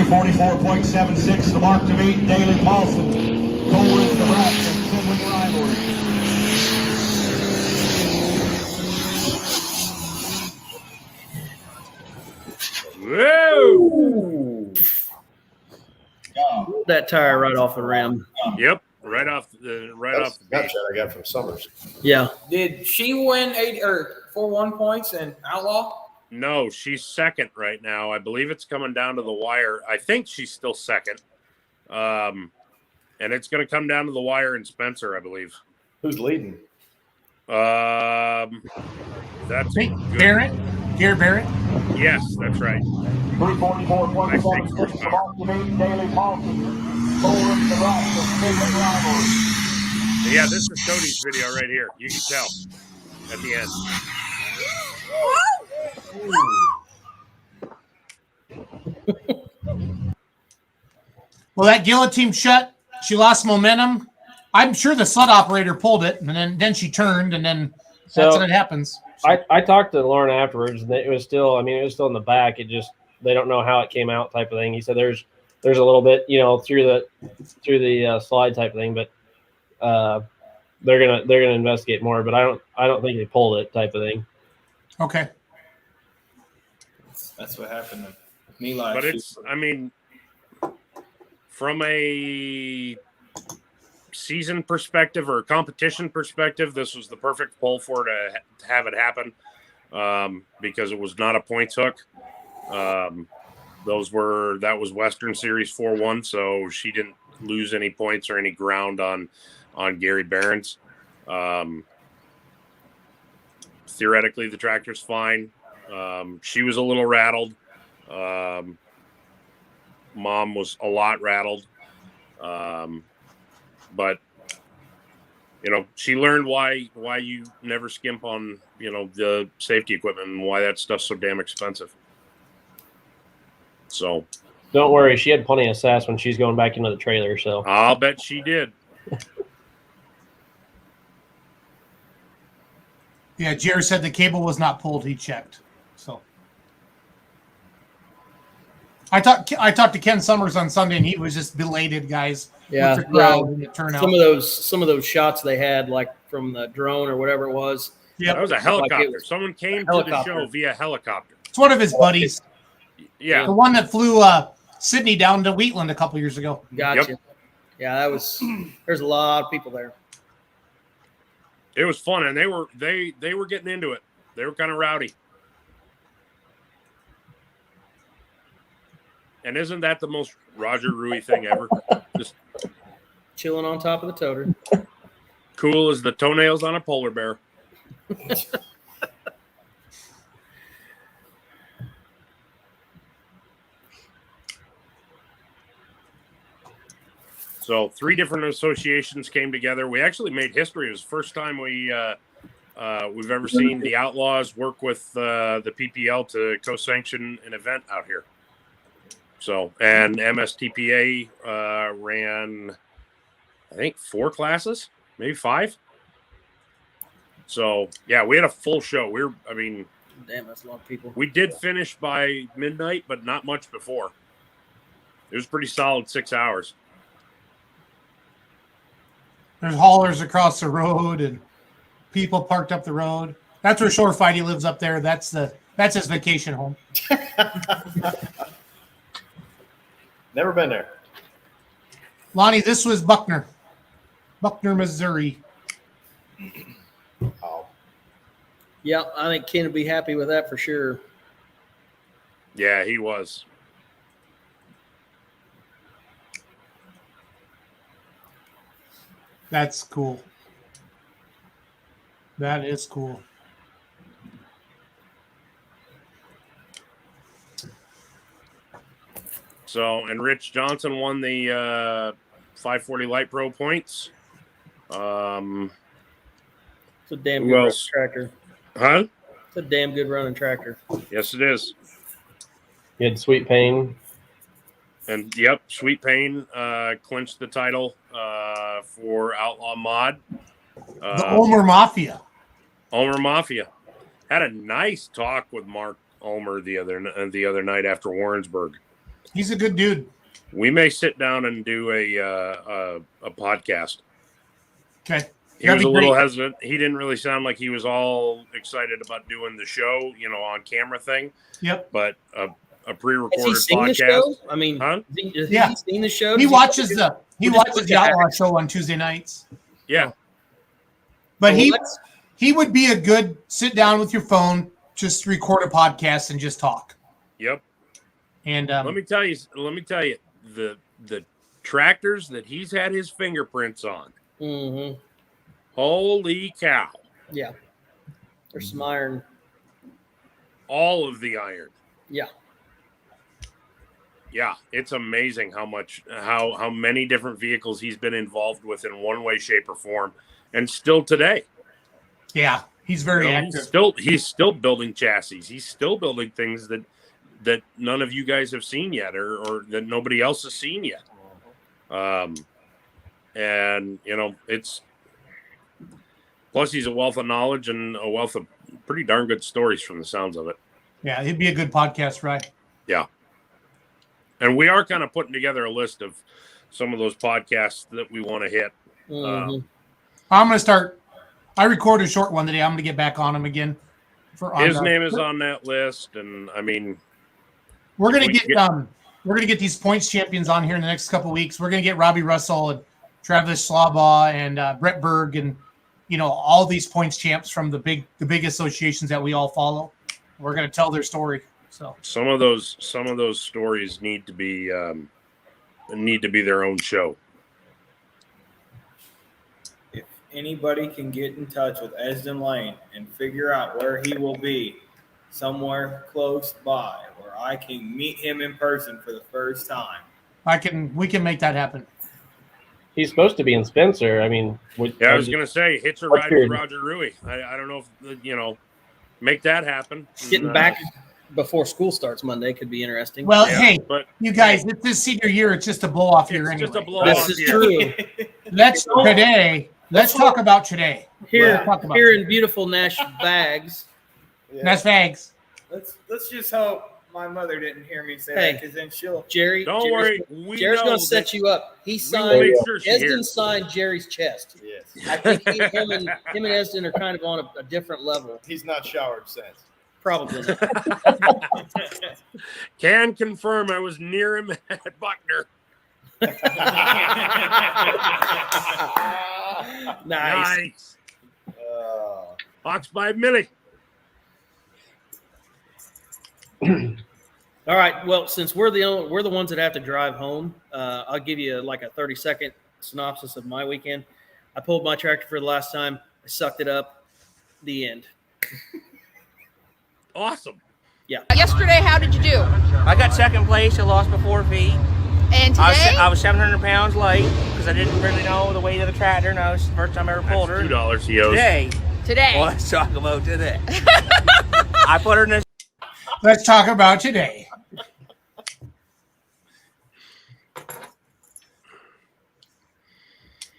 .76, the mark to beat, Daley Paulson. Cole wins the rack and sibling rivalry. Whoa! That tire right off the rim. Yep, right off the Snapchat I got from Summers. Yeah. Did she win 4-1 points in Outlaw? No, she's second right now. I believe it's coming down to the wire. I think she's still second. And it's going to come down to the wire in Spencer, I believe. Who's leading? That's Barrett? Dear Barrett? Yes, that's right. 344.76, the mark to beat, Daley Paulson. Cole wins the rack and sibling rivalry. Yeah, this is Cody's video right here. You can tell at the end. Well, that guillotine shut. She lost momentum. I'm sure the sled operator pulled it, and then she turned, and then That's when it happens. I talked to Lauren afterwards, and it was still in the back. It just they don't know how it came out, type of thing. He said there's a little bit, through the slide type of thing, but they're gonna investigate more. But I don't think they pulled it, type of thing. Okay. That's what happened to me last But year. it's, from a season perspective or a competition perspective, this was the perfect pull for to have it happen, because it was not a points hook. That was Western Series 4-1, so she didn't lose any points or any ground on Gary Barron's. Theoretically, the tractor's fine. She was a little rattled. Mom was a lot rattled. But she learned why you never skimp on, the safety equipment and why that stuff's so damn expensive. So don't worry, she had plenty of sass when she's going back into the trailer. So I'll bet she did. Yeah, Jerry said the cable was not pulled. He checked. So I talked to Ken Summers on Sunday, and he was just belated, guys. Yeah, with the crowd and the turnout. Some of those shots they had, like from the drone or whatever it was. Yeah, that was a helicopter. Someone came to the show via helicopter. It's one of his buddies. Yeah, the one that flew Sydney down to Wheatland a couple years ago. Gotcha. Yep. Yeah, there's a lot of people there. It was fun, and they were getting into it. They were kind of rowdy. And isn't that the most Roger Rui thing ever? Just chilling on top of the toter. Cool as the toenails on a polar bear. So 3 different associations came together. We actually made history. It was the first time we've ever seen the Outlaws work with the PPL to co-sanction an event out here. So, and MSTPA ran, I think, 4 classes, maybe 5. So, yeah, we had a full show. Damn, that's a lot of people. We did finish by midnight, but not much before. It was pretty solid 6 hours. There's haulers across the road and people parked up the road. That's where Shore Fighty lives up there. That's his vacation home. Never been there. Lonnie, this was Buckner, Missouri. Oh. Yeah, I think Ken would be happy with that for sure. Yeah, he was. That's cool. That is cool. So, and Rich Johnson won the 540 Light Pro points. It's a damn good running tractor. Huh? It's a damn good running tractor. Yes, it is. You had Sweet Pain. And, yep, Sweet Pain clinched the title for Outlaw Mod. The Ulmer Mafia. Ulmer Mafia. Had a nice talk with Mark Ulmer the other night after Warrensburg. He's a good dude. We may sit down and do a podcast. Okay. He was a little hesitant. He didn't really sound like he was all excited about doing the show, on camera thing. Yep. But a pre-recorded Has he seen podcast. the show? I mean, huh? Has he seen the show? He watches the Outlaw show on Tuesday nights. Yeah. But he would be a good sit down with your phone, just record a podcast and just talk. Yep. And let me tell you, the tractors that he's had his fingerprints on. Mm-hmm. Holy cow! Yeah, there's some iron. All of the iron. Yeah. Yeah, it's amazing how many different vehicles he's been involved with in one way, shape, or form, and still today. Yeah, he's very active. He's still building chassis. He's still building things that none of you guys have seen yet, or that nobody else has seen yet. And it's Plus, he's a wealth of knowledge and a wealth of pretty darn good stories from the sounds of it. Yeah, it'd be a good podcast, right? Yeah. And we are kind of putting together a list of some of those podcasts that we want to hit. I'm going to start. I recorded a short one today. I'm going to get back on him again. His name is on that list, and I mean, we're going to get these points champions on here in the next couple of weeks. We're going to get Robbie Russell and Travis Slaubaugh and Brett Berg and all these points champs from the big associations that we all follow. We're going to tell their story. So some of those stories need to be their own show. If anybody can get in touch with Esden Lane and figure out where he will be somewhere close by where I can meet him in person for the first time. We can make that happen. He's supposed to be in Spencer. I mean, I was going to say, hitch a ride with Roger Rui. I don't know if, make that happen. Getting back before school starts Monday could be interesting. Well, but you guys, it's this senior year. It's just a blow off year anyway. Just a blow off year. This is true. Let's talk about today. Here in beautiful Nash Bags. Yeah. Nash Bags. Let's just hope my mother didn't hear me say that, because then she'll. Jerry, don't worry. Jerry's going to set you up. He signed. Esden signed Jerry's chest. Yes. I think him and Esden are kind of on a different level. He's not showered since. Probably not. Can confirm I was near him at Buckner. Nice. Hawks by Millie. All right. Well, since we're the ones that have to drive home, I'll give you like a 30-second synopsis of my weekend. I pulled my tractor for the last time. I sucked it up. The end. Awesome. Yeah. Yesterday, how did you do? I got second place. I lost by 4 feet. And today? I was 700 pounds late because I didn't really know the weight of the tractor. No, it's the first time I ever pulled her. $2 he owes. Today. Let's talk about today. I put her in a. Let's talk about today.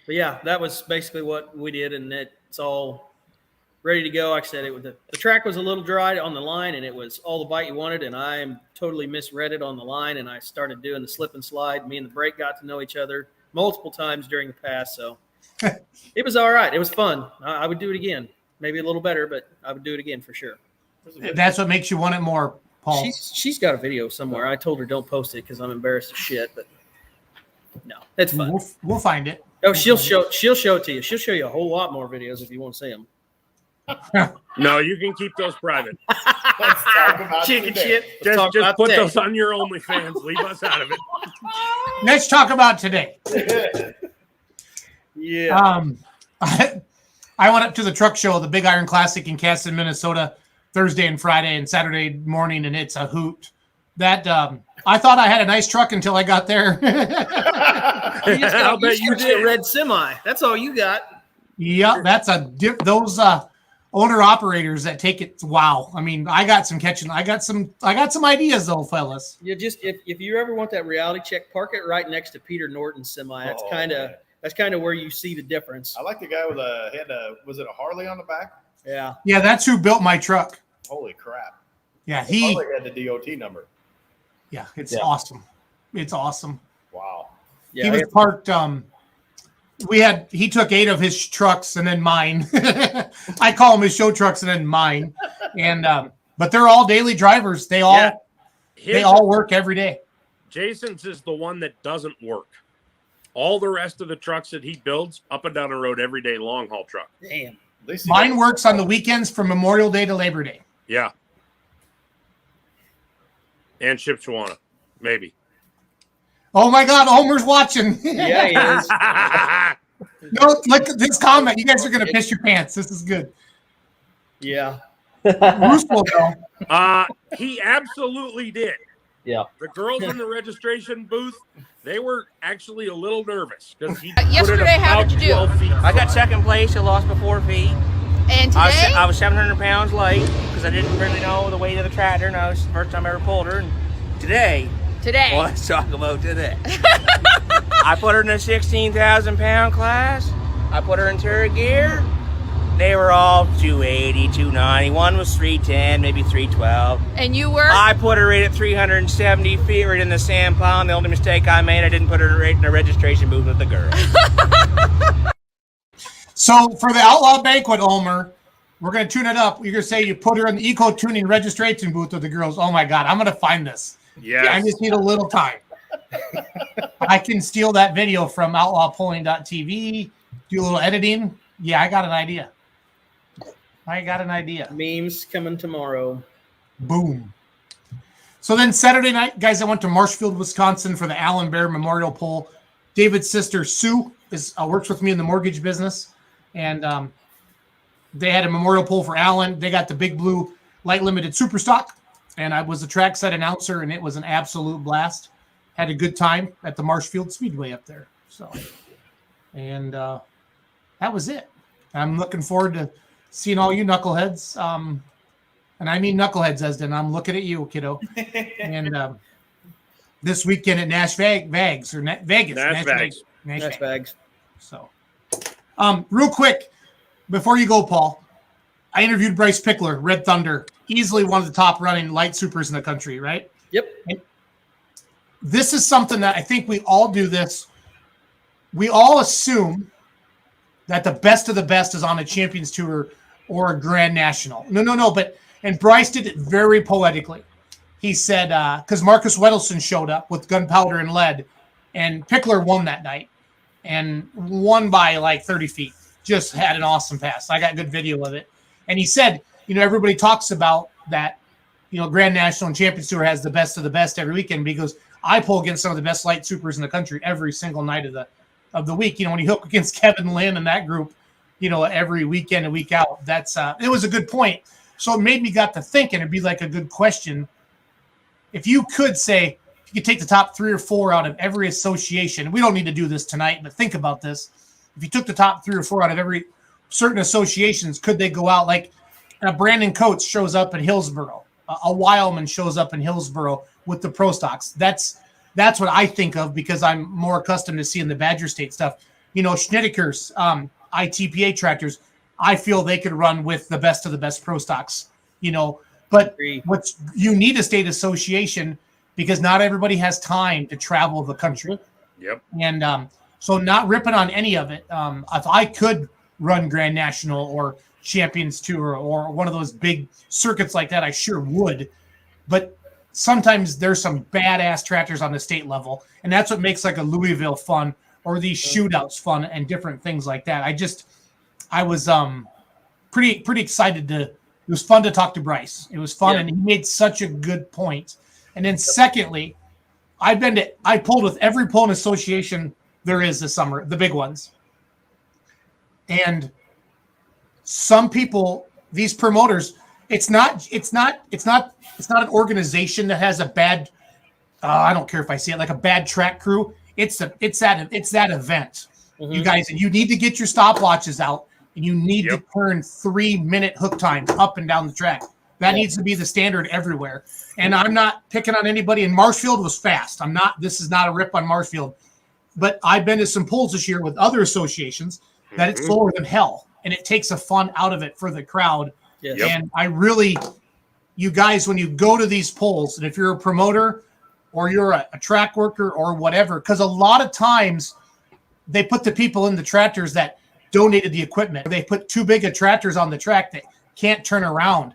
But yeah, that was basically what we did, and it's all ready to go. Like I said, the track was a little dry on the line, and it was all the bite you wanted, and I totally misread it on the line, and I started doing the slip and slide. Me and the brake got to know each other multiple times during the pass, so it was all right. It was fun. I would do it again. Maybe a little better, but I would do it again for sure. That's what makes you want it more, Paul. She's got a video somewhere. I told her don't post it because I'm embarrassed as shit, but no, it's fun. We'll find it. Oh, she'll show it to you. She'll show you a whole lot more videos if you want to see them. No, you can keep those private. Let's talk about Chicken today. shit. Just put those on your OnlyFans. Leave us out of it. Let's talk about today. Yeah. I went up to the truck show, the Big Iron Classic in Caston, Minnesota, Thursday and Friday and Saturday morning, and it's a hoot. That I thought I had a nice truck until I got there. You just got a red semi. That's all you got. Yeah, that's those owner operators that take it. Wow. I mean, I got some ideas though, fellas. You just if you ever want that reality check, park it right next to Peter Norton's semi. That's kind of where you see the difference. I like the guy with was it a Harley on the back? Yeah. Yeah, that's who built my truck. Holy crap. Yeah, Harley had the DOT number. Yeah, it's awesome. It's awesome. Wow. Yeah, he was parked. He took 8 of his trucks and then mine. I call them his show trucks and then mine. And but they're all daily drivers. They all work every day. Jason's is the one that doesn't work. All the rest of the trucks that he builds up and down the road every day, long haul truck. Damn. Mine works on the weekends from Memorial Day to Labor Day. Yeah. And Shipshawana, maybe. Oh my God, Homer's watching. Yeah, he is. No, look at this comment. You guys are gonna piss your pants. This is good. Yeah. Bruce will go. He absolutely did. Yeah. The girls in the registration booth, they were actually a little nervous because he Yesterday, how did you do? I got second place. I lost by 4 feet. And today? I was 700 pounds late because I didn't really know the weight of the tractor. No, it's the first time I ever pulled her. And today. Well, let's talk about today. I put her in a 16,000 pound class. I put her in turret gear. They were all 280, 290. One was 310, maybe 312. And you were? I put her in at 370 feet right in the sand pond. The only mistake I made, I didn't put her right in the registration booth with the girl. So for the Outlaw Banquet, Omer, we're going to tune it up. You're going to say you put her in the eco-tuning registration booth with the girls. Oh, my God. I'm going to find this. Yes. I just need a little time. I can steal that video from outlawpulling.tv, do a little editing. Yeah, I got an idea. Memes coming tomorrow. Boom. So then Saturday night, guys, I went to Marshfield, Wisconsin for the Allen Bear Memorial Pull. David's sister, Sue, works with me in the mortgage business. And they had a memorial pull for Allen. They got the Big Blue Light Limited Super Stock. And I was the trackside announcer, and it was an absolute blast. Had a good time at the Marshfield Speedway up there. And that was it. I'm looking forward to seeing all you knuckleheads. And I mean knuckleheads, Esden. I'm looking at you, kiddo. And this weekend at Nash Vags or Vegas. Nash Vags. So, real quick, before you go, Paul, I interviewed Bryce Pickler, Red Thunder, easily one of the top running light supers in the country, right? Yep. And this is something that I think we all do this. We all assume that the best of the best is on a Champions Tour or a Grand National. No. And Bryce did it very poetically. He said, because Marcus Weddleson showed up with Gunpowder and Lead, and Pickler won that night and won by like 30 feet. Just had an awesome pass. I got good video of it. And he said, everybody talks about that, Grand National and Champions Tour has the best of the best every weekend because I pull against some of the best light supers in the country every single night of the week. When you hook against Kevin Lynn and that group, every weekend and week out, that's it was a good point. So it made me got to thinking. It'd be like a good question. If you could say, if you could take the top 3 or 4 out of every association, we don't need to do this tonight, but think about this. If you took the top 3 or 4 out of every certain associations, could they go out like a Brandon Coates shows up in Hillsboro, a Weilman shows up in Hillsboro with the pro stocks? That's what I think of because I'm more accustomed to seeing the Badger State stuff. Schneider's ITPA tractors, I feel they could run with the best of the best pro stocks, But you need a state association because not everybody has time to travel the country. Yep. And so not ripping on any of it. If I could run Grand National or Champions Tour or one of those big circuits like that, I sure would. But sometimes there's some badass tractors on the state level, and that's what makes like a Louisville fun or these shootouts fun and different things like that. I was pretty excited it was fun to talk to Bryce. It was fun, and he made such a good point. And then secondly, I pulled with every pulling association there is this summer, the big ones. And some people, these promoters, it's not an organization that has a bad I don't care if I say it like a bad track crew. It's that event. Mm-hmm. You guys, you need to get your stopwatches out and you need to turn 3-minute hook times up and down the track. That needs to be the standard everywhere. And I'm not picking on anybody. And Marshfield was fast. This is not a rip on Marshfield, but I've been to some pulls this year with other associations that it's slower than hell, and it takes a fun out of it for the crowd. Yes. And I really, you guys, when you go to these pulls, and if you're a promoter or you're a track worker or whatever, because a lot of times they put the people in the tractors that donated the equipment. They put too big of tractors on the track that can't turn around.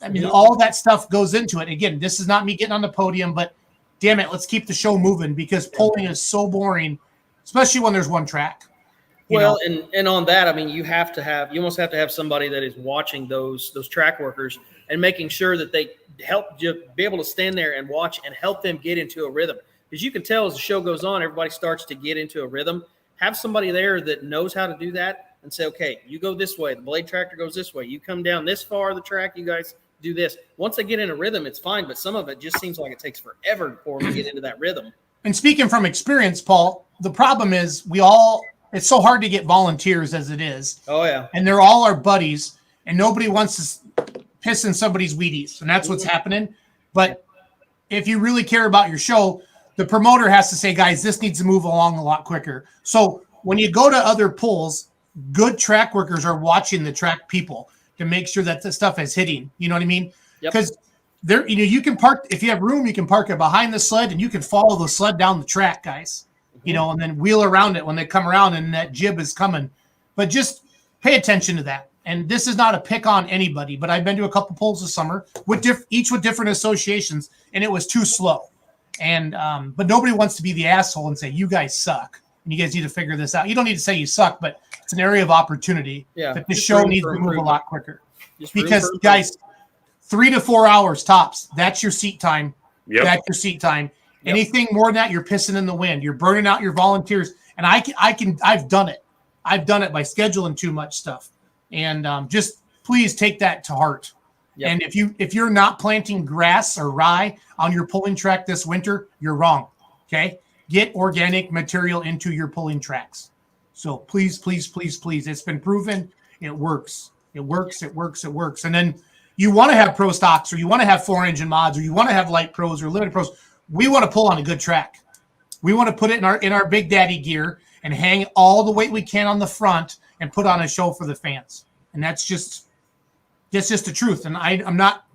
I mean, all that stuff goes into it. Again, this is not me getting on the podium, but damn it, let's keep the show moving because pulling is so boring, especially when there's one track. Well, and on that, I mean, you almost have to have somebody that is watching those track workers and making sure that they help you be able to stand there and watch and help them get into a rhythm. Because you can tell as the show goes on, everybody starts to get into a rhythm. Have somebody there that knows how to do that and say, okay, you go this way. The blade tractor goes this way. You come down this far of the track. You guys do this. Once they get in a rhythm, it's fine. But some of it just seems like it takes forever for them to get into that rhythm. And speaking from experience, Paul, the problem is it's so hard to get volunteers as it is. Oh, yeah. And they're all our buddies, and nobody wants to piss in somebody's Wheaties, and that's what's happening. But if you really care about your show, the promoter has to say, guys, this needs to move along a lot quicker. So when you go to other pulls, good track workers are watching the track people to make sure that the stuff is hitting. You know what I mean? Because there, you can park, if you have room, you can park it behind the sled and you can follow the sled down the track, guys. And then wheel around it when they come around and that jib is coming. But just pay attention to that. And this is not a pick on anybody, but I've been to a couple pulls this summer with each with different associations, and it was too slow. And but nobody wants to be the asshole and say, you guys suck and you guys need to figure this out. You don't need to say you suck, but it's an area of opportunity that the show needs to move a lot quicker. Because guys, 3 to 4 hours tops. That's your seat time. That's your seat time. Anything more than that, you're pissing in the wind. You're burning out your volunteers. And I've done it. I've done it by scheduling too much stuff. And just please take that to heart. And if you're not planting grass or rye on your pulling track this winter, you're wrong. Okay, get organic material into your pulling tracks. So please, please, please, please. It's been proven. It works. It works. It works. It works. And then you want to have pro stocks, or you want to have 4-engine mods, or you want to have light pros or limited pros. We want to pull on a good track. We want to put it in our Big Daddy gear and hang all the weight we can on the front and put on a show for the fans. And that's just the truth. And I'm not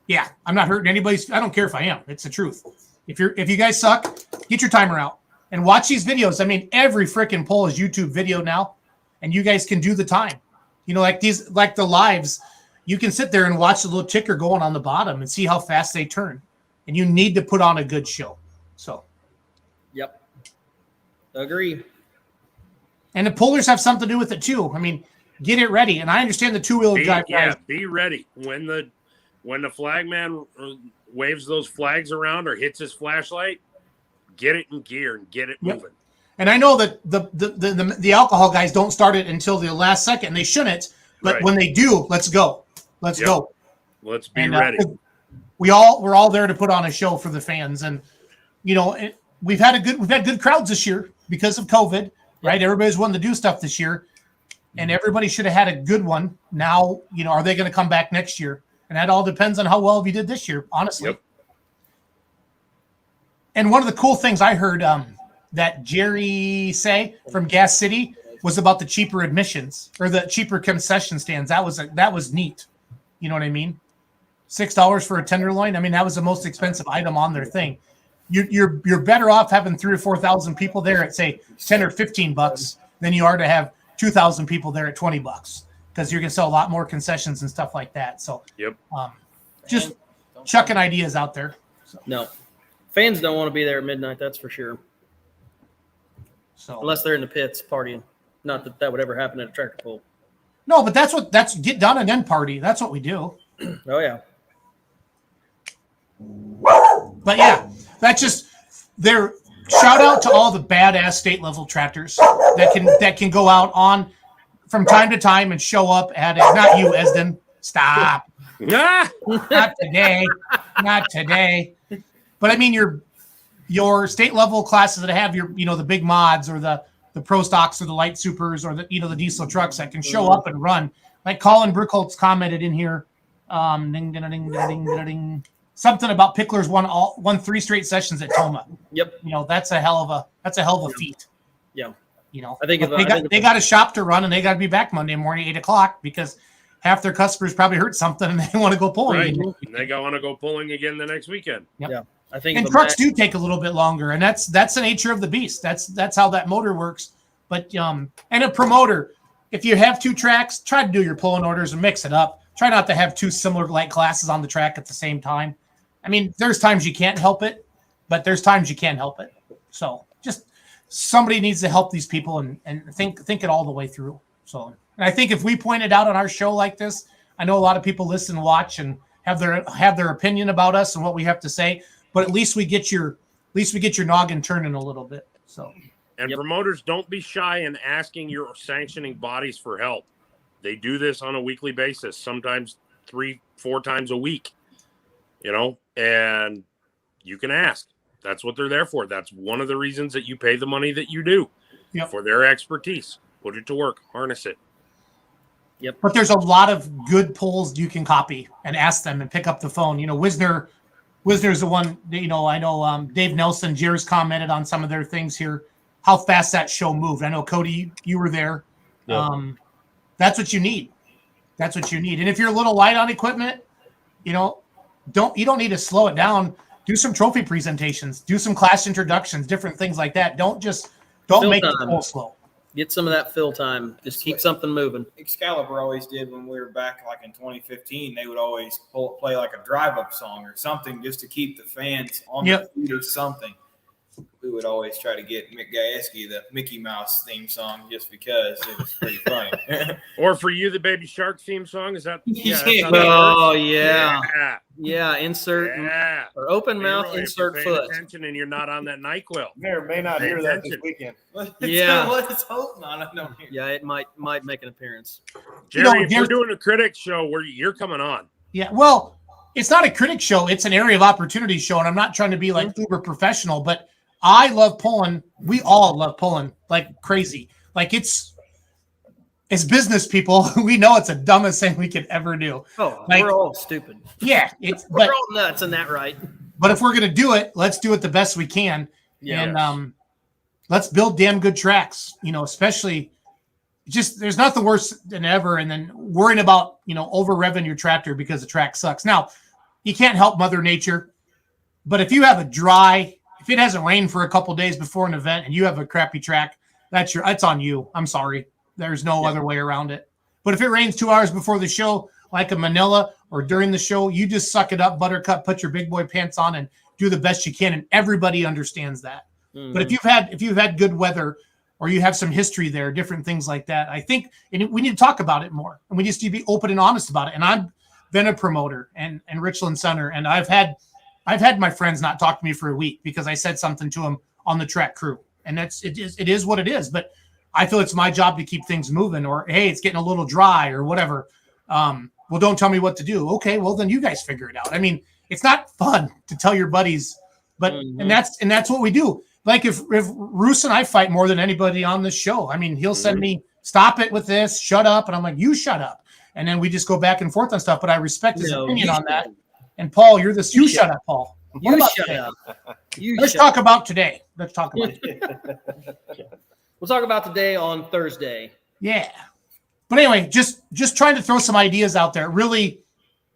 hurting anybody's. I don't care if I am. It's the truth. If you guys suck, get your timer out and watch these videos. I mean, every freaking poll is YouTube video now, and you guys can do the time. Like the lives, you can sit there and watch the little ticker going on the bottom and see how fast they turn. And you need to put on a good show. So, agree. And the pullers have something to do with it too. I mean, get it ready. And I understand the two-wheel drive guys. Be ready when the flagman waves those flags around or hits his flashlight. Get it in gear and get it moving. And I know that the alcohol guys don't start it until the last second, and they shouldn't. But when they do, let's go. Let's go. Let's be ready. We're all there to put on a show for the fans, and we've had good crowds this year because of COVID, right? Everybody's wanting to do stuff this year, and everybody should have had a good one. Now, are they going to come back next year? And that all depends on how well you did this year, honestly. And one of the cool things I heard that Jerry say from Gas City was about the cheaper admissions or the cheaper concession stands. That was neat. You know what I mean? $6 for a tenderloin. I mean, that was the most expensive item on their thing. You're better off having 3,000 or 4,000 people there at say $10 or $15 than you are to have 2,000 people there at $20 because you're gonna sell a lot more concessions and stuff like that. So just chucking ideas out there. So. No, fans don't want to be there at midnight. That's for sure. So unless they're in the pits partying, not that would ever happen at a tractor pull. No, but that's get done and then party. That's what we do. Oh yeah. But yeah, that's just their shout out to all the badass state level tractors that can go out on from time to time and show up at it. Not you, Esden. Stop. Not today. Not today. But I mean your state level classes that have your the big mods or the pro stocks or the light supers or the the diesel trucks that can show up and run. Like Colin Brickholtz commented in here. Something about Picklers won 3 straight sessions at Toma. Yep. That's a hell of a feat. Yeah. I think they got a shop to run and they got to be back Monday morning 8:00 because half their customers probably hurt something and they want to go pulling. Right. And they want to go pulling again the next weekend. Yep. Yeah. I think and trucks do take a little bit longer, and that's the nature of the beast. That's how that motor works. But and a promoter, if you have 2 tracks, try to do your pulling orders and mix it up. Try not to have 2 similar light classes on the track at the same time. I mean, there's times you can't help it, but there's times you can help it. So just somebody needs to help these people and think it all the way through. So and I think if we point it out on our show like this, I know a lot of people listen, watch, and have their opinion about us and what we have to say. But at least we get your noggin turning a little bit. So and promoters, don't be shy in asking your sanctioning bodies for help. They do this on a weekly basis, sometimes 3-4 times a week. And you can ask. That's what they're there for. That's one of the reasons that you pay the money that you do for their expertise. Put it to work, harness it. Yep. But there's a lot of good polls you can copy and ask them and pick up the phone. Wisner's the one, I know Dave Nelson, Jerry's commented on some of their things here, how fast that show moved. I know, Cody, you were there. That's what you need. That's what you need. And if you're a little light on equipment, you don't need to slow it down. Do some trophy presentations, do some class introductions, different things like that. Don't make it full slow. Get some of that fill time. Just keep something moving. Excalibur always did when we were back like in 2015. They would always play like a drive-up song or something just to keep the fans on the feet or something. We would always try to get Mick Gajewski the Mickey Mouse theme song just because it was pretty funny. Or for you, the Baby Shark theme song? Is that? Yeah. Yeah. Insert or open mouth. Leroy, insert if you're paying foot. attention and you're not on that NyQuil. May or may not hear that this weekend. Let's hope not. No. Yeah, it might make an appearance. Jerry, if you're doing a critic show, you're coming on. Yeah, well, it's not a critic show. It's an area of opportunity show, and I'm not trying to be like uber professional, but I love pulling. We all love pulling like crazy. Like as business people, we know it's the dumbest thing we could ever do. Oh, like, we're all stupid. Yeah, we're all nuts in that, right? But if we're gonna do it, let's do it the best we can. Yeah. And let's build damn good tracks. Especially just there's nothing worse than ever. And then worrying about over revving your tractor because the track sucks. Now you can't help Mother Nature, but if you have if it hasn't rained for a couple days before an event and you have a crappy track, that's on you. I'm sorry. There's no other way around it. But if it rains 2 hours before the show, like a Manila, or during the show, you just suck it up, buttercup, put your big boy pants on and do the best you can. And everybody understands that. But if you've had good weather or you have some history there, different things like that, I think we need to talk about it more. And we just need to be open and honest about it. And I've been a promoter and Richland Center, and I've had my friends not talk to me for a week because I said something to them on the track crew. And it is what it is. But I feel it's my job to keep things moving, or, hey, it's getting a little dry or whatever. Well, don't tell me what to do. Okay, well, then you guys figure it out. I mean, it's not fun to tell your buddies, but and that's what we do. Like if Roos and I fight more than anybody on this show. I mean, he'll send me, stop it with this, shut up. And I'm like, you shut up. And then we just go back and forth on stuff. But I respect his opinion on that. And Paul, you're this. You shut up, Paul. What about today? Let's talk about today. Let's talk about today. We'll talk about today on Thursday. Yeah. But anyway, just trying to throw some ideas out there. Really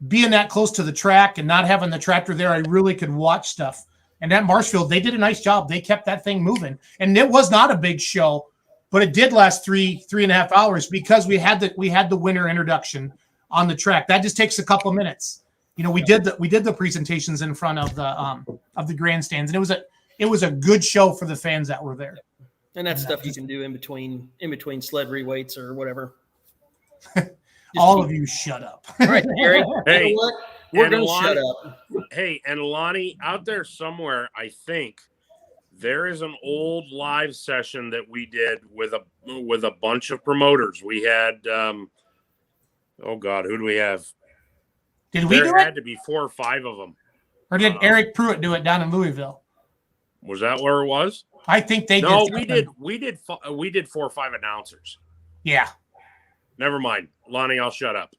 being that close to the track and not having the tractor there, I really could watch stuff. And at Marshfield, they did a nice job. They kept that thing moving. And it was not a big show, but it did last three and a half hours because we had the winter introduction on the track. That just takes a couple of minutes. We did the presentations in front of the grandstands, and it was a good show for the fans that were there. And that's stuff you can do in between sled re-weights or whatever. All of you shut up. All right, Gary. Hey, you know what? We're going to shut up. Hey, and Lonnie, out there somewhere, I think there is an old live session that we did with a bunch of promoters. We had, oh God, who do we have? Did we do it? There had to be 4 or 5 of them. Or did Eric Pruitt do it down in Louisville? Was that where it was? I think they did. No, we did 4 or 5 announcers. Yeah. Never mind. Lonnie, I'll shut up.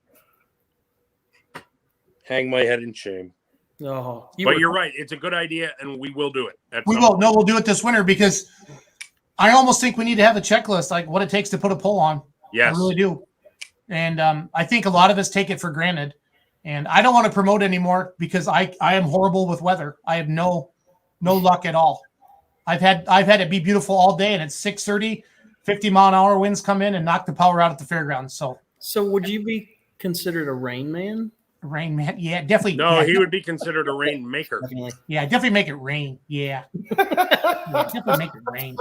Hang my head in shame. Oh, you're right. It's a good idea, and we will do it. We'll do it this winter because I almost think we need to have a checklist, like what it takes to put a poll on. Yes. I really do. And I think a lot of us take it for granted. And I don't want to promote anymore because I am horrible with weather. I have no luck at all. I've had it be beautiful all day, and it's 6:30, 50-mile-an-hour winds come in and knock the power out at the fairgrounds. So would you be considered a rain man? Rain man, yeah, definitely. No, yeah, he would be considered a rain maker. Definitely. Yeah, definitely make it rain. Yeah, definitely make it rain.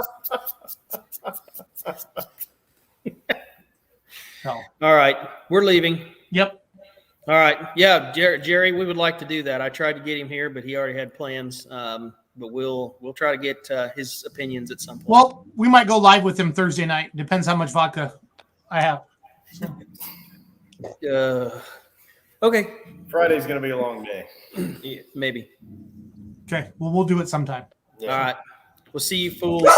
So. All right, we're leaving. Yep. All right. Yeah, Jerry, we would like to do that. I tried to get him here, but he already had plans. But we'll try to get his opinions at some point. Well, we might go live with him Thursday night. Depends how much vodka I have. Okay. Friday's going to be a long day. Yeah, maybe. Okay. Well, we'll do it sometime. Yeah. All right. We'll see you fools.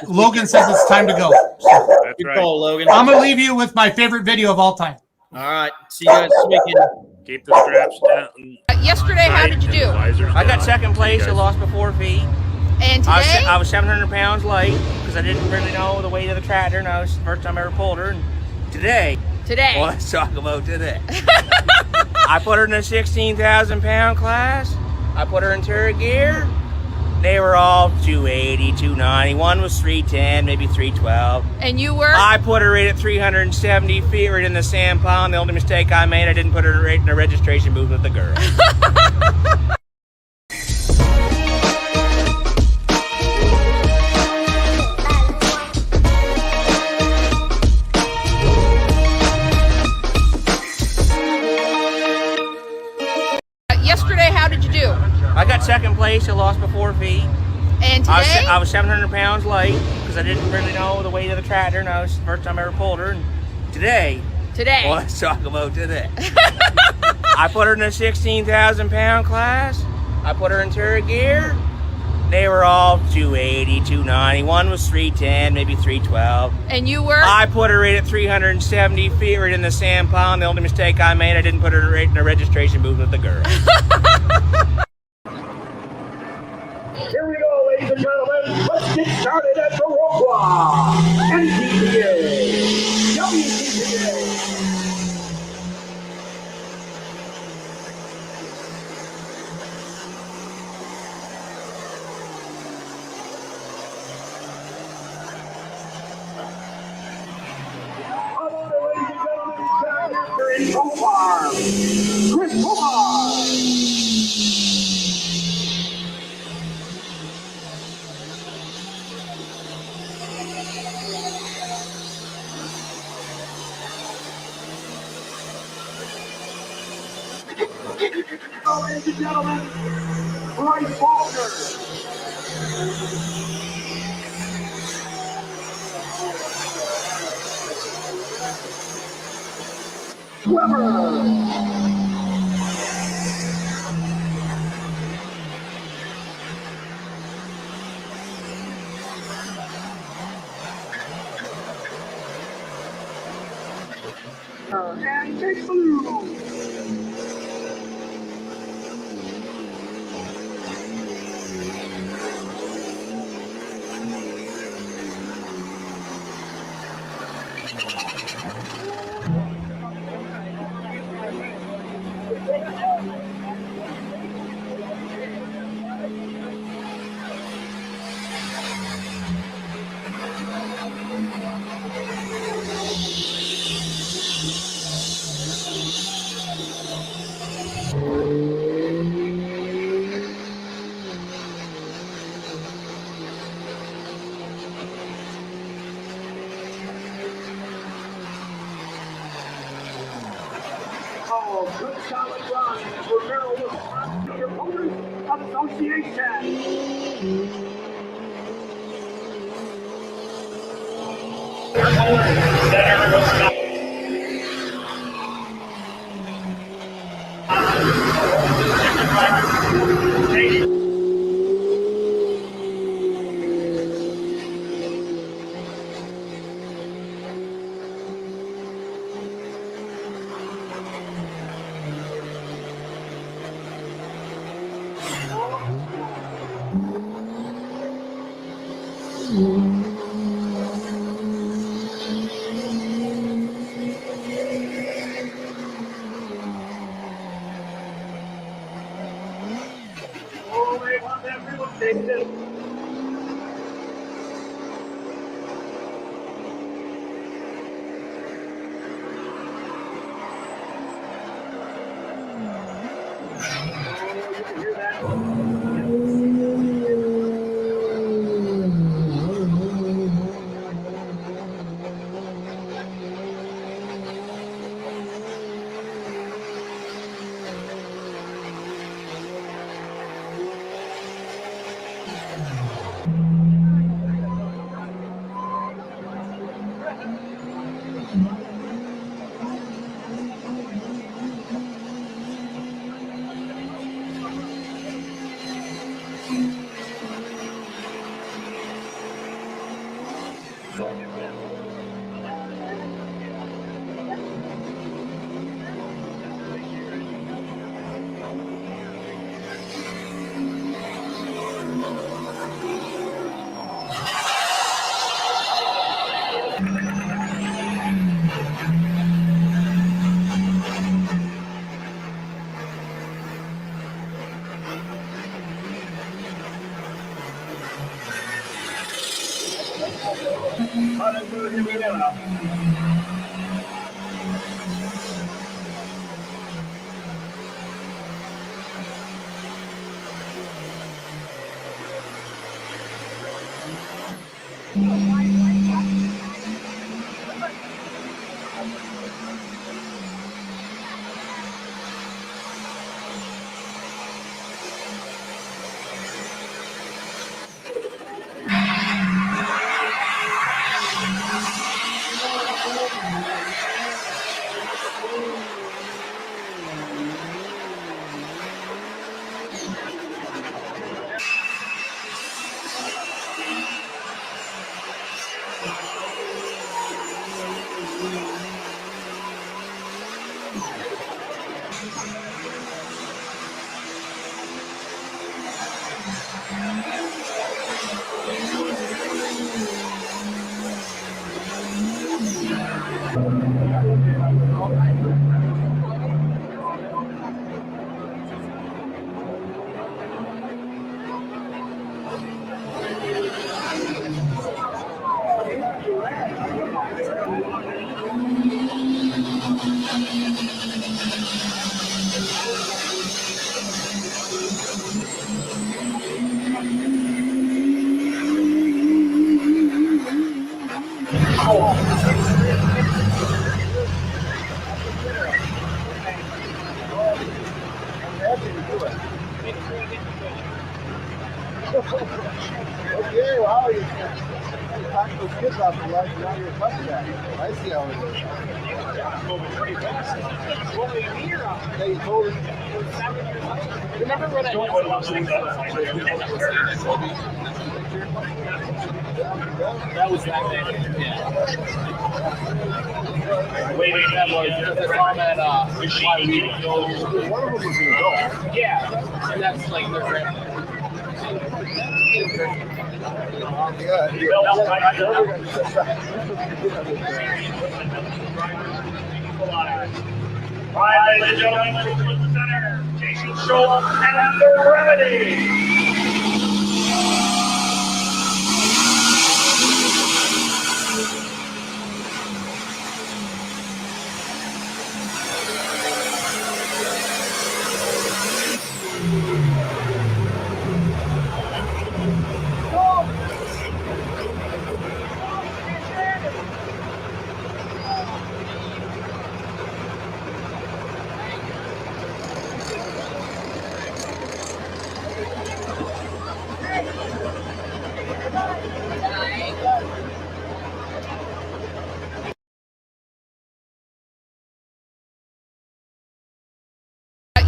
Logan says it's time to go. That's Good right. call, Logan. I'm going to leave you with my favorite video of all time. All right. See you guys this weekend. Keep the straps down. Yesterday, how did you do? I got second place. I lost by 4 feet. And today? I was 700 pounds light because I didn't really know the weight of the tractor, and it was the first time I ever pulled her. And today. Well, let's talk about today. I put her in a 16,000 pound class. I put her in turret gear. They were all 280, 290. One was 310, maybe 312. And you were? I put her in at 370 feet right in the sand pile. And the only mistake I made, I didn't put her right in the registration booth with the girl. Yesterday, how did you do? I got second place. I lost by 4 feet. And today? I was 700 pounds light because I didn't really know the weight of the tractor, and it was the first time I ever pulled her. And today. Well, let's talk about today. I put her in a 16,000 pound class. I put her in turret gear. They were all 280, 290. One was 310, maybe 312. And you were? I put her in at 370 feet right in the sand pile. And the only mistake I made, I didn't put her right in the registration booth with the girl. Here we go, ladies and gentlemen. Let's get started at the Roqua. NPPA. WPPA. Come on, ladies and gentlemen. Back here in Omar. Chris Omar. Ladies and gentlemen, Bryce Walker. And Big Blue. Oh, good solid run for Maryland Owners Association. Okay, wow, you knock those kids off the ledge, now you're a touchback. I see how it is. Yeah, you told him. Remember when that was that day. Yeah. Wait, that was the time at one of them was an adult. Yeah, and that's like their grandma. All right, ladies and gentlemen, to the center, Jason Schultz and the Remedy.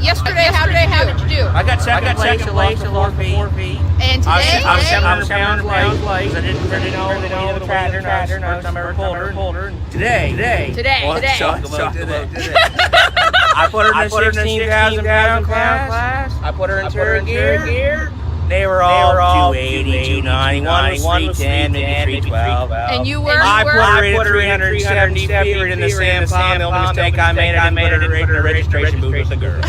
Yesterday, how did you do? I got second place at 4 feet. And today? I was 700 pounds late because I didn't really know the tractor. And I was the first time I ever pulled her. Today. Well, let's talk about today. I put her in a 16,000 pound class. I put her in third gear. They were all 280, 290, one was 310, maybe 312. And you were? I put her in 370 feet in the sand pond. The only mistake I made, I didn't put her in the registration booth with the girl.